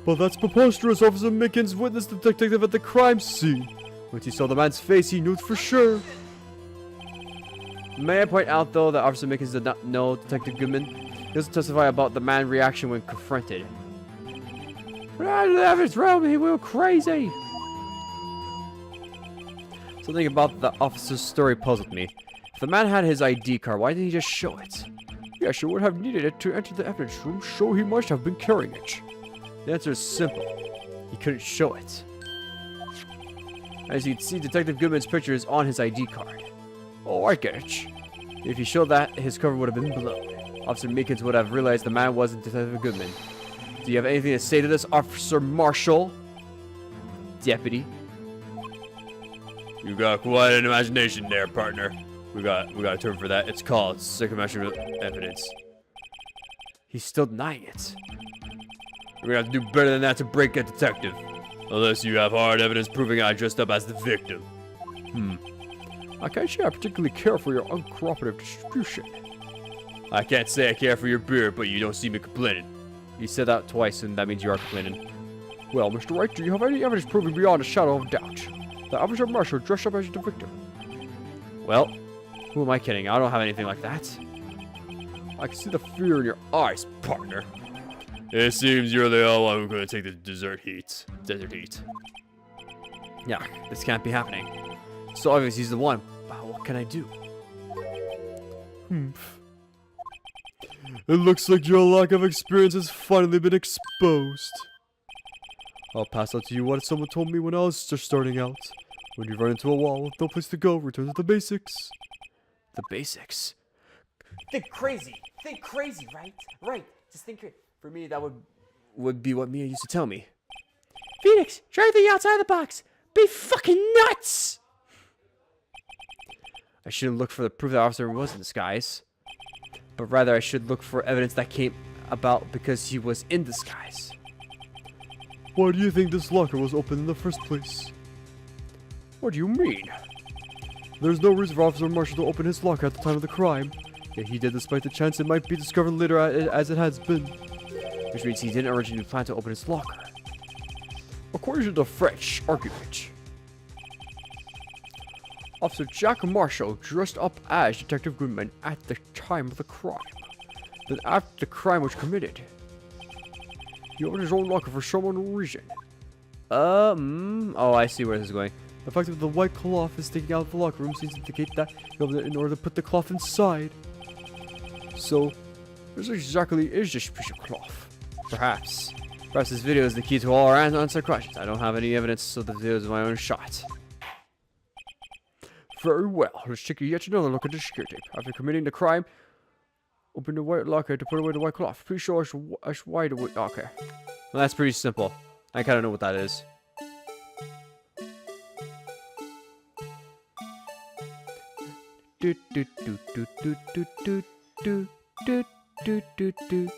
But that's preposterous. Officer Mickens witnessed the detective at the crime scene. Once he saw the man's face, he knew it for sure. May I point out, though, that Officer Mickens did not know Detective Goodman? He doesn't testify about the man's reaction when confronted. But out of the evidence realm, he went crazy. Something about the officer's story puzzled me. If the man had his ID card, why didn't he just show it? Yeah, sure would have needed it to enter the evidence room, so he must have been carrying it. The answer is simple. He couldn't show it. As you can see, Detective Goodman's picture is on his ID card. Oh, I get it. If he showed that, his cover would have been blown. Officer Meekins would have realized the man wasn't Detective Goodman. Do you have anything to say to this, Officer Marshall? Deputy? You got quite an imagination there, partner. We got a term for that. It's called circumstantial evidence. He's still denying it. We're gonna have to do better than that to break a detective. Unless you have hard evidence proving I dressed up as the victim. I can't say I particularly care for your uncooperative distribution. I can't say I care for your beer, but you don't see me complaining. You said that twice, and that means you are complaining. Well, Mr. Wright, do you have any evidence proving beyond a shadow of doubt that Officer Marshall dressed up as the victim? Well, who am I kidding? I don't have anything like that. I can see the fear in your eyes, partner. It seems you're the only one who's gonna take the desert heat. Yeah, this can't be happening. So obvious he's the one. But what can I do? It looks like your lack of experience has finally been exposed. I'll pass on to you what someone told me when I was just starting out. When you run into a wall with no place to go, return to the basics. The basics. Think crazy, right? Right. Just think crazy. For me, that would be what Mia used to tell me. Phoenix, try everything outside the box. Be fucking nuts. I shouldn't look for the proof that officer was in disguise. But rather, I should look for evidence that came about because he was in disguise. Why do you think this locker was open in the first place? What do you mean? There's no reason for Officer Marshall to open his locker at the time of the crime. Yet he did despite the chance it might be discovered later as it has been. Which means he didn't originally plan to open his locker. According to the French argument, Officer Jack Marshall dressed up as Detective Goodman at the time of the crime. Then after the crime was committed, he opened his own locker for some unknown reason. Oh, I see where this is going. The fact that the white cloth is sticking out of the locker room seems to indicate that he opened it in order to put the cloth inside. So, this exactly is just a piece of cloth. Perhaps. Perhaps this video is the key to all our unanswered questions. I don't have any evidence, so the video is my own shot. Very well, let's take yet another look at the security tape. After committing the crime, open the white locker to put away the white cloth. Please show us wide away. Okay. Well, that's pretty simple. I kind of know what that is. Do do do do do do do do do do do do.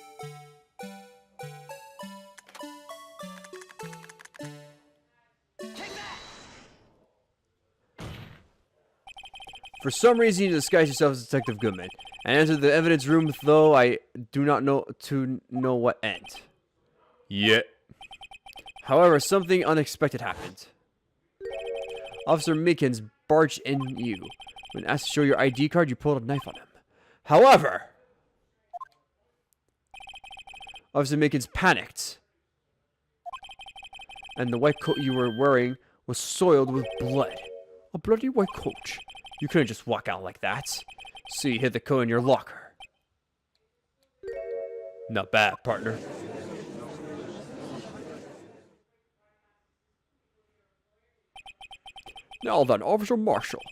For some reason, you disguise yourself as Detective Goodman and enter the evidence room, though I do not know what end. Yeah. However, something unexpected happened. Officer Mickens barged in you. When asked to show your ID card, you pulled a knife on him. However, Officer Mickens panicked, and the white coat you were wearing was soiled with blood. A bloody white coat. You couldn't just walk out like that. So you hid the coat in your locker. Not bad, partner. Now then, Officer Marshall,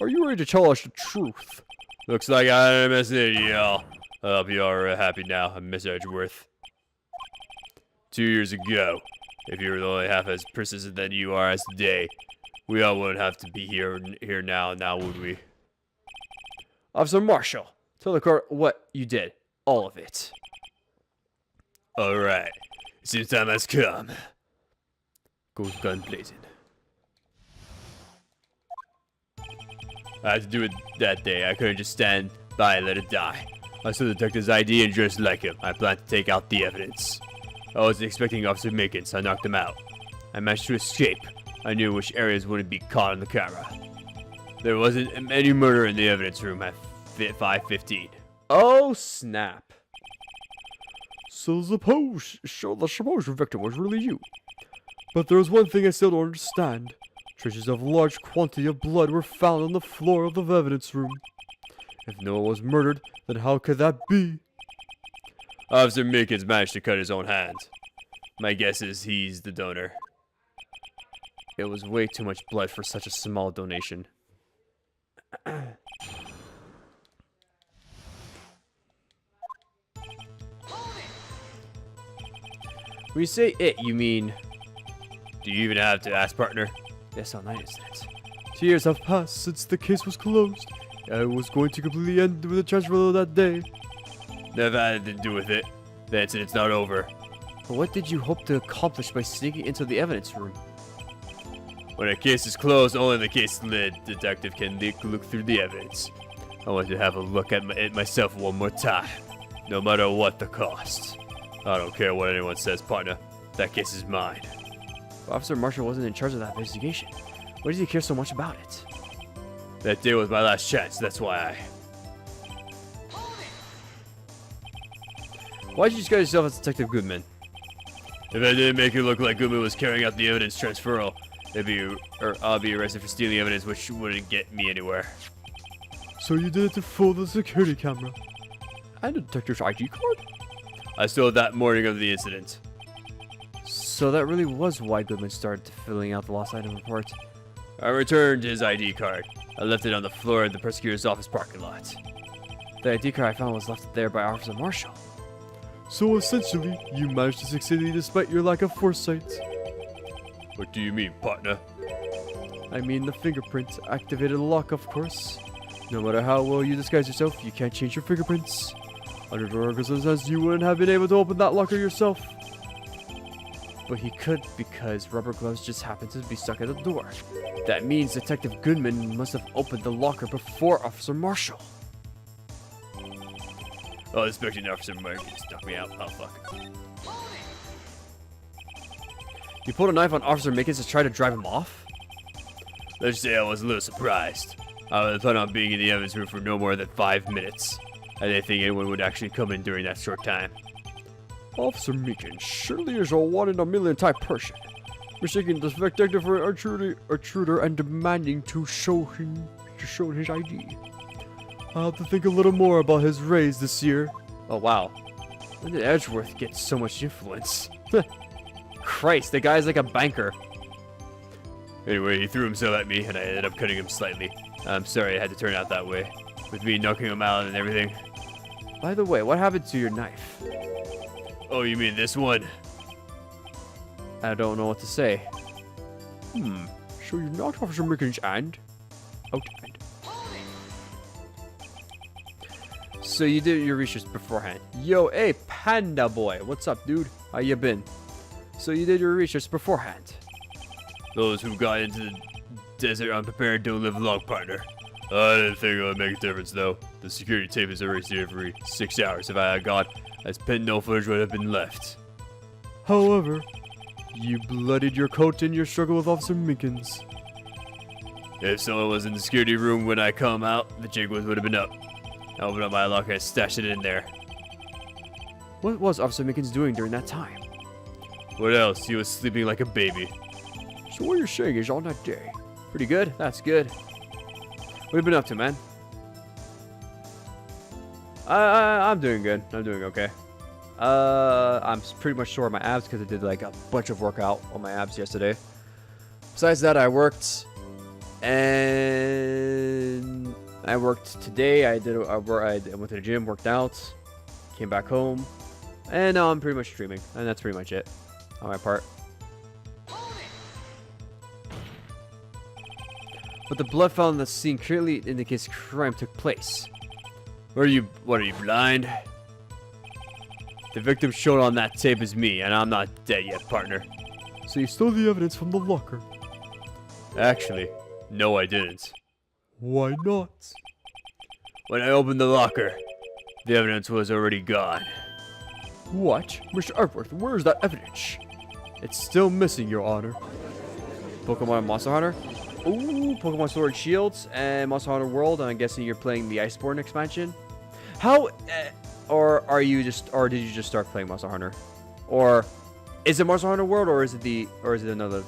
are you ready to tell us the truth? Looks like I missed it, y'all. I hope you are happy now. I'm Miss Edgeworth. 2 years ago, if you were only half as persistent than you are as today, we all wouldn't have to be here now, would we? Officer Marshall, tell the court what you did. All of it. Alright. It seems time has come. Goes gun blazing. I had to do it that day. I couldn't just stand by and let it die. I saw the detective's ID and dressed like him. I planned to take out the evidence. I wasn't expecting Officer Mickens, so I knocked him out. I managed to escape. I knew which areas wouldn't be caught on the camera. There wasn't any murder in the evidence room at 5:15. Oh, snap. So suppose your victim was really you. But there's one thing I still don't understand. Traces of large quantity of blood were found on the floor of the evidence room. If no one was murdered, then how could that be? Officer Mickens managed to cut his own hand. My guess is he's the donor. It was way too much blood for such a small donation. When you say it, you mean Do you even have to ask, partner? the SL9 incident? 2 years have passed since the case was closed. I was going to completely end with the transfer that day. Never had anything to do with it. The incident's not over. But what did you hope to accomplish by sneaking into the evidence room? When a case is closed, only the case lid detective can look through the evidence. I want to have a look at it myself one more time, no matter what the cost. I don't care what anyone says, partner. That case is mine. Officer Marshall wasn't in charge of that investigation. Why does he care so much about it? That day was my last chance, that's why Why'd you disguise yourself as Detective Goodman? If I didn't make it look like Goodman was carrying out the evidence transferal, I'll be arrested for stealing evidence, which wouldn't get me anywhere. So you did it to fool the security camera. And the detective's ID card? I stole it that morning of the incident. So that really was why Goodman started filling out the lost item report. I returned his ID card. I left it on the floor in the prosecutor's office parking lot. The ID card I found was left there by Officer Marshall. So essentially, you managed to succeed despite your lack of foresight. What do you mean, partner? I mean the fingerprint activated lock, of course. No matter how well you disguise yourself, you can't change your fingerprints. Under the circumstances, you wouldn't have been able to open that locker yourself. But he could because rubber gloves just happened to be stuck at the door. That means Detective Goodman must have opened the locker before Officer Marshall. Oh, expecting Officer Marshall to knock me out. Oh, fuck. You pulled a knife on Officer Mickens to try to drive him off? Let's say I was a little surprised. I was planning on being in the evidence room for no more than 5 minutes. I didn't think anyone would actually come in during that short time. Officer Meekins surely is a one-in-a-million type person, mistaking the detective for an intruder and demanding to show his ID. I'll have to think a little more about his raise this year. Oh wow. When did Edgeworth get so much influence? Christ, the guy's like a banker. Anyway, he threw himself at me, and I ended up cutting him slightly. I'm sorry it had to turn out that way, with me knocking him out and everything. By the way, what happened to your knife? Oh, you mean this one? I don't know what to say. So you knocked Officer Meekins and out-and. So you did your research beforehand. Yo, hey, Panda Boy. What's up, dude? How you been? So you did your research beforehand. Those who got into the desert unprepared don't live long, partner. I didn't think it would make a difference, though. The security tape is erased every 6 hours. If I had gone, as no footage would have been left. However, you bloodied your coat in your struggle with Officer Meekins. If someone was in the security room when I come out, the jig would have been up. I opened up my locker and stashed it in there. What was Officer Mickens doing during that time? What else? He was sleeping like a baby. So what you're saying is on that day. Pretty good. That's good. What have you been up to, man? I'm doing good. I'm doing okay. I'm pretty much sore on my abs because I did like a bunch of workout on my abs yesterday. Besides that, I worked, and I worked today. I went to the gym, worked out, came back home, and now I'm pretty much streaming, and that's pretty much it on my part. But the blood found on the scene clearly indicates crime took place. What are you blind? The victim shown on that tape is me, and I'm not dead yet, partner. So you stole the evidence from the locker. Actually, no, I didn't. Why not? When I opened the locker, the evidence was already gone. What? Mr. Everett, where's that evidence? It's still missing, Your Honor. Pokemon and Monster Hunter. Ooh, Pokemon Sword and Shields and Monster Hunter World. And I'm guessing you're playing the Iceborne expansion. How, or are you just, or did you just start playing Monster Hunter, or is it Monster Hunter World, or is it another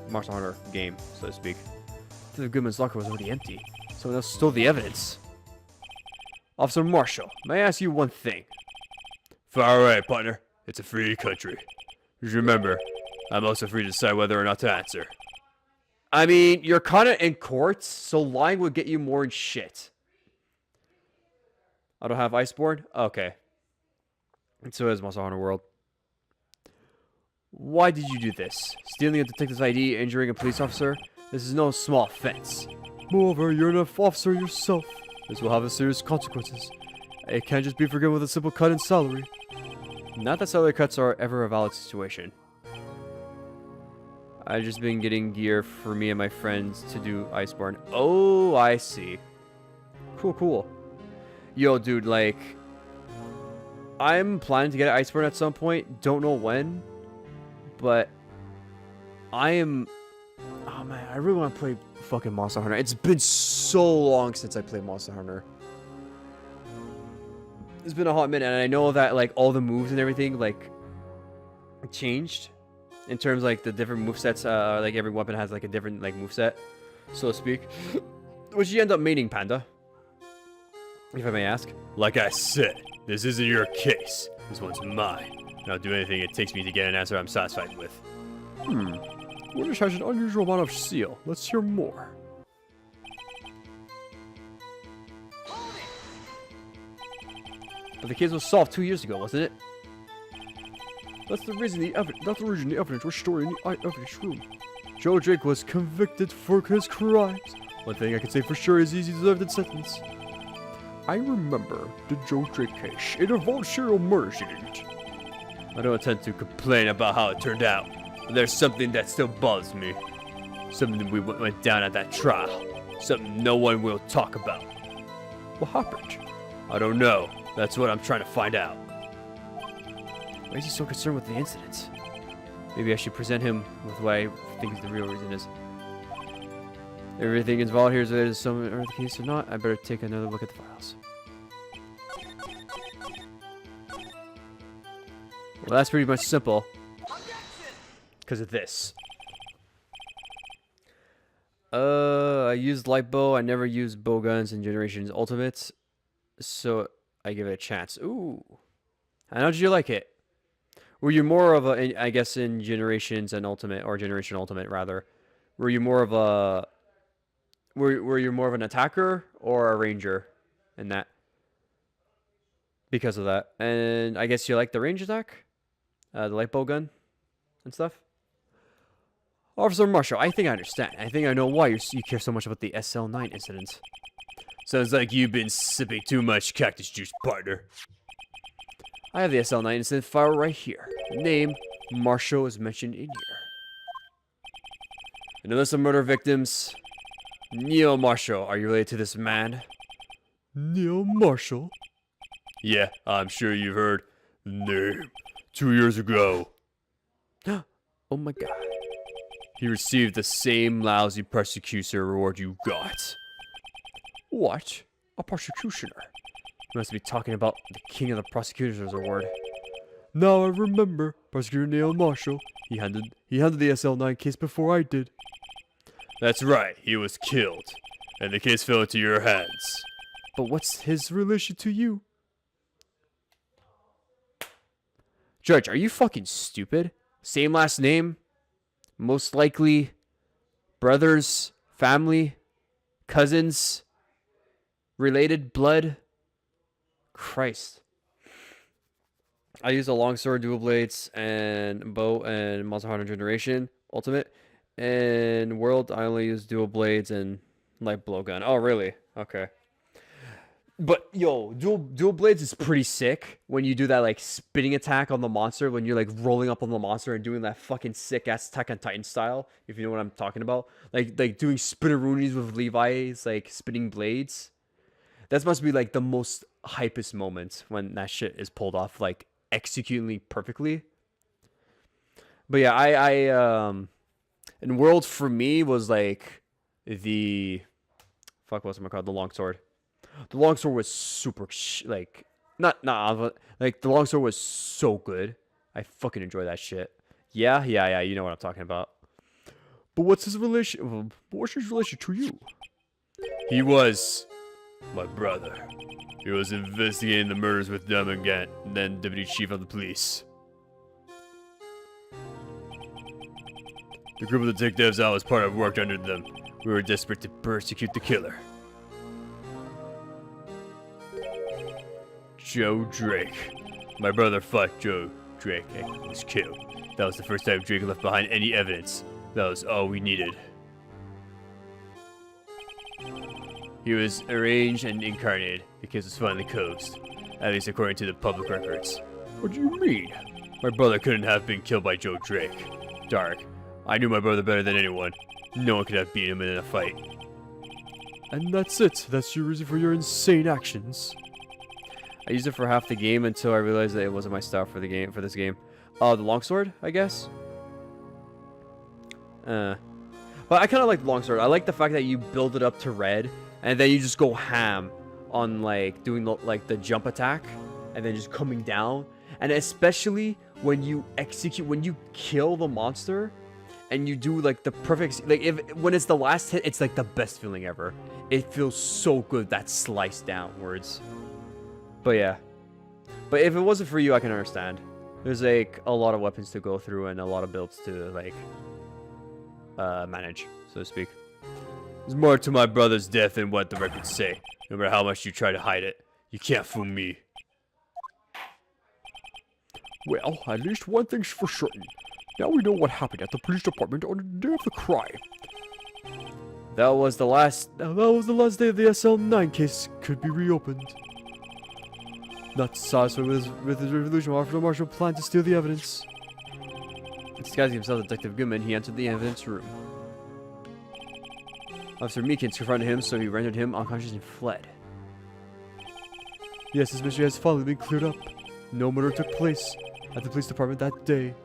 Monster Hunter game, so to speak? The Goodman's locker was already empty. Someone else stole the evidence. Officer Marshall, may I ask you one thing? Far away, partner. It's a free country. Just remember, I'm also free to decide whether or not to answer. I mean, you're kind of in court, so lying would get you more in shit. I don't have Iceborne? Okay. And so is Monster Hunter World. Why did you do this? Stealing a detective's ID, injuring a police officer? This is no small offense. Moreover, you're an officer yourself. This will have serious consequences. It can't just be forgiven with a simple cut in salary. Not that salary cuts are ever a valid situation. I've just been getting gear for me and my friends to do Iceborne. Oh, I see. Cool, cool. Yo, dude, like, I'm planning to get Iceborne at some point. Don't know when, but I am... Oh, man, I really want to play fucking Monster Hunter. It's been so long since I played Monster Hunter. It's been a hot minute, and I know that, like, all the moves and everything, like, changed. In terms, like, the different movesets, like, every weapon has, like, a different, like, moveset, so to speak. Which you end up maining, Panda. If I may ask. Like I said, this isn't your case. This one's mine. And I'll do anything it takes me to get an answer I'm satisfied with. Witness has an unusual amount of seal. Let's hear more. But the case was solved 2 years ago, wasn't it? That's the reason the evidence was stored in the evidence room. Joe Drake was convicted for his crimes. One thing I can say for sure is he deserved the sentence. I remember the Joe Drake case. It involved serial murders in it. I don't intend to complain about how it turned out, but there's something that still bothers me. Something we went down at that trial. Something no one will talk about. What happened? I don't know. That's what I'm trying to find out. Why is he so concerned with the incident? Maybe I should present him with what I think the real reason is. Everything involved here is related to some or the case or not. I better take another look at the files. Well, that's pretty much simple. Because of this. I used light bow. I never used bow guns in Generations Ultimate, so I give it a chance. Ooh. And how did you like it? Were you more of a, I guess in Generations and Ultimate, or Generation Ultimate rather, were you more of a, were you more of an attacker or a ranger in that? Because of that. And I guess you like the range attack? The light bow gun and stuff? Officer Marshall, I think I understand. I think I know why you care so much about the SL9 incident. Sounds like you've been sipping too much cactus juice, partner. I have the SL9 incident file right here. The name, Marshall, is mentioned in here. And the list of murder victims. Neil Marshall, are you related to this man? Neil Marshall? Yeah, I'm sure you've heard the name. 2 years ago, Oh my god. he received the same lousy persecutor reward you got. What? A prosecutioner? You must be talking about the king of the prosecutors award. Now I remember. Prosecutor Neil Marshall. He handled the SL9 case before I did. That's right, he was killed, and the case fell into your hands. But what's his relation to you? Judge, are you fucking stupid? Same last name? Most likely brothers, family, cousins, related, blood? Christ. I use a longsword, dual blades, and bow and Monster Hunter Generation Ultimate. And World, I only use dual blades and light blowgun. Oh, really? Okay. But yo, dual blades is pretty sick when you do that like spinning attack on the monster when you're like rolling up on the monster and doing that fucking sick ass Attack on Titan style. If you know what I'm talking about, like doing spinneroonies with Levi's like spinning blades. That must be like the most hypest moment when that shit is pulled off like executingly perfectly. But yeah, and World for me was like the what's it called, the longsword. The longsword was super like not like the longsword was so good. I fucking enjoy that shit. Yeah. You know what I'm talking about. But what's his relation? What's his relation to you? He was my brother. He was investigating the murders with Diamond Gant, and then deputy chief of the police. The group of detectives I was part of worked under them. We were desperate to persecute the killer. Joe Drake. My brother fought Joe Drake and was killed. That was the first time Drake left behind any evidence. That was all we needed. He was arranged and incarnated. The case was finally closed, at least according to the public records. What do you mean? My brother couldn't have been killed by Joe Drake. Dark. I knew my brother better than anyone. No one could have beaten him in a fight. And that's it. That's your reason for your insane actions. I used it for half the game until I realized that it wasn't my style for this game. The longsword, I guess. But I kind of like the longsword. I like the fact that you build it up to red, and then you just go ham on like doing the jump attack, and then just coming down. And especially when you kill the monster, and you do like the perfect when it's the last hit, it's like the best feeling ever. It feels so good, that slice downwards. But yeah. But if it wasn't for you, I can understand. There's like a lot of weapons to go through and a lot of builds to like manage, so to speak. There's more to my brother's death than what the records say. No matter how much you try to hide it, you can't fool me. Well, at least one thing's for certain. Now we know what happened at the police department on the day of the crime. That was the last day the SL9 case could be reopened. Not satisfied with his resolution, Officer Marshall planned to steal the evidence. Disguising himself as Detective Goodman, he entered the evidence room. Officer Meekins confronted him, so he rendered him unconscious and fled. Yes, this mystery has finally been cleared up. No murder took place at the police department that day.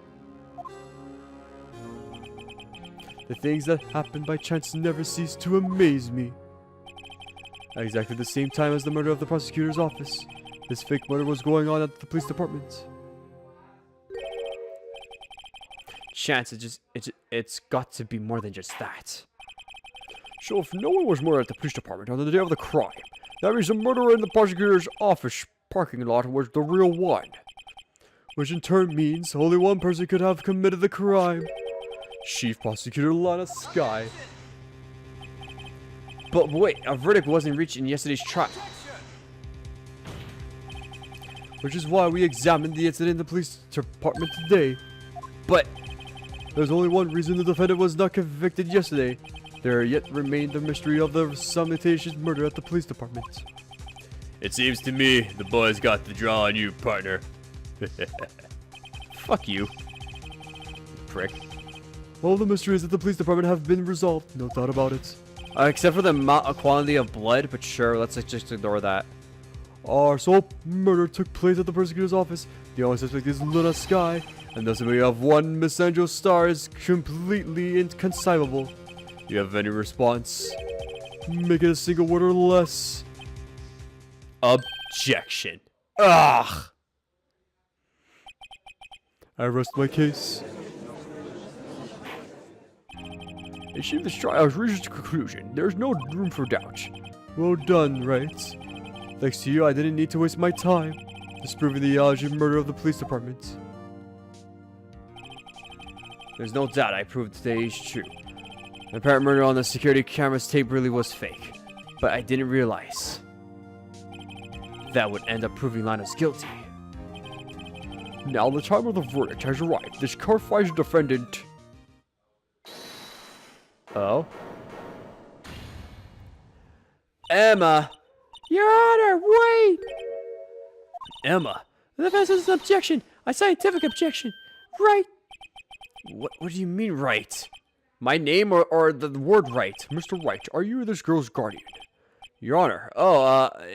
The things that happen by chance never cease to amaze me. At exactly the same time as the murder of the prosecutor's office, this fake murder was going on at the police department. Chance, it's got to be more than just that. So if no one was murdered at the police department on the day of the crime, that means the murderer in the prosecutor's office parking lot was the real one. Which in turn means only one person could have committed the crime. Chief Prosecutor Lana Sky. But wait, a verdict wasn't reached in yesterday's trial. Which is why we examined the incident in the police department today. But there's only one reason the defendant was not convicted yesterday. There yet remained the mystery of the simultaneous murder at the police department. It seems to me the boys got the draw on you, partner. Fuck you, prick. All the mysteries at the police department have been resolved, no doubt about it. Except for the quantity of blood, but sure, let's just ignore that. Our sole murder took place at the prosecutor's office. The only suspect is Luna Sky, and thus we have one Miss Angel Star is completely inconceivable. You have any response? Make it a single word or less. Objection. Ugh! I rest my case. It seems this trial has reached a conclusion. There's no room for doubt. Well done, Wright. Thanks to you, I didn't need to waste my time disproving the alleged murder of the police department. There's no doubt I proved today is true. The apparent murder on the security camera's tape really was fake. But I didn't realize that would end up proving Lana's guilty. Now the time of the verdict has arrived. This clarifies the defendant. Oh? Emma! Your Honor, wait! Emma. The defense is an objection. A scientific objection. Right. What do you mean, right? My name or the word right? Mr. Wright, are you this girl's guardian? Your Honor.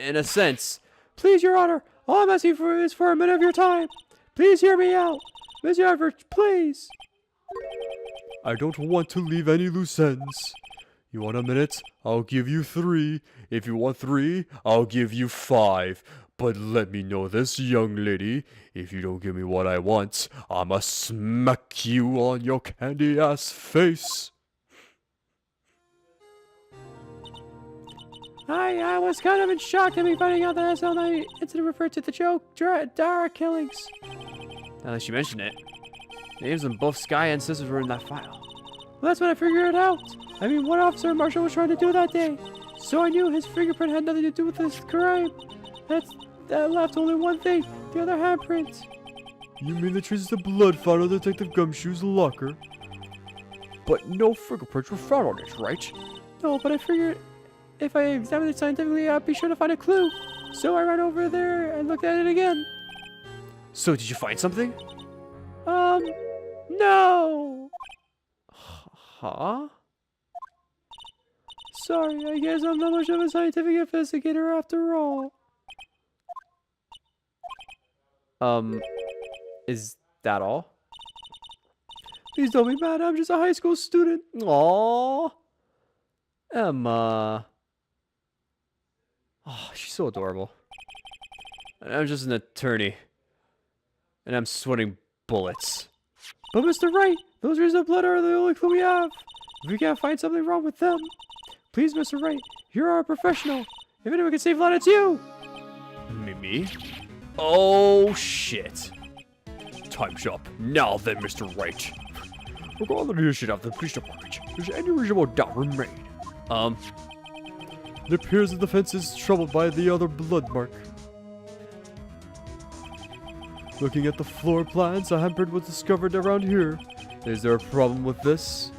In a sense. Please, Your Honor, all I'm asking for is for a minute of your time. Please hear me out. Mr. Everett, please. I don't want to leave any loose ends. You want a minute? I'll give you 3. If you want 3, I'll give you 5. But let me know this, young lady. If you don't give me what I want, I'ma smack you on your candy-ass face. I was kind of in shock at me finding out that SL9 incident referred to the Joe Dara killings. Now that you mention it, names of both Sky and Sisters were in that file. Well, that's when I figured it out. I mean, what Officer Marshall was trying to do that day. So I knew his fingerprint had nothing to do with this crime. That left only one thing, the other handprint. You mean the traces of blood found on Detective Gumshoe's locker? But no fingerprints were found on it, right? No, but I figured if I examined it scientifically, I'd be sure to find a clue. So I ran over there and looked at it again. So did you find something? No. Huh? Sorry, I guess I'm not much of a scientific investigator after all. Is that all? Please don't be mad, I'm just a high school student. Aww. Emma. Oh, she's so adorable. I'm just an attorney. And I'm sweating bullets. But Mr. Wright, those traces of blood are the only clue we have. If we can't find something wrong with them, please, Mr. Wright, you're our professional. If anyone can save blood, it's you. Me? Oh, shit. Time's up. Now then, Mr. Wright. Regarding the leadership of the police department, does any reasonable doubt remain? It appears the defense is troubled by the other blood mark. Looking at the floor plans, a handprint was discovered around here. Is there a problem with this?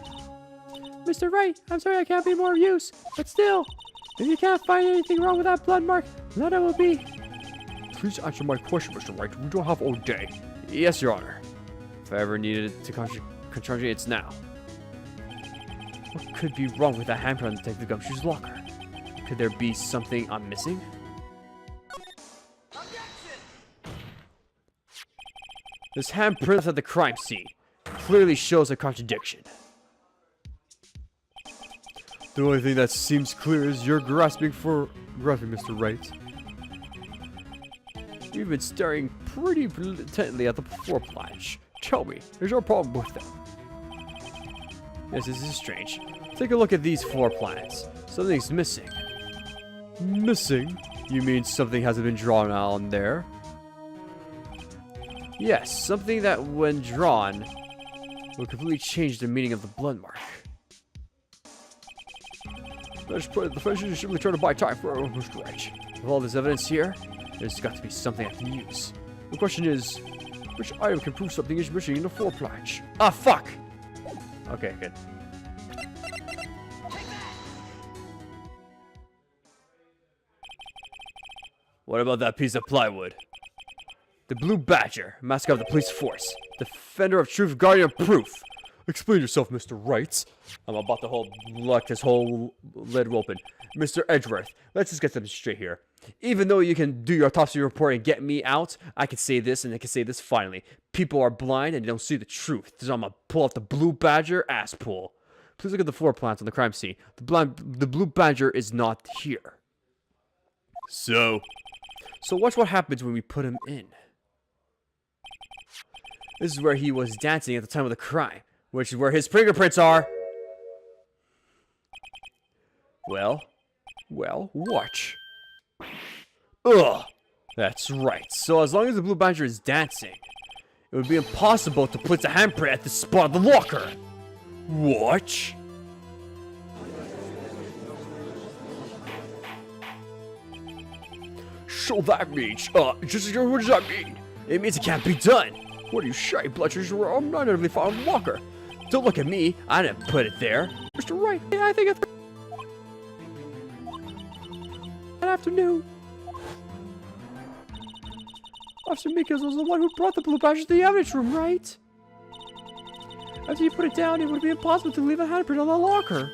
Mr. Wright, I'm sorry I can't be more use, but still, if you can't find anything wrong with that blood mark, then it will be. Please answer my question, Mr. Wright. We don't have all day. Yes, Your Honor. If I ever needed to contradict, it's now. What could be wrong with that handprint on Detective Gumshoe's locker? Could there be something I'm missing? This handprint at the crime scene clearly shows a contradiction. The only thing that seems clear is you're grasping, Mr. Wright. You've been staring pretty intently at the floor plans. Tell me, is there a problem with them? Yes, this is strange. Take a look at these floor plans. Something's missing. Missing? You mean something hasn't been drawn on there? Yes, something that when drawn will completely change the meaning of the blood mark. Let's put it, the defense is simply trying to buy time for Mr. Wright. With all this evidence here, there's got to be something I can use. The question is, which item can prove something is missing in the floor plans? Ah, fuck! Okay, good. What about that piece of plywood? The Blue Badger, mascot of the police force. Defender of truth, guardian of proof. Explain yourself, Mr. Wright. I'm about to lock this whole lid open. Mr. Edgeworth, let's just get something straight here. Even though you can do your autopsy report and get me out, I can say this and I can say this finally. People are blind and they don't see the truth. So I'm gonna pull out the Blue Badger ass pull. Please look at the floor plans on the crime scene. The Blue Badger is not here. So watch what happens when we put him in. This is where he was dancing at the time of the crime, which is where his fingerprints are. Well, watch. Ugh, that's right. So as long as the Blue Badger is dancing, it would be impossible to put the handprint at the spot of the locker. Watch. So that means, what does that mean? It means it can't be done. What are you shy, Bletchers? I'm not going to found in the locker. Don't look at me. I didn't put it there. Mr. Wright, I think it's... afternoon. Officer Mikos was the one who brought the blue badge to the evidence room, right? After you put it down, it would be impossible to leave a handprint on the locker.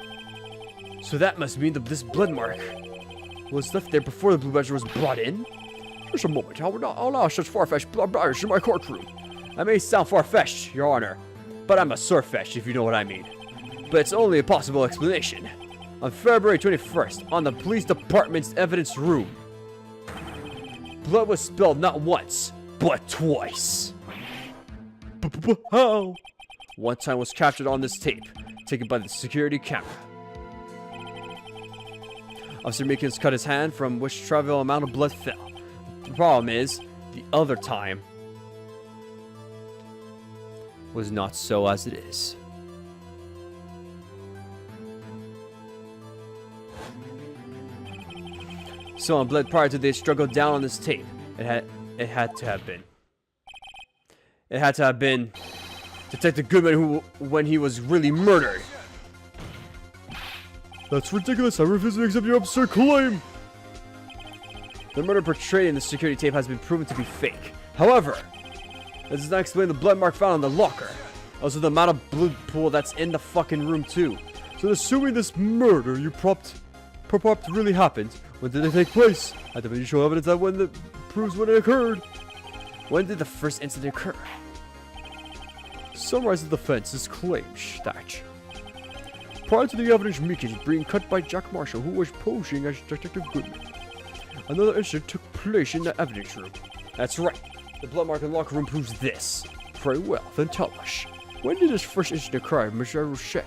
So that must mean that this blood mark was left there before the blue badge was brought in? Just a moment, I will not allow such far-fetched blood badges in my courtroom. That may sound far-fetched, Your Honor, but I'm a sword-fetched, if you know what I mean. But it's only a possible explanation. On February 21st, on the police department's evidence room, blood was spilled not once, but twice. How? One time was captured on this tape, taken by the security camera. Officer Mikins cut his hand, from which trivial amount of blood fell. The problem is, the other time was not so as it is. So on blood prior to this struggle down on this tape. It had to have been. It had to have been Detective Goodman who, when he was really murdered. That's ridiculous. I refuse to accept your absurd claim. The murder portrayed in the security tape has been proven to be fake. However, that does not explain the blood mark found on the locker. Also, the amount of blood pool that's in the fucking room too. So assuming this murder you propped really happened, when did it take place? I demand you show evidence that proves when it occurred. When did the first incident occur? Summarize the defense's claims that prior to the evidence Mickey being cut by Jack Marshall, who was posing as Detective Goodman, another incident took place in the evidence room. That's right. The blood mark in the locker room proves this. Very well, then tell us. When did this first incident occur, Mr. Rochette?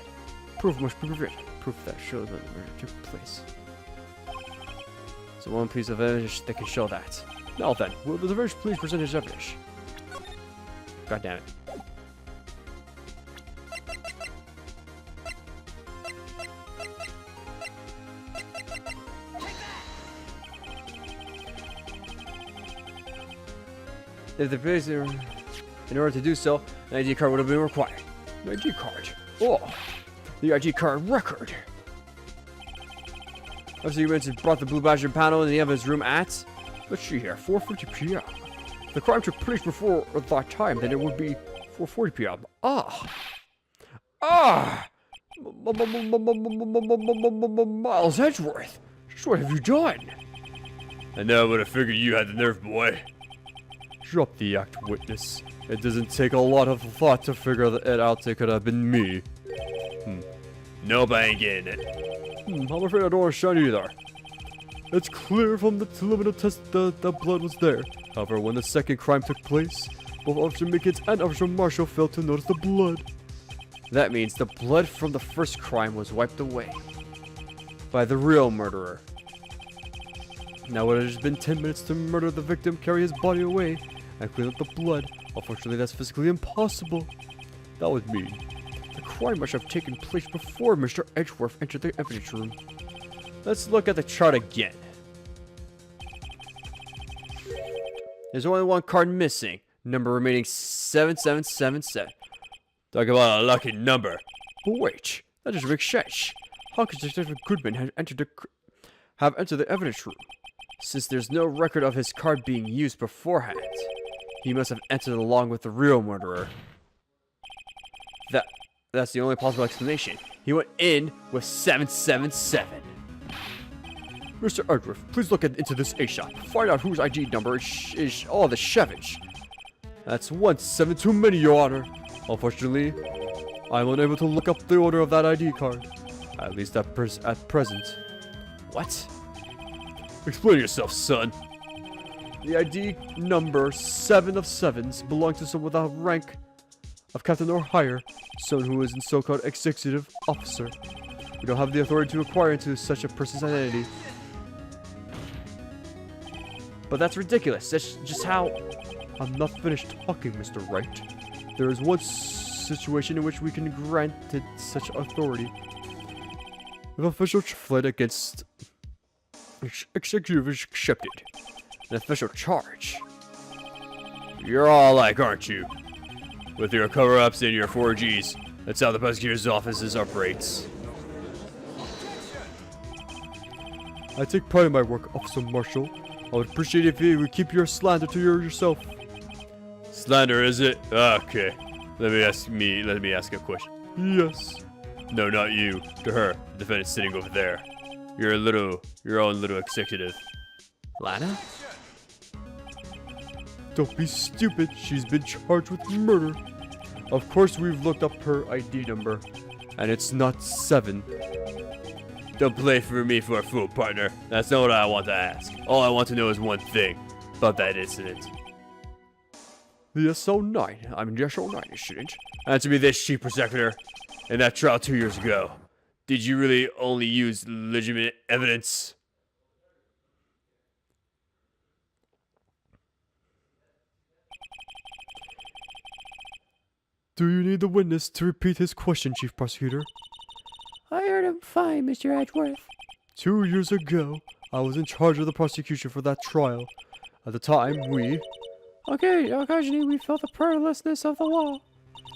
Proof must be provided. Proof that shows when the murder took place. So one piece of evidence that can show that. Now then, will the defense please present his evidence? God damn it. If the prisoner, in order to do so, an ID card would have been required. An ID card? Oh, the ID card record. Officer Humans brought the Blue Badger panel in the evidence room at, let's see here, 4:50 p.m. If the crime took place before that time, then it would be 4:40 p.m. Miles Edgeworth, what have you done? I know, but I figured you had the nerve, boy. Drop the act, witness. It doesn't take a lot of thought to figure it out. It could have been me. Nope, I ain't getting it. I'm afraid I don't understand either. It's clear from the preliminary test that the blood was there. However, when the second crime took place, both Officer Mickens and Officer Marshall failed to notice the blood. That means the blood from the first crime was wiped away by the real murderer. Now it has been 10 minutes to murder the victim, carry his body away, and clean up the blood. Unfortunately, that's physically impossible. That would mean the crime must have taken place before Mr. Edgeworth entered the evidence room. Let's look at the chart again. There's only one card missing. Number remaining 7777. Talk about a lucky number. But wait, that doesn't make sense. How could Detective Goodman have entered the evidence room? Since there's no record of his card being used beforehand, he must have entered along with the real murderer. That's the only possible explanation. He went in with 777. Mr. Edgeworth, please look into this ASAP. Find out whose ID number is all the Shevich. That's 17 too many, Your Honor. Unfortunately, I'm unable to look up the order of that ID card. At least at present. What? Explain yourself, son. The ID number 7 of 7s belongs to someone with a rank of captain or higher, someone who is a so-called executive officer. We don't have the authority to inquire into such a person's identity. But that's ridiculous. That's just how... I'm not finished talking, Mr. Wright. There is one situation in which we can grant it such authority. If official fled against executive is accepted, an official charge. You're all alike, aren't you? With your cover-ups and your 4Gs. That's how the prosecutor's office operates. I take pride in my work, Officer Marshall. I would appreciate it if you would keep your slander to yourself. Slander, is it? Okay. Let me ask a question. Yes. No, not you. To her, the defendant sitting over there. Your own little executive. Lana? Don't be stupid. She's been charged with murder. Of course, we've looked up her ID number, and it's not 7. Don't play for me for a fool, partner. That's not what I want to ask. All I want to know is one thing about that incident. The SO9. I'm the SO9 incident. Answer me this, Chief Prosecutor. In that trial 2 years ago, did you really only use legitimate evidence? Do you need the witness to repeat his question, Chief Prosecutor? I heard him fine, Mr. Edgeworth. 2 years ago, I was in charge of the prosecution for that trial. At the time, we... Okay, occasionally we felt the perilousness of the law.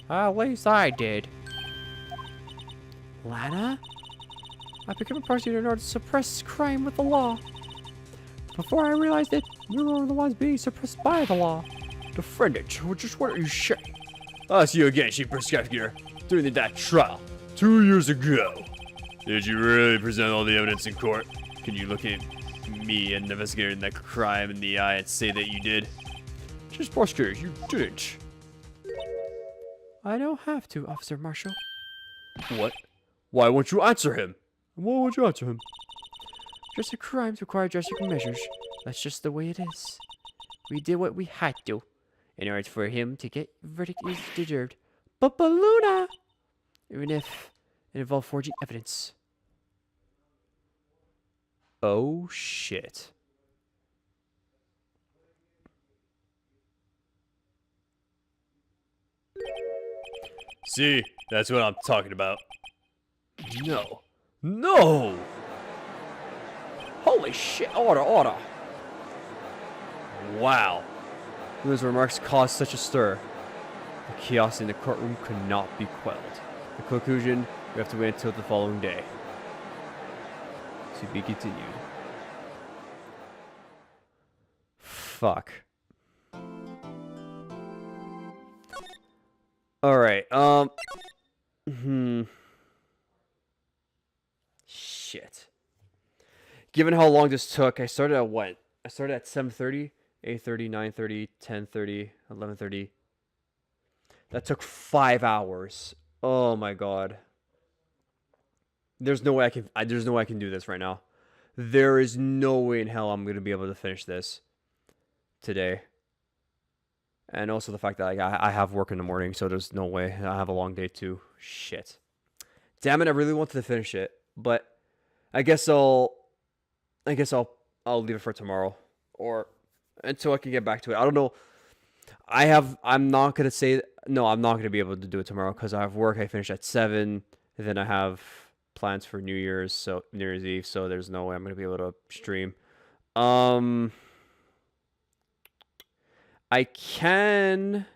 At least I did. Lana? I became a prosecutor in order to suppress crime with the law. Before I realized it, we were the ones being suppressed by the law. Defendant, just what are you saying? I'll see you again, Chief Prosecutor. During that trial, 2 years ago. Did you really present all the evidence in court? Can you look at me, an investigator in that crime, in the eye and say that you did? Chief Prosecutor, you didn't. I don't have to, Officer Marshall. What? Why won't you answer him? Why would you answer him? Drastic crimes require drastic measures. That's just the way it is. We did what we had to, in order for him to get verdict he deserved. But Balloona! Even if it involved forging evidence. Oh, shit. See, that's what I'm talking about. No. No! Holy shit. Order. Wow. Those remarks caused such a stir. The chaos in the courtroom could not be quelled. The conclusion, we have to wait until the following day. To be continued. Fuck. Alright, Shit. Given how long this took, I started at what? I started at 7:30, 8:30, 9:30, 10:30, 11:30. That took 5 hours. Oh my god. There's no way I can do this right now. There is no way in hell I'm going to be able to finish this today. And also the fact that I have work in the morning, so there's no way. I have a long day too. Shit. Damn it, I really wanted to finish it, but I guess I'll leave it for tomorrow or until I can get back to it. I don't know. I'm not going to be able to do it tomorrow cuz I have work. I finish at 7, and then I have plans for New Year's Eve, so there's no way I'm going to be able to stream. I can,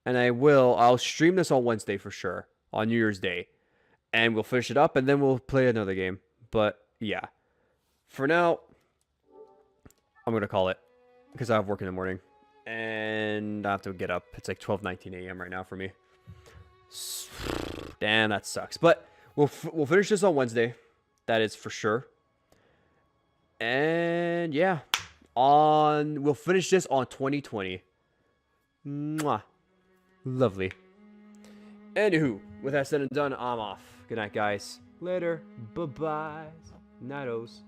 and I will. I'll stream this on Wednesday for sure, on New Year's Day. And we'll finish it up, and then we'll play another game. But, yeah. For now, I'm going to call it. Because I have work in the morning. And I have to get up. It's like 12:19 a.m. right now for me. Damn, that sucks. But we'll finish this on Wednesday. That is for sure. And, yeah. We'll finish this on 2020. Mwah. Lovely. Anywho, with that said and done, I'm off. Good night, guys. Later. Bye-bye. Nightos.